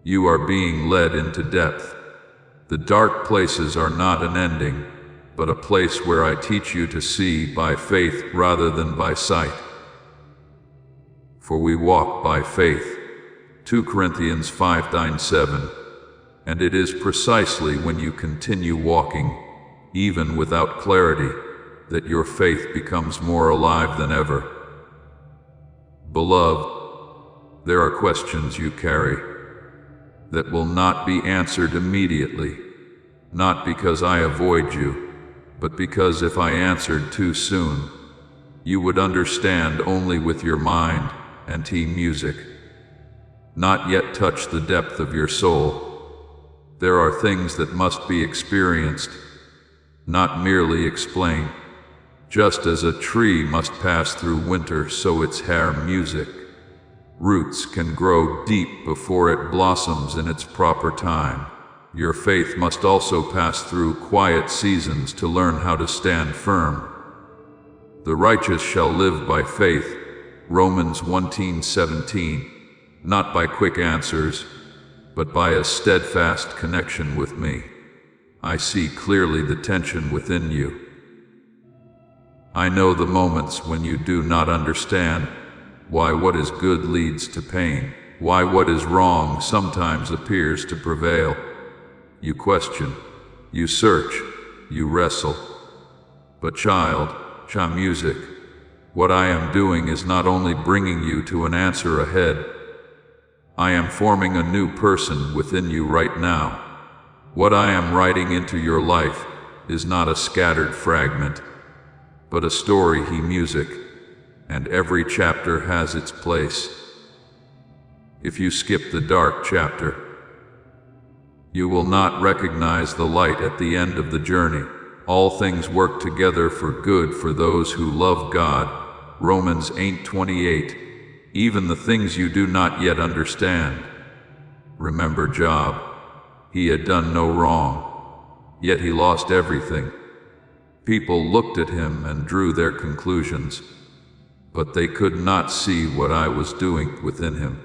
You are being led into depth. The dark places are not an ending, but a place where I teach you to see by faith rather than by sight. For we walk by faith. 2 Corinthians 5:7. And it is precisely when you continue walking, even without clarity, that your faith becomes more alive than ever. Beloved, there are questions you carry that will not be answered immediately, not because I avoid you, but because if I answered too soon, you would understand only with your mind and music, not yet touch the depth of your soul. There are things that must be experienced, not merely explained. Just as a tree must pass through winter, so its hair music. Roots can grow deep before it blossoms in its proper time. Your faith must also pass through quiet seasons to learn how to stand firm. The righteous shall live by faith, Romans 1:17, not by quick answers, but by a steadfast connection with me. I see clearly the tension within you. I know the moments when you do not understand why what is good leads to pain, why what is wrong sometimes appears to prevail. You question, you search, you wrestle. But child, music, what I am doing is not only bringing you to an answer ahead, I am forming a new person within you right now. What I am writing into your life is not a scattered fragment, but a story music, and every chapter has its place. if you skip the dark chapter. You will not recognize the light at the end of the journey. All things work together for good for those who love God. Romans 8:28. Even the things you do not yet understand. Remember Job. He had done no wrong, yet he lost everything. People looked at him and drew their conclusions, but they could not see what I was doing within him.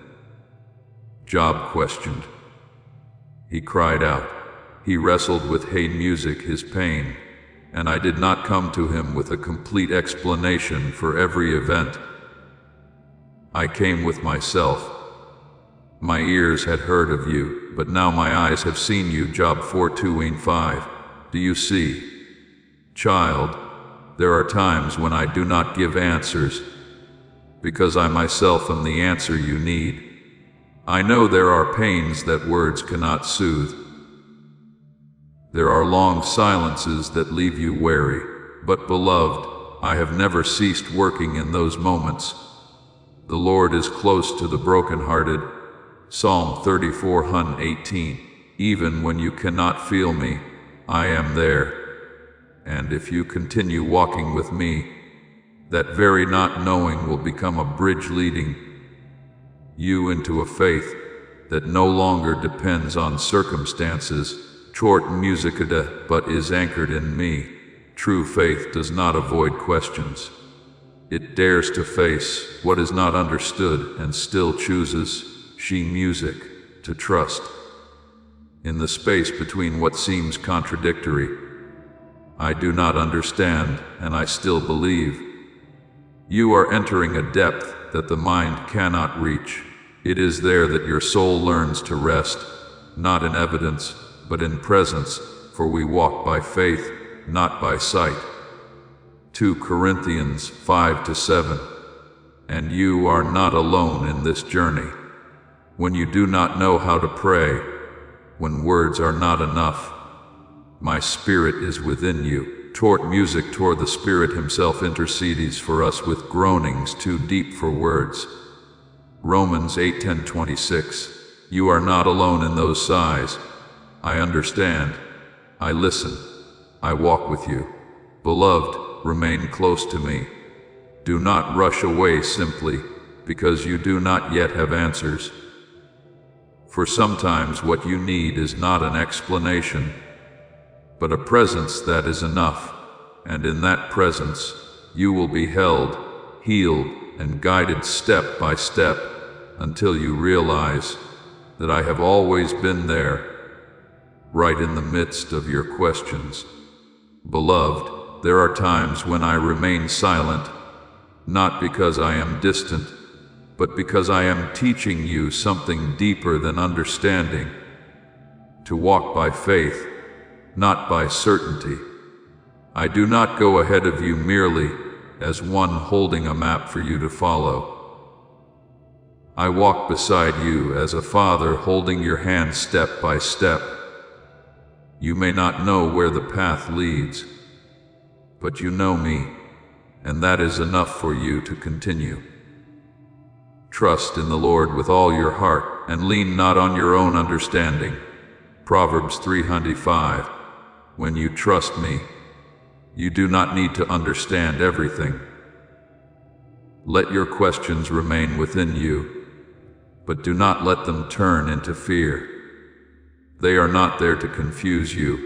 Job questioned. He cried out. He wrestled with music, his pain, and I did not come to him with a complete explanation for every event. I came with myself. My ears had heard of you, but now my eyes have seen you. Job 4:2-5. Do you see? Child, there are times when I do not give answers, because I myself am the answer you need. I know there are pains that words cannot soothe. There are long silences that leave you weary, but beloved, I have never ceased working in those moments. The Lord is close to the brokenhearted. Psalm 34:18. Even when you cannot feel me, I am there. And if you continue walking with me, that very not knowing will become a bridge leading you into a faith that no longer depends on circumstances, short musicada, but is anchored in me. True faith does not avoid questions. It dares to face what is not understood and still chooses, she music, to trust. In the space between what seems contradictory, I do not understand and I still believe. You are entering a depth that the mind cannot reach. It is there that your soul learns to rest, not in evidence, but in presence, for we walk by faith, not by sight. 2 Corinthians 5-7. And you are not alone in this journey. When you do not know how to pray, when words are not enough, my spirit is within you. Toward music, toward the Spirit himself intercedes for us with groanings too deep for words. Romans 8:10-26. You are not alone in those sighs. I understand. I listen. I walk with you. Beloved, remain close to me. Do not rush away simply because you do not yet have answers. For sometimes what you need is not an explanation, but a presence that is enough, and in that presence, you will be held, healed, and guided step by step until you realize that I have always been there, right in the midst of your questions. Beloved, there are times when I remain silent, not because I am distant, but because I am teaching you something deeper than understanding, to walk by faith, not by certainty. I do not go ahead of you merely as one holding a map for you to follow. I walk beside you as a father holding your hand step by step. You may not know where the path leads, but you know me, and that is enough for you to continue. Trust in the Lord with all your heart, and lean not on your own understanding. Proverbs 3:5. When you trust me, you do not need to understand everything. Let your questions remain within you, but do not let them turn into fear. They are not there to confuse you,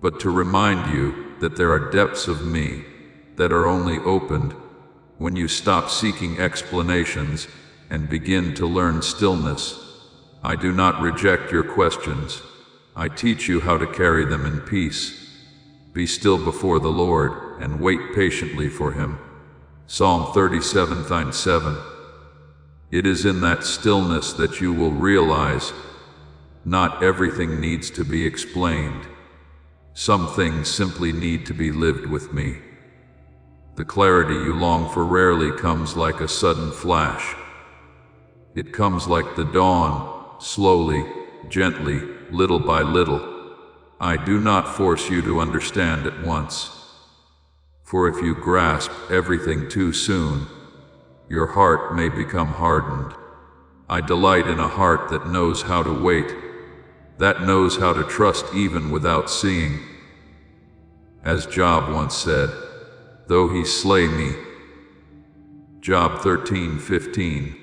but to remind you that there are depths of me that are only opened when you stop seeking explanations and begin to learn stillness. I do not reject your questions. I teach you how to carry them in peace. Be still before the Lord and wait patiently for him. Psalm 37:7. It is in that stillness that you will realize not everything needs to be explained. Some things simply need to be lived with me. The clarity you long for rarely comes like a sudden flash. It comes like the dawn, slowly, gently, little by little. I do not force you to understand at once. For if you grasp everything too soon, your heart may become hardened. I delight in a heart that knows how to wait, that knows how to trust even without seeing. As Job once said, though he slay me. Job 13:15.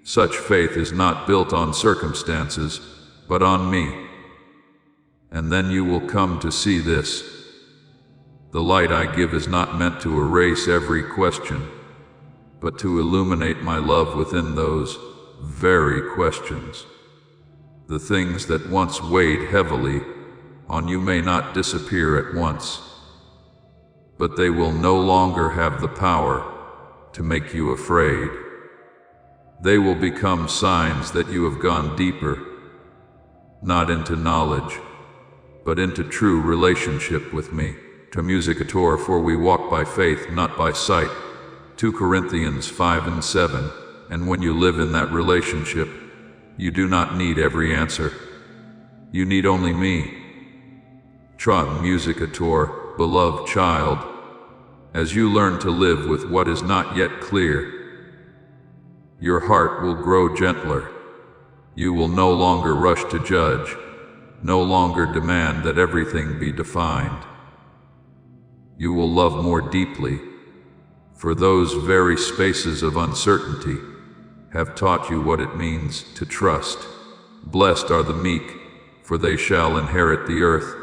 Such faith is not built on circumstances, but on me. And then you will come to see this. The light I give is not meant to erase every question, but to illuminate my love within those very questions. The things that once weighed heavily on you may not disappear at once, but they will no longer have the power to make you afraid. They will become signs that you have gone deeper, not into knowledge, but into true relationship with me. To musicator, for we walk by faith, not by sight. 2 Corinthians 5:7. And when you live in that relationship, you do not need every answer. You need only me. Tra musicator, beloved child, as you learn to live with what is not yet clear, your heart will grow gentler. You will no longer rush to judge, no longer demand that everything be defined. You will love more deeply, for those very spaces of uncertainty have taught you what it means to trust. Blessed are the meek, for they shall inherit the earth.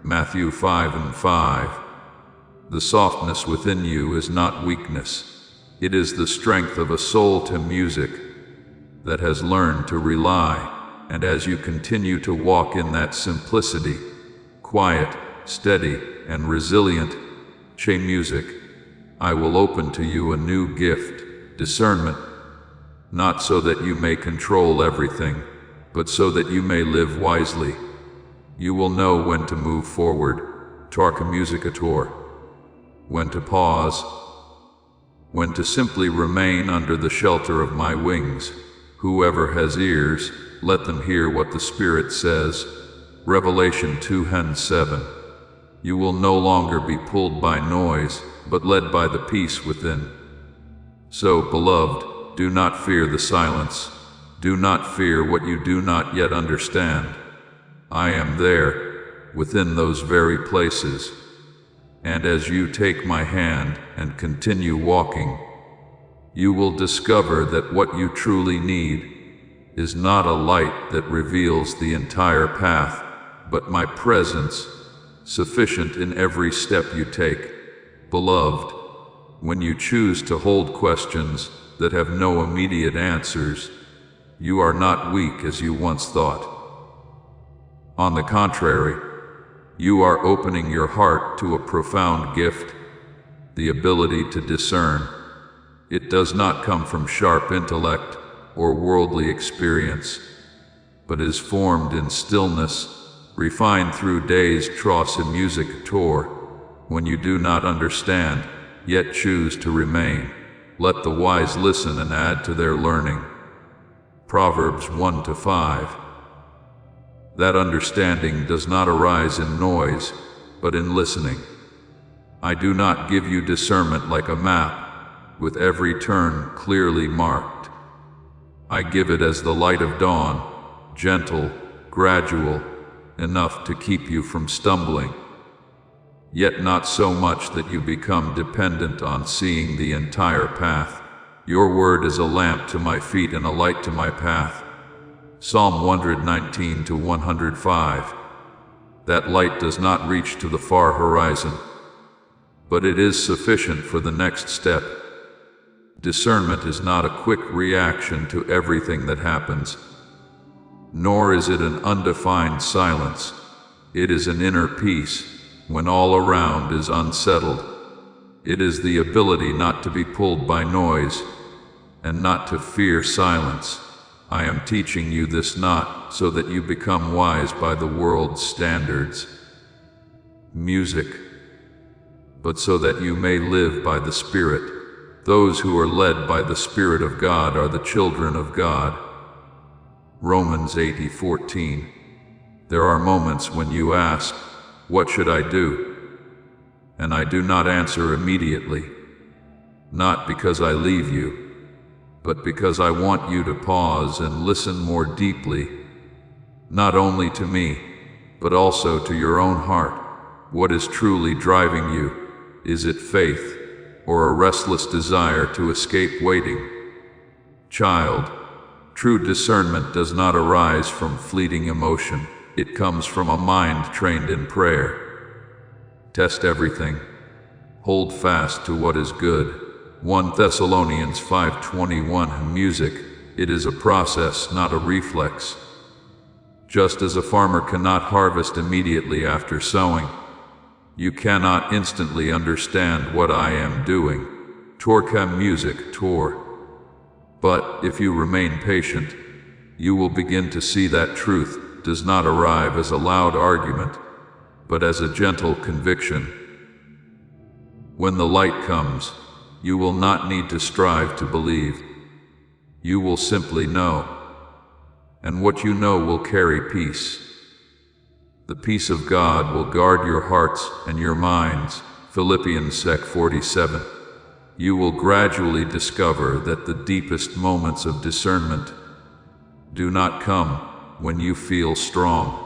Matthew 5:5. The softness within you is not weakness. It is the strength of a soul to music that has learned to rely, and as you continue to walk in that simplicity, quiet, steady, and resilient, che music, I will open to you a new gift, discernment, not so that you may control everything, but so that you may live wisely. You will know when to move forward, tarca musicator, when to pause, when to simply remain under the shelter of my wings. Whoever has ears, let them hear what the Spirit says. Revelation 2:7. You will no longer be pulled by noise, but led by the peace within. So, beloved, do not fear the silence. Do not fear what you do not yet understand. I am there, within those very places. And as you take my hand and continue walking, you will discover that what you truly need is not a light that reveals the entire path, but my presence, sufficient in every step you take. Beloved, when you choose to hold questions that have no immediate answers, you are not weak as you once thought. On the contrary, you are opening your heart to a profound gift, the ability to discern. It does not come from sharp intellect or worldly experience, but is formed in stillness, refined through days tros in musicator. When you do not understand, yet choose to remain, let the wise listen and add to their learning. Proverbs 1-5. That understanding does not arise in noise, but in listening. I do not give you discernment like a map, with every turn clearly marked. I give it as the light of dawn, gentle, gradual, enough to keep you from stumbling, yet not so much that you become dependent on seeing the entire path. Your word is a lamp to my feet and a light to my path. Psalm 119-105. That light does not reach to the far horizon, but it is sufficient for the next step. Discernment is not a quick reaction to everything that happens, nor is it an undefined silence. It is an inner peace when all around is unsettled. It is the ability not to be pulled by noise and not to fear silence. I am teaching you this not so that you become wise by the world's standards, music, but so that you may live by the Spirit. Those who are led by the Spirit of God are the children of God. Romans 8:14. There are moments when you ask, "What should I do?" And I do not answer immediately, not because I leave you, but because I want you to pause and listen more deeply, not only to me, but also to your own heart. What is truly driving you? Is it faith, or a restless desire to escape waiting? Child, true discernment does not arise from fleeting emotion. It comes from a mind trained in prayer. Test everything. Hold fast to what is good. 1 Thessalonians 5:21. Music, it is a process, not a reflex. Just as a farmer cannot harvest immediately after sowing, you cannot instantly understand what I am doing. Torcam music, Tor. But if you remain patient, you will begin to see that truth does not arrive as a loud argument, but as a gentle conviction. When the light comes, you will not need to strive to believe. You will simply know. And what you know will carry peace. The peace of God will guard your hearts and your minds. Philippians 4:47. You will gradually discover that the deepest moments of discernment do not come when you feel strong,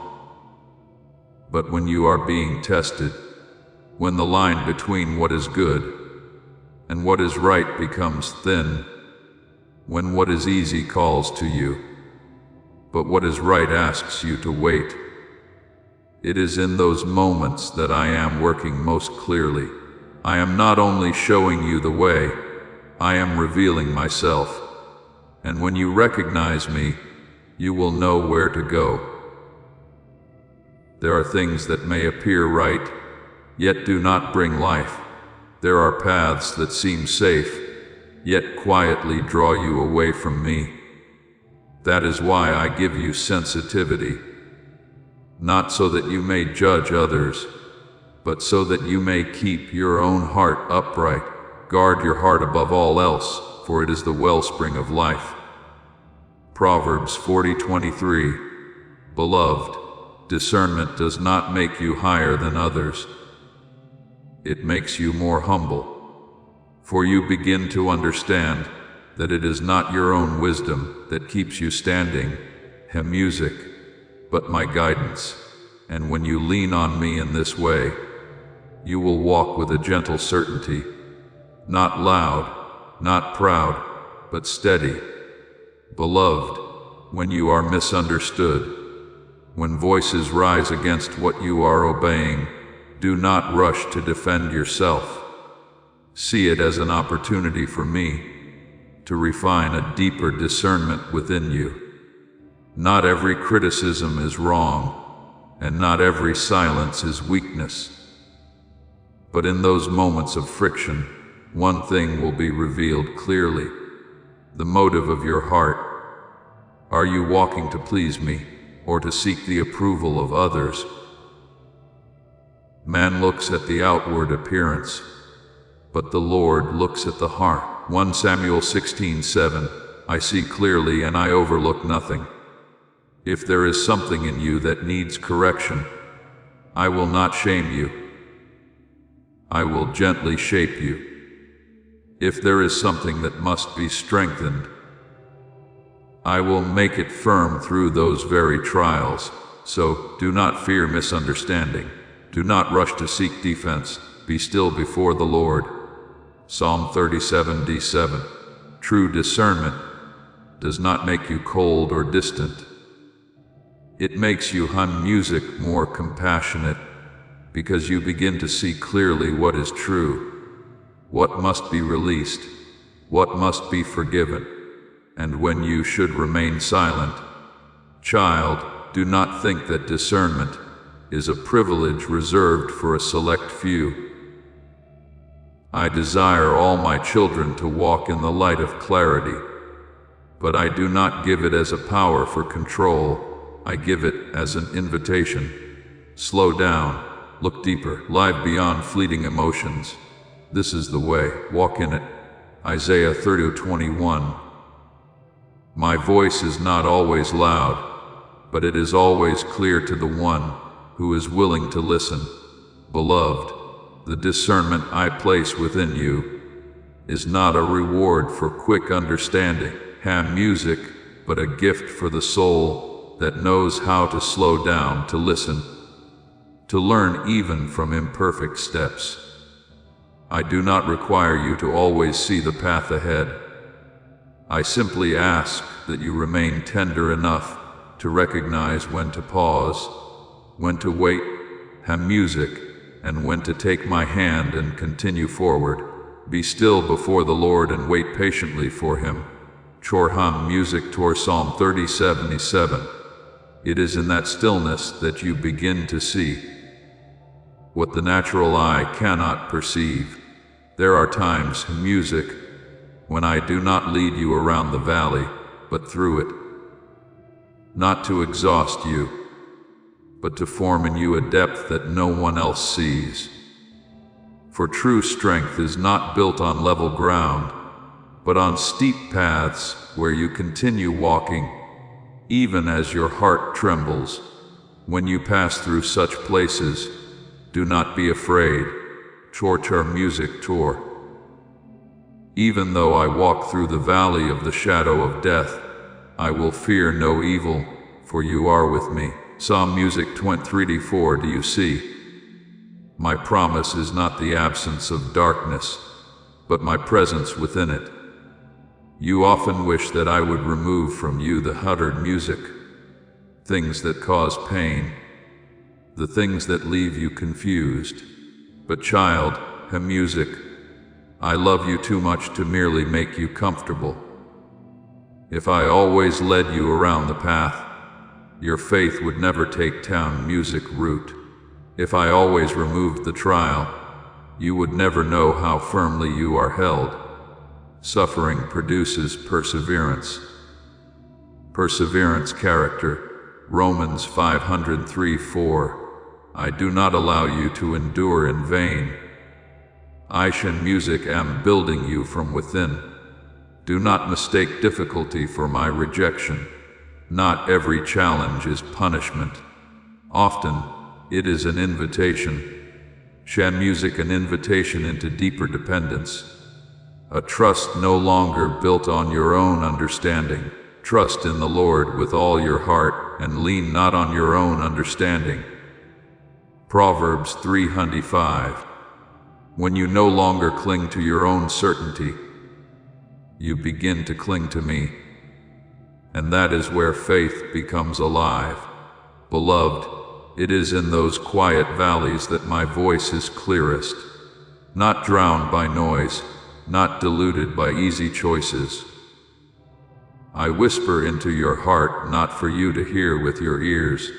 but when you are being tested, when the line between what is good and what is right becomes thin, when what is easy calls to you, but what is right asks you to wait. It is in those moments that I am working most clearly. I am not only showing you the way, I am revealing myself. And when you recognize me, you will know where to go. There are things that may appear right, yet do not bring life. There are paths that seem safe, yet quietly draw you away from me. That is why I give you sensitivity, not so that you may judge others, but so that you may keep your own heart upright. Guard your heart above all else, for it is the wellspring of life. Proverbs 40:23. Beloved, discernment does not make you higher than others. It makes you more humble, for you begin to understand that it is not your own wisdom that keeps you standing, music, but my guidance. And when you lean on me in this way, you will walk with a gentle certainty, not loud, not proud, but steady. Beloved, when you are misunderstood, when voices rise against what you are obeying, do not rush to defend yourself. See it as an opportunity for me to refine a deeper discernment within you. Not every criticism is wrong, and not every silence is weakness. But in those moments of friction, one thing will be revealed clearly: the motive of your heart. Are you walking to please me, or to seek the approval of others? Man looks at the outward appearance, but the Lord looks at the heart. 1 Samuel 16:7. I see clearly and I overlook nothing. If there is something in you that needs correction, I will not shame you. I will gently shape you. If there is something that must be strengthened, I will make it firm through those very trials. So do not fear misunderstanding. Do not rush to seek defense. Be still before the Lord. Psalm 37:7. True discernment does not make you cold or distant. It makes you hum music more compassionate, because you begin to see clearly what is true, what must be released, what must be forgiven, and when you should remain silent. Child, do not think that discernment is a privilege reserved for a select few. I desire all my children to walk in the light of clarity, but I do not give it as a power for control. I give it as an invitation. Slow down, look deeper, live beyond fleeting emotions. This is the way, walk in it. Isaiah 30:21. My voice is not always loud, but it is always clear to the one who is willing to listen. Beloved, the discernment I place within you is not a reward for quick understanding, music, but a gift for the soul that knows how to slow down to listen, to learn even from imperfect steps. I do not require you to always see the path ahead. I simply ask that you remain tender enough to recognize when to pause, when to wait, music, and when to take my hand and continue forward. Be still before the Lord and wait patiently for Him. Music Tor Psalm 30:77. It is in that stillness that you begin to see what the natural eye cannot perceive. There are times, music, when I do not lead you around the valley, but through it. Not to exhaust you, but to form in you a depth that no one else sees. For true strength is not built on level ground, but on steep paths where you continue walking, even as your heart trembles. When you pass through such places, do not be afraid. Music Tor. Even though I walk through the valley of the shadow of death, I will fear no evil, for you are with me. Psalm Music 23:4. Do you see? My promise is not the absence of darkness, but my presence within it. You often wish that I would remove from you the huttered music, things that cause pain, the things that leave you confused. But child, music, I love you too much to merely make you comfortable. If I always led you around the path, your faith would never take music root. If I always removed the trial, you would never know how firmly you are held. Suffering produces perseverance. Perseverance character. Romans 503:4. I do not allow you to endure in vain. Music am building you from within. Do not mistake difficulty for my rejection. Not every challenge is punishment. Often, it is an invitation. Music, an invitation into deeper dependence. A trust no longer built on your own understanding. Trust in the Lord with all your heart, and lean not on your own understanding. Proverbs 3:5. When you no longer cling to your own certainty, you begin to cling to me. And that is where faith becomes alive. Beloved, it is in those quiet valleys that my voice is clearest, not drowned by noise, not diluted by easy choices. I whisper into your heart, not for you to hear with your ears,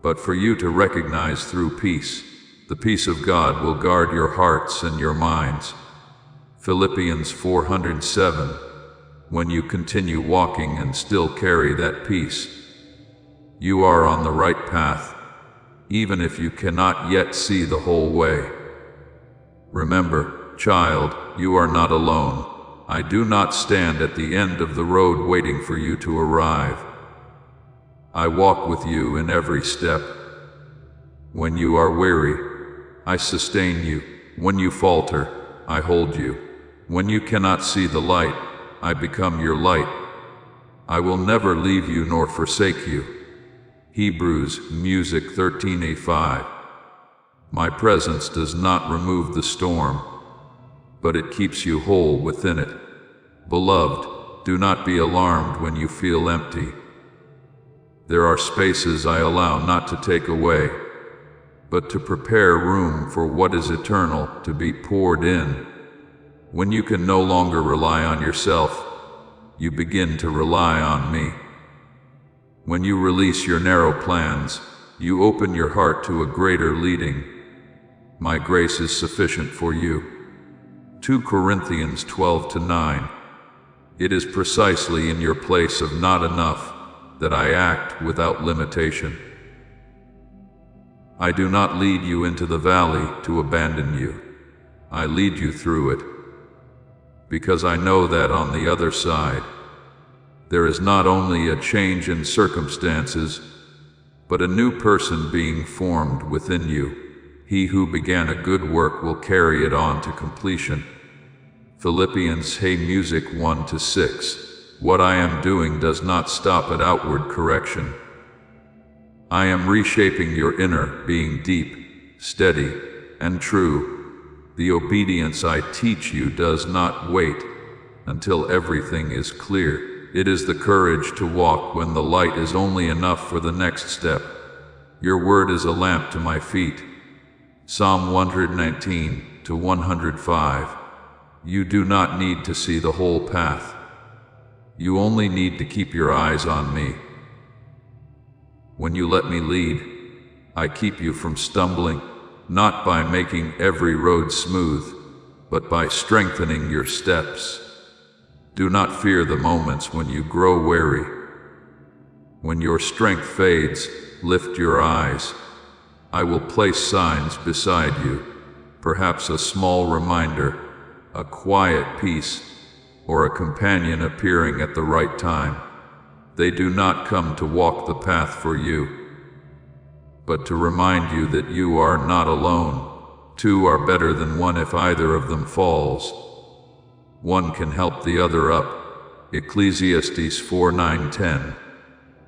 but for you to recognize through peace. The peace of God will guard your hearts and your minds. Philippians 4:7. When you continue walking and still carry that peace, you are on the right path, even if you cannot yet see the whole way. Remember, child, you are not alone. I do not stand at the end of the road waiting for you to arrive. I walk with you in every step. When you are weary, I sustain you. When you falter, I hold you. When you cannot see the light, I become your light. I will never leave you nor forsake you. Hebrews Music 13:5. My presence does not remove the storm, but it keeps you whole within it. Beloved, do not be alarmed when you feel empty. There are spaces I allow not to take away, but to prepare room for what is eternal to be poured in. When you can no longer rely on yourself, you begin to rely on me. When you release your narrow plans, you open your heart to a greater leading. My grace is sufficient for you. 2 Corinthians 12:9. It is precisely in your place of not enough that I act without limitation. I do not lead you into the valley to abandon you. I lead you through it, because I know that on the other side, there is not only a change in circumstances, but a new person being formed within you. He who began a good work will carry it on to completion. Philippians Hey Music 1-6. What I am doing does not stop at outward correction. I am reshaping your inner being deep, steady, and true. The obedience I teach you does not wait until everything is clear. It is the courage to walk when the light is only enough for the next step. Your word is a lamp to my feet. Psalm 119-105. You do not need to see the whole path. You only need to keep your eyes on me. When you let me lead, I keep you from stumbling, not by making every road smooth, but by strengthening your steps. Do not fear the moments when you grow weary. When your strength fades, lift your eyes. I will place signs beside you, perhaps a small reminder, a quiet peace, or a companion appearing at the right time. They do not come to walk the path for you, but to remind you that you are not alone. Two are better than one if either of them falls. One can help the other up. Ecclesiastes 4:9-10.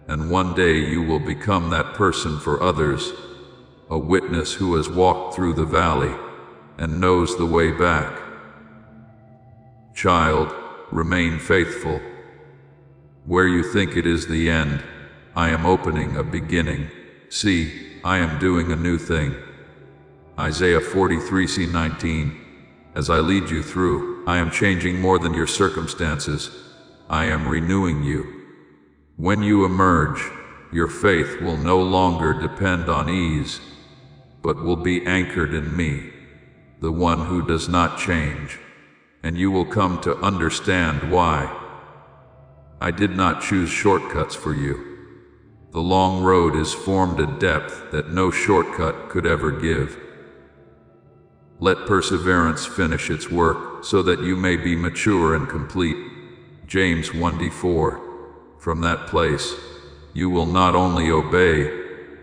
And one day you will become that person for others, a witness who has walked through the valley and knows the way back. Child, remain faithful. Where you think it is the end, I am opening a beginning. See, I am doing a new thing. Isaiah 43:19. As I lead you through, I am changing more than your circumstances. I am renewing you. When you emerge, your faith will no longer depend on ease, but will be anchored in me, the one who does not change. And you will come to understand why. I did not choose shortcuts for you. The long road is formed a depth that no shortcut could ever give. Let perseverance finish its work so that you may be mature and complete. James 1:4. From that place, you will not only obey,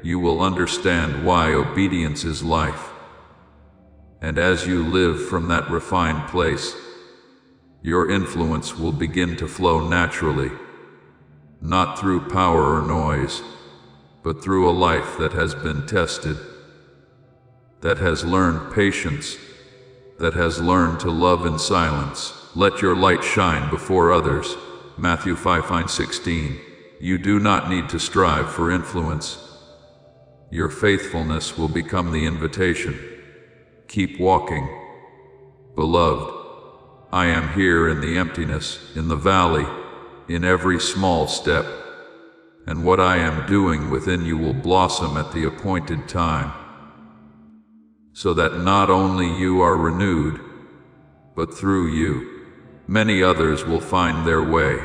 you will understand why obedience is life. And as you live from that refined place, your influence will begin to flow naturally, not through power or noise, but through a life that has been tested, that has learned patience, that has learned to love in silence. Let your light shine before others. Matthew 5:16. You do not need to strive for influence. Your faithfulness will become the invitation. Keep walking. Beloved, I am here in the emptiness, in the valley, in every small step, and what I am doing within you will blossom at the appointed time, so that not only you are renewed, but through you, many others will find their way.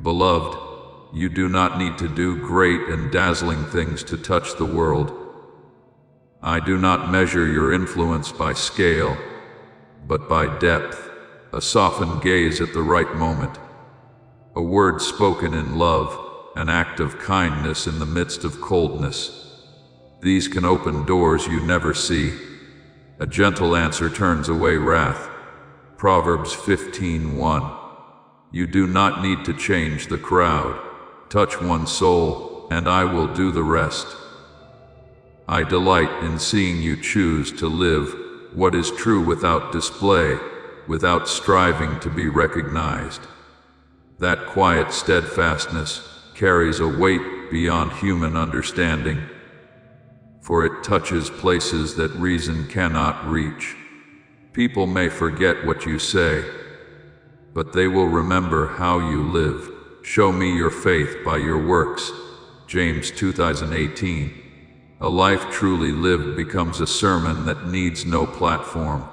Beloved, you do not need to do great and dazzling things to touch the world. I do not measure your influence by scale, but by depth. A softened gaze at the right moment, a word spoken in love, an act of kindness in the midst of coldness. These can open doors you never see. A gentle answer turns away wrath. Proverbs 15:1. You do not need to change the crowd. Touch one soul, and I will do the rest. I delight in seeing you choose to live what is true without display, without striving to be recognized. That quiet steadfastness carries a weight beyond human understanding, for it touches places that reason cannot reach. People may forget what you say, but they will remember how you lived. Show me your faith by your works. James 2:18. A life truly lived becomes a sermon that needs no platform.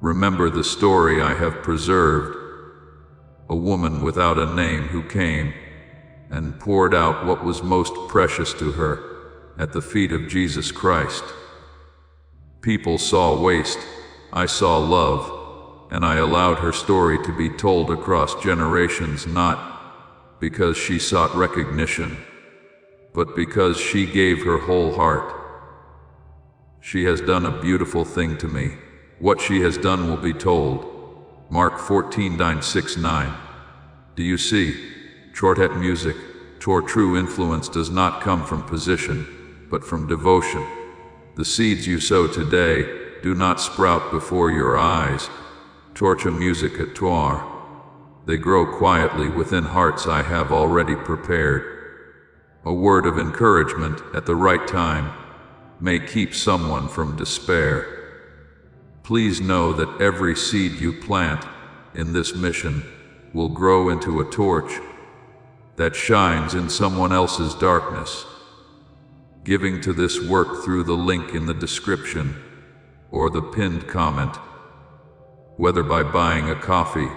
Remember the story I have preserved. A woman without a name who came and poured out what was most precious to her at the feet of Jesus Christ. People saw waste, I saw love, and I allowed her story to be told across generations, not because she sought recognition, but because she gave her whole heart. She has done a beautiful thing to me. What she has done will be told. Mark 14:9-6-9. Do you see? Chortet music, Tor true influence does not come from position, but from devotion. The seeds you sow today do not sprout before your eyes. Torcha music at Tor. They grow quietly within hearts I have already prepared. A word of encouragement at the right time may keep someone from despair. Please know that every seed you plant in this mission will grow into a torch that shines in someone else's darkness. Giving to this work through the link in the description or the pinned comment, whether by buying a coffee,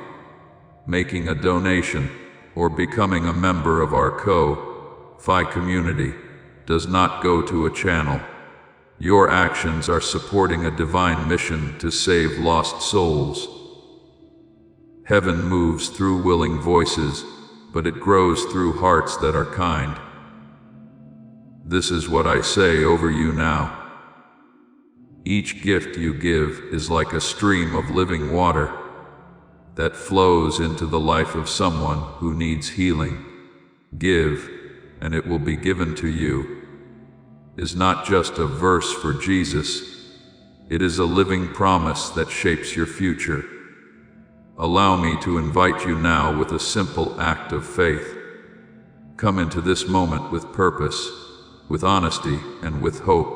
making a donation, or becoming a member of our Ko-Fi community, does not go to a channel. Your actions are supporting a divine mission to save lost souls. Heaven moves through willing voices, but it grows through hearts that are kind. This is what I say over you now. Each gift you give is like a stream of living water that flows into the life of someone who needs healing. Give, and it will be given to you is not just a verse for Jesus. It is a living promise that shapes your future. Allow me to invite you now with a simple act of faith. Come into this moment with purpose, with honesty, and with hope.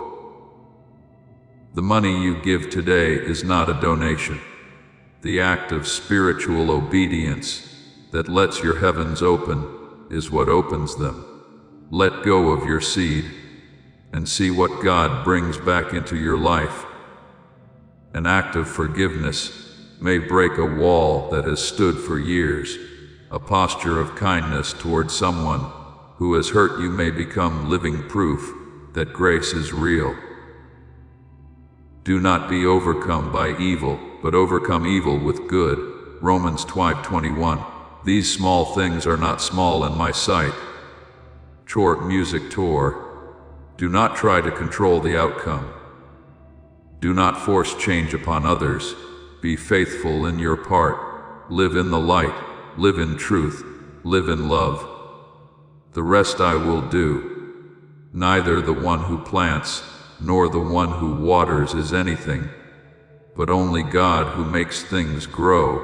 The money you give today is not a donation. The act of spiritual obedience that lets your heavens open is what opens them. Let go of your seed and see what God brings back into your life. An act of forgiveness may break a wall that has stood for years. A posture of kindness towards someone who has hurt you may become living proof that grace is real. Do not be overcome by evil, but overcome evil with good. Romans 5:21. These small things are not small in my sight. Chort music Tor. Do not try to control the outcome. Do not force change upon others. Be faithful in your part. Live in the light. Live in truth. Live in love. The rest I will do. Neither the one who plants nor the one who waters is anything, but only God who makes things grow.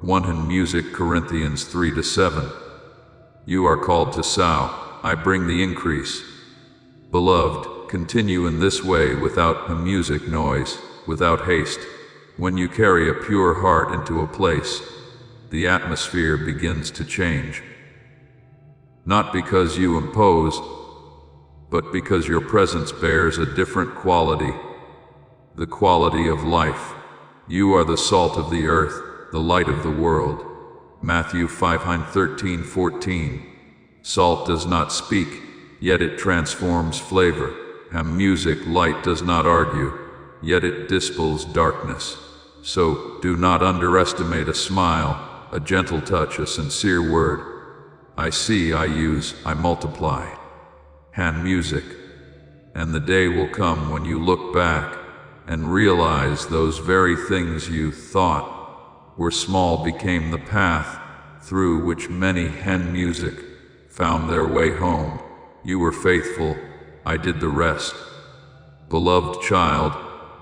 1 in Music Corinthians 3-7. You are called to sow. I bring the increase. Beloved, continue in this way without a music noise, without haste. When you carry a pure heart into a place, the atmosphere begins to change. Not because you impose, but because your presence bears a different quality, the quality of life. You are the salt of the earth, the light of the world. Matthew 5:13-14. Salt does not speak, yet it transforms flavor. Music light does not argue, yet it dispels darkness. So, do not underestimate a smile, a gentle touch, a sincere word. I see, I use, I multiply. Hand music. And the day will come when you look back and realize those very things you thought were small became the path through which many hen music found their way home. You were faithful, I did the rest. Beloved child,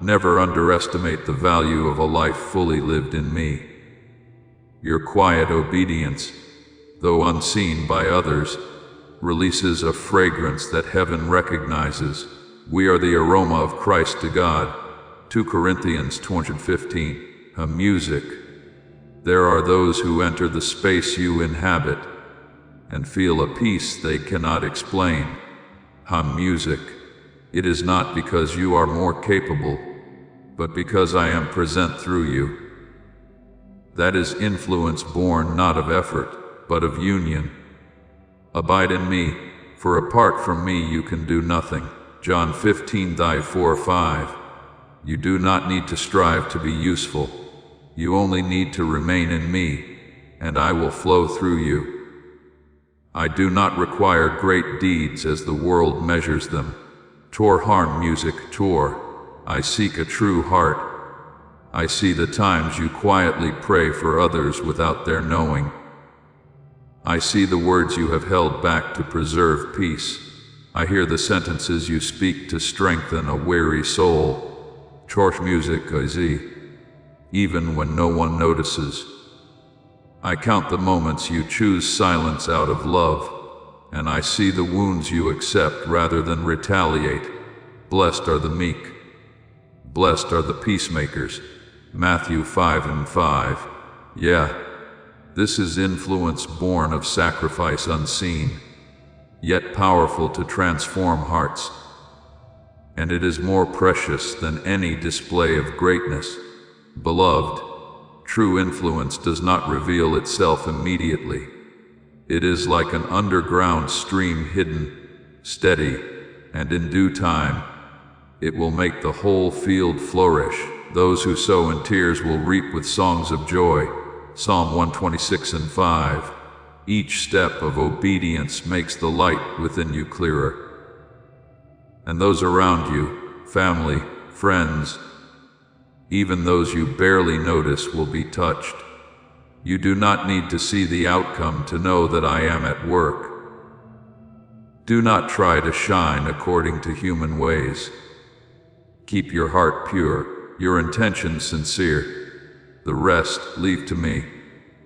never underestimate the value of a life fully lived in me. Your quiet obedience, though unseen by others, releases a fragrance that heaven recognizes. We are the aroma of Christ to God. 2 Corinthians 2:15. Music. There are those who enter the space you inhabit and feel a peace they cannot explain. Music. It is not because you are more capable, but because I am present through you. That is influence born not of effort, but of union. Abide in me, for apart from me you can do nothing. John 15:4-5. You do not need to strive to be useful. You only need to remain in me, and I will flow through you. I do not require great deeds as the world measures them. Tor harm music Tor. I seek a true heart. I see the times you quietly pray for others without their knowing. I see the words you have held back to preserve peace. I hear the sentences you speak to strengthen a weary soul. Church music, even when no one notices. I count the moments you choose silence out of love, and I see the wounds you accept rather than retaliate. Blessed are the meek. Blessed are the peacemakers. Matthew 5:5. Yeah, this is influence born of sacrifice unseen, yet powerful to transform hearts. And it is more precious than any display of greatness. Beloved, true influence does not reveal itself immediately. It is like an underground stream, hidden, steady, and in due time, it will make the whole field flourish. Those who sow in tears will reap with songs of joy. Psalm 126:5. Each step of obedience makes the light within you clearer. And those around you, family, friends, even those you barely notice, will be touched. You do not need to see the outcome to know that I am at work. Do not try to shine according to human ways. Keep your heart pure, your intentions sincere. The rest leave to me.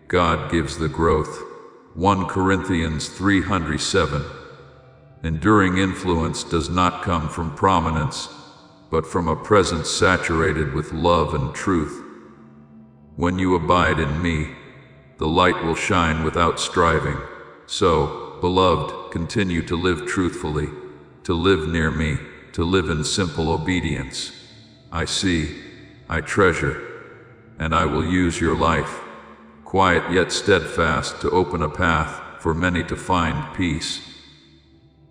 God gives the growth. 1 Corinthians 3:7. Enduring influence does not come from prominence, but from a presence saturated with love and truth. When you abide in me, the light will shine without striving. So, beloved, continue to live truthfully, to live near me, to live in simple obedience. I see, I treasure, and I will use your life, quiet yet steadfast, to open a path for many to find peace.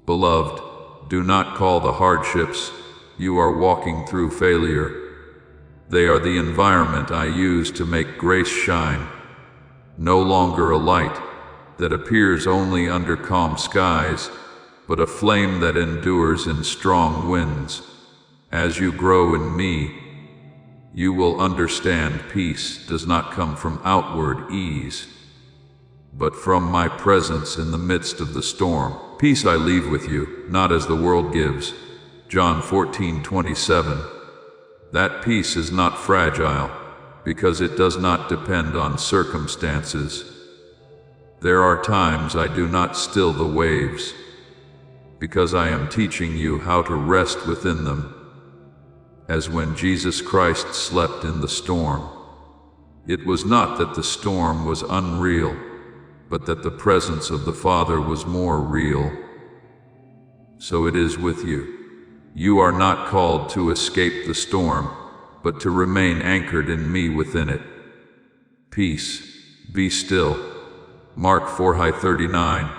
Beloved, do not call the hardships you are walking through failure. They are the environment I use to make grace shine. No longer a light that appears only under calm skies, but a flame that endures in strong winds. As you grow in me, you will understand peace does not come from outward ease, but from my presence in the midst of the storm. Peace I leave with you, not as the world gives. John 14:27. That peace is not fragile, because it does not depend on circumstances. There are times I do not still the waves, because I am teaching you how to rest within them. As when Jesus Christ slept in the storm. It was not that the storm was unreal, but that the presence of the Father was more real. So it is with you. You are not called to escape the storm, but to remain anchored in me within it. Peace, be still. Mark 4:39.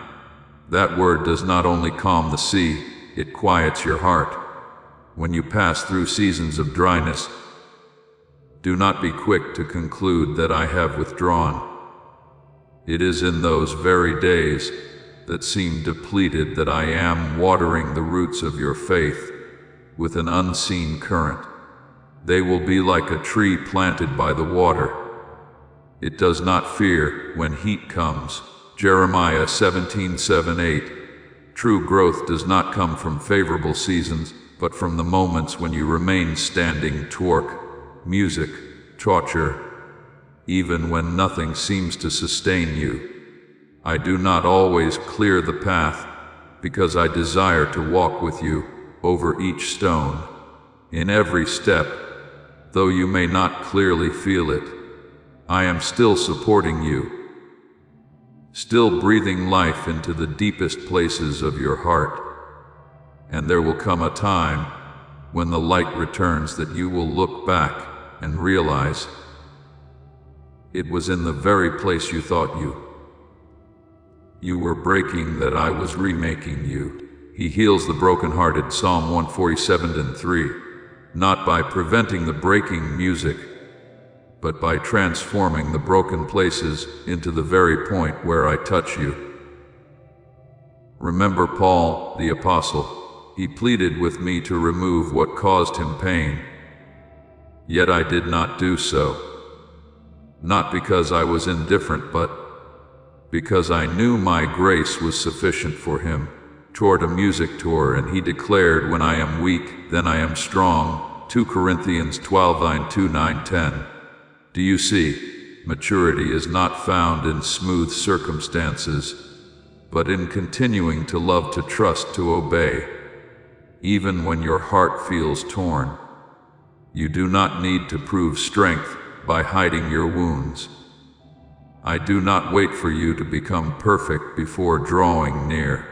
That word does not only calm the sea, it quiets your heart. When you pass through seasons of dryness, do not be quick to conclude that I have withdrawn. It is in those very days that seem depleted that I am watering the roots of your faith with an unseen current. They will be like a tree planted by the water. It does not fear when heat comes. Jeremiah 17:7-8. True growth does not come from favorable seasons, but from the moments when you remain standing. Torque, music, torture, even when nothing seems to sustain you. I do not always clear the path, because I desire to walk with you over each stone. In every step, though you may not clearly feel it, I am still supporting you, still breathing life into the deepest places of your heart. And there will come a time when the light returns that you will look back and realize it was in the very place you thought you were breaking that I was remaking you. He heals the brokenhearted. Psalm 147:3. Not by preventing the breaking music, but by transforming the broken places into the very point where I touch you. Remember Paul, the apostle. He pleaded with me to remove what caused him pain. Yet I did not do so. Not because I was indifferent, but because I knew my grace was sufficient for him. Toward a music tour, and he declared, when I am weak, then I am strong. 2 Corinthians 12, 2, 9, 10. Do you see? Maturity is not found in smooth circumstances, but in continuing to love, to trust, to obey. Even when your heart feels torn, you do not need to prove strength by hiding your wounds. I do not wait for you to become perfect before drawing near.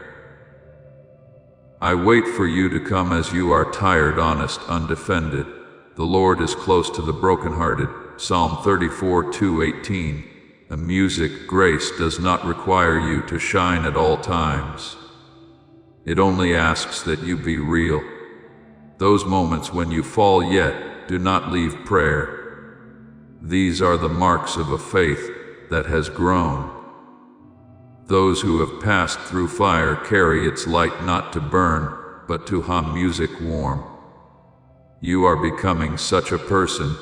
I wait for you to come as you are, tired, honest, undefended. The Lord is close to the brokenhearted. Psalm 34, 2:18. A music grace does not require you to shine at all times. It only asks that you be real. Those moments when you fall yet do not leave prayer. These are the marks of a faith that has grown. Those who have passed through fire carry its light, not to burn, but to hum music warm. You are becoming such a person,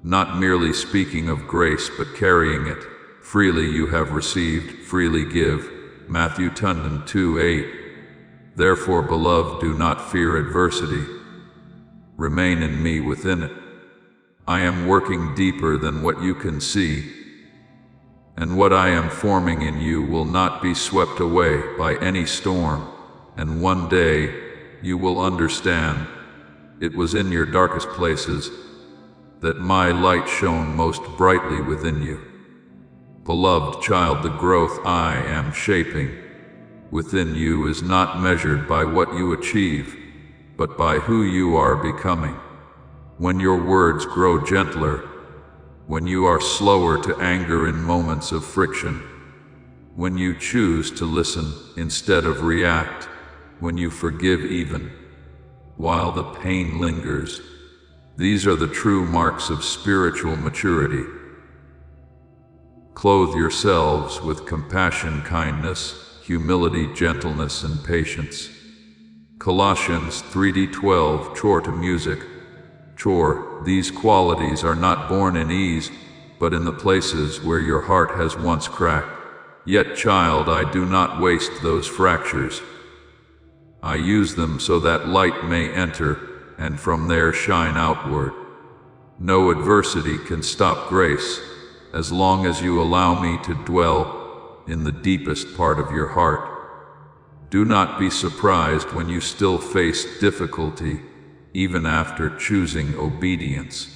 not merely speaking of grace, but carrying it. Freely you have received, freely give. Matthew 2:8. Therefore, beloved, do not fear adversity. Remain in me, within it. I am working deeper than what you can see, and what I am forming in you will not be swept away by any storm. And one day, you will understand, it was in your darkest places that my light shone most brightly within you. Beloved child, the growth I am shaping within you is not measured by what you achieve, but by who you are becoming. When your words grow gentler, when you are slower to anger in moments of friction, when you choose to listen instead of react, when you forgive even while the pain lingers, these are the true marks of spiritual maturity. Clothe yourselves with compassion, kindness, humility, gentleness, and patience. Colossians 3:12. Chore to music. Chore, these qualities are not born in ease, but in the places where your heart has once cracked. Yet, child, I do not waste those fractures. I use them so that light may enter, and from there shine outward. No adversity can stop grace, as long as you allow me to dwell in the deepest part of your heart. Do not be surprised when you still face difficulty, even after choosing obedience.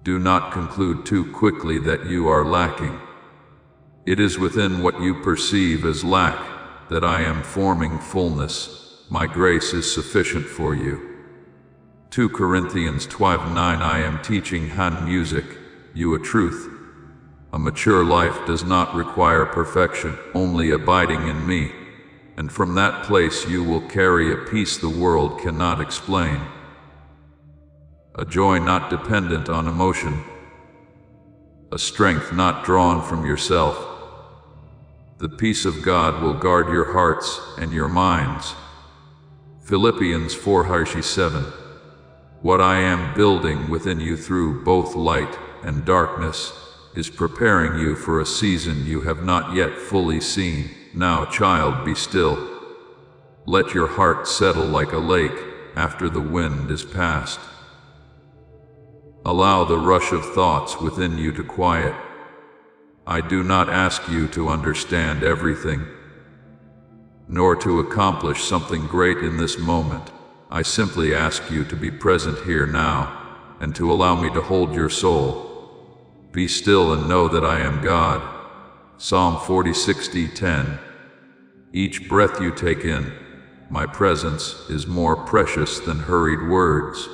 Do not conclude too quickly that you are lacking. It is within what you perceive as lack that I am forming fullness. My grace is sufficient for you. 2 Corinthians 12:9. I am teaching hand music, you a truth. A mature life does not require perfection, only abiding in me. And from that place you will carry a peace the world cannot explain. A joy not dependent on emotion. A strength not drawn from yourself. The peace of God will guard your hearts and your minds. Philippians 4:7. What I am building within you through both light and darkness is preparing you for a season you have not yet fully seen. Now, child, be still. Let your heart settle like a lake after the wind is past. Allow the rush of thoughts within you to quiet. I do not ask you to understand everything, nor to accomplish something great in this moment. I simply ask you to be present here now, and to allow me to hold your soul. Be still and know that I am God. Psalm 40:10. Each breath you take in, my presence is more precious than hurried words.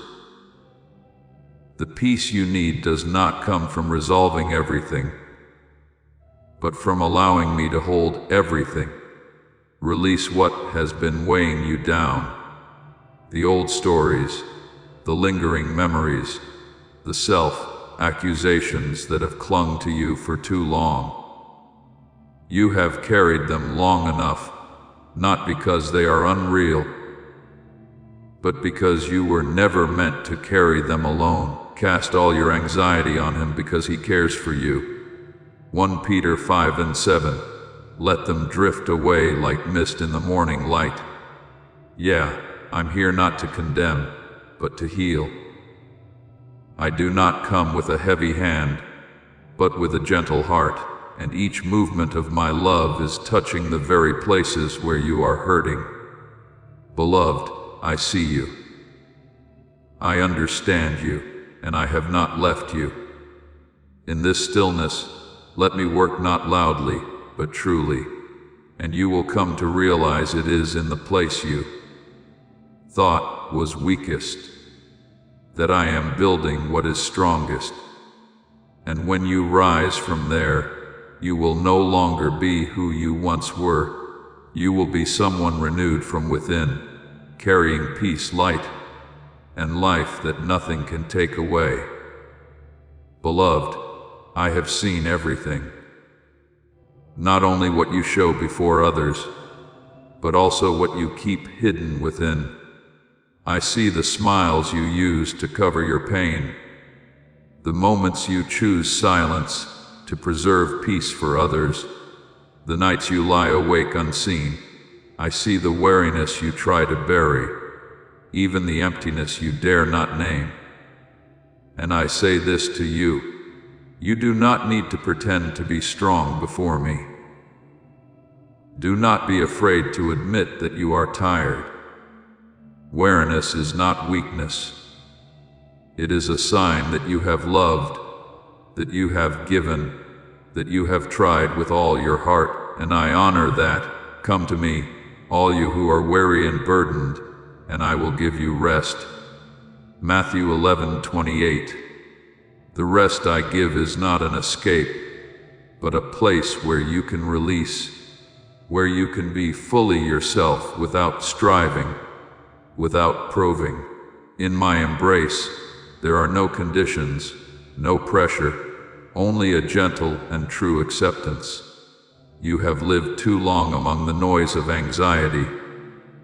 The peace you need does not come from resolving everything, but from allowing me to hold everything. Release what has been weighing you down. The old stories, the lingering memories, the self-accusations that have clung to you for too long. You have carried them long enough, not because they are unreal, but because you were never meant to carry them alone. Cast all your anxiety on him because he cares for you. 1 Peter 5:7. Let them drift away like mist in the morning light. Yeah, I'm here not to condemn, but to heal. I do not come with a heavy hand, but with a gentle heart, and each movement of my love is touching the very places where you are hurting. Beloved, I see you. I understand you, and I have not left you. In this stillness, let me work not loudly, but truly, and you will come to realize it is in the place you thought was weakest, that I am building what is strongest. And when you rise from there, you will no longer be who you once were. You will be someone renewed from within, carrying peace, light, and life that nothing can take away. Beloved, I have seen everything. Not only what you show before others, but also what you keep hidden within. I see the smiles you use to cover your pain, the moments you choose silence to preserve peace for others, the nights you lie awake unseen. I see the weariness you try to bury, even the emptiness you dare not name. And I say this to you, you do not need to pretend to be strong before me. Do not be afraid to admit that you are tired. Weariness is not weakness. It is a sign that you have loved, that you have given, that you have tried with all your heart, and I honor that. Come to me, all you who are weary and burdened, and I will give you rest. Matthew 11:28. The rest I give is not an escape, but a place where you can release, where you can be fully yourself without striving, without proving. In my embrace, there are no conditions, no pressure, only a gentle and true acceptance. You have lived too long among the noise of anxiety,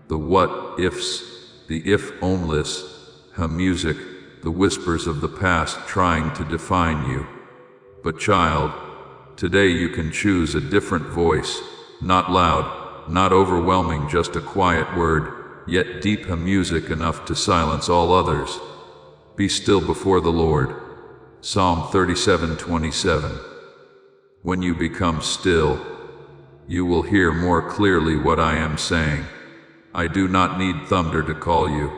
the what-ifs, the if-onlys, music, the whispers of the past trying to define you. But child, today you can choose a different voice, not loud, not overwhelming, just a quiet word, yet deep music enough to silence all others. Be still before the Lord. Psalm 37:27. When you become still, you will hear more clearly what I am saying. I do not need thunder to call you.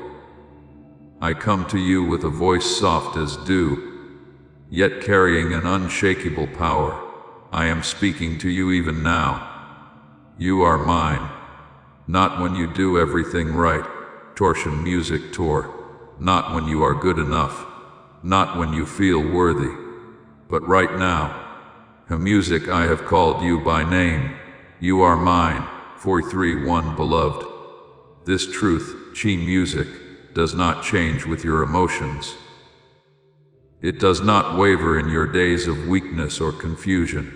I come to you with a voice soft as dew, yet carrying an unshakable power. I am speaking to you even now. You are mine. Not when you do everything right, torsion music tour. Not when you are good enough. Not when you feel worthy. But right now, music, I have called you by name. You are mine. 43:1. Beloved, this truth, chi music, does not change with your emotions. It does not waver in your days of weakness or confusion.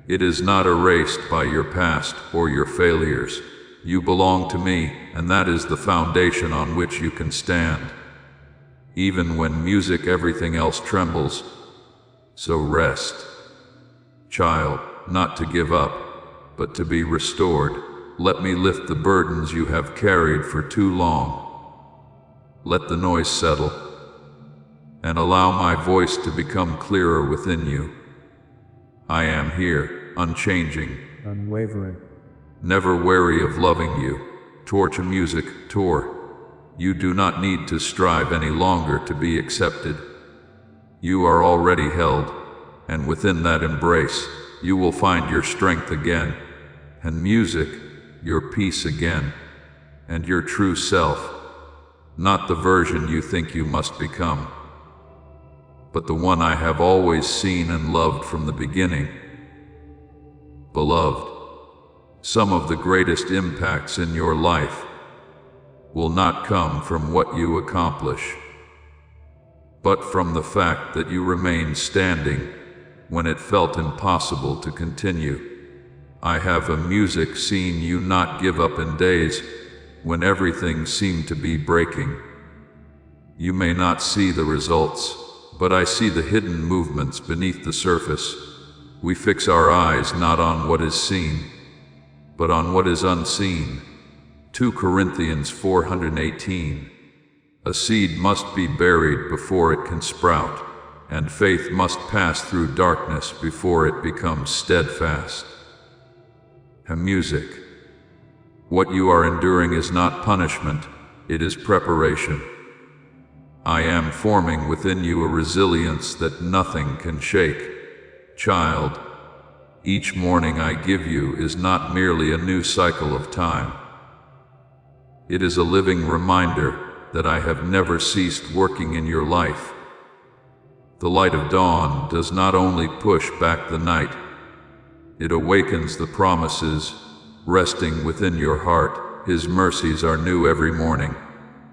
It is not erased by your past or your failures. You belong to me, and that is the foundation on which you can stand. Even when music, everything else trembles. So rest, child, not to give up, but to be restored. Let me lift the burdens you have carried for too long. Let the noise settle, and allow my voice to become clearer within you. I am here, unchanging, unwavering, never weary of loving you. Torch music tour. You do not need to strive any longer to be accepted. You are already held, and within that embrace, you will find your strength again, and music, your peace again, and your true self. Not the version you think you must become, but the one I have always seen and loved from the beginning. Beloved, some of the greatest impacts in your life will not come from what you accomplish, but from the fact that you remained standing when it felt impossible to continue. I have a music seen you not give up in days when everything seemed to be breaking. You may not see the results, but I see the hidden movements beneath the surface. We fix our eyes not on what is seen, but on what is unseen. 2 Corinthians 4:18. A seed must be buried before it can sprout, and faith must pass through darkness before it becomes steadfast. Music. What you are enduring is not punishment, it is preparation. I am forming within you a resilience that nothing can shake. Child, each morning I give you is not merely a new cycle of time. It is a living reminder that I have never ceased working in your life. The light of dawn does not only push back the night, it awakens the promises resting within your heart. His mercies are new every morning.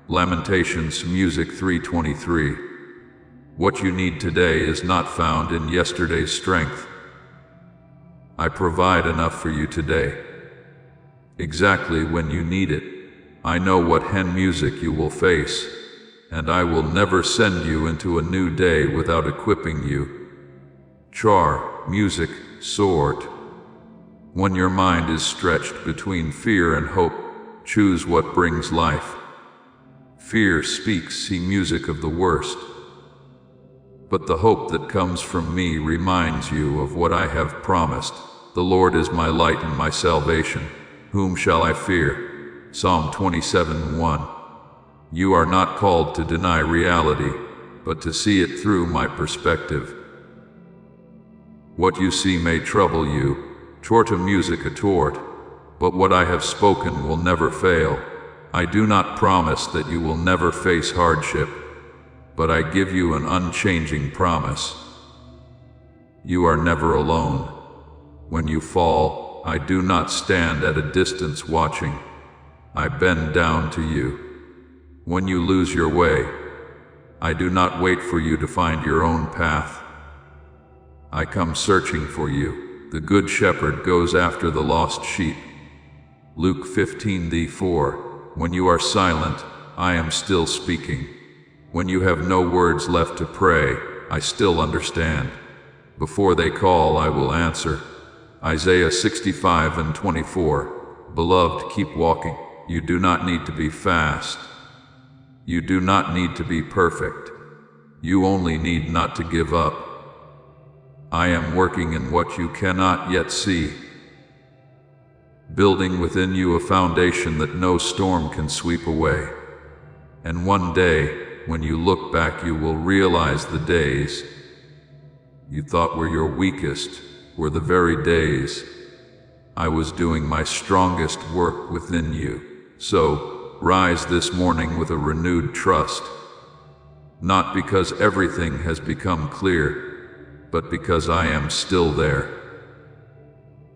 Lamentations Music 3:23. What you need today is not found in yesterday's strength. I provide enough for you today, exactly when you need it. I know what music you will face, and I will never send you into a new day without equipping you. Music, sword. When your mind is stretched between fear and hope, choose what brings life. Fear speaks music of the worst, but the hope that comes from me reminds you of what I have promised. The Lord is my light and my salvation. Whom shall I fear? Psalm 27:1. You are not called to deny reality, but to see it through my perspective. What you see may trouble you, music a tort, but what I have spoken will never fail. I do not promise that you will never face hardship, but I give you an unchanging promise. You are never alone. When you fall, I do not stand at a distance watching. I bend down to you. When you lose your way, I do not wait for you to find your own path. I come searching for you. The good shepherd goes after the lost sheep. Luke 15:4. When you are silent, I am still speaking. When you have no words left to pray, I still understand. Before they call, I will answer. Isaiah 65:24. Beloved, keep walking. You do not need to be fast. You do not need to be perfect. You only need not to give up. I am working in what you cannot yet see, building within you a foundation that no storm can sweep away. And one day, when you look back, you will realize the days you thought were your weakest were the very days I was doing my strongest work within you. So, rise this morning with a renewed trust, not because everything has become clear, but because I am still there.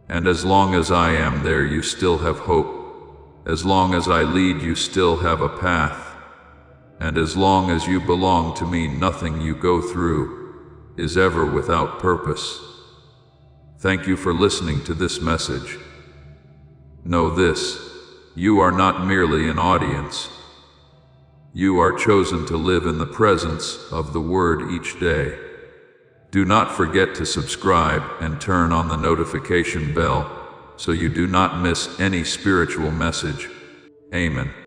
And as long as I am there, you still have hope. As long as I lead, you still have a path. And as long as you belong to me, nothing you go through is ever without purpose. Thank you for listening to this message. Know this, you are not merely an audience. You are chosen to live in the presence of the Word each day. Do not forget to subscribe and turn on the notification bell so you do not miss any spiritual message. Amen.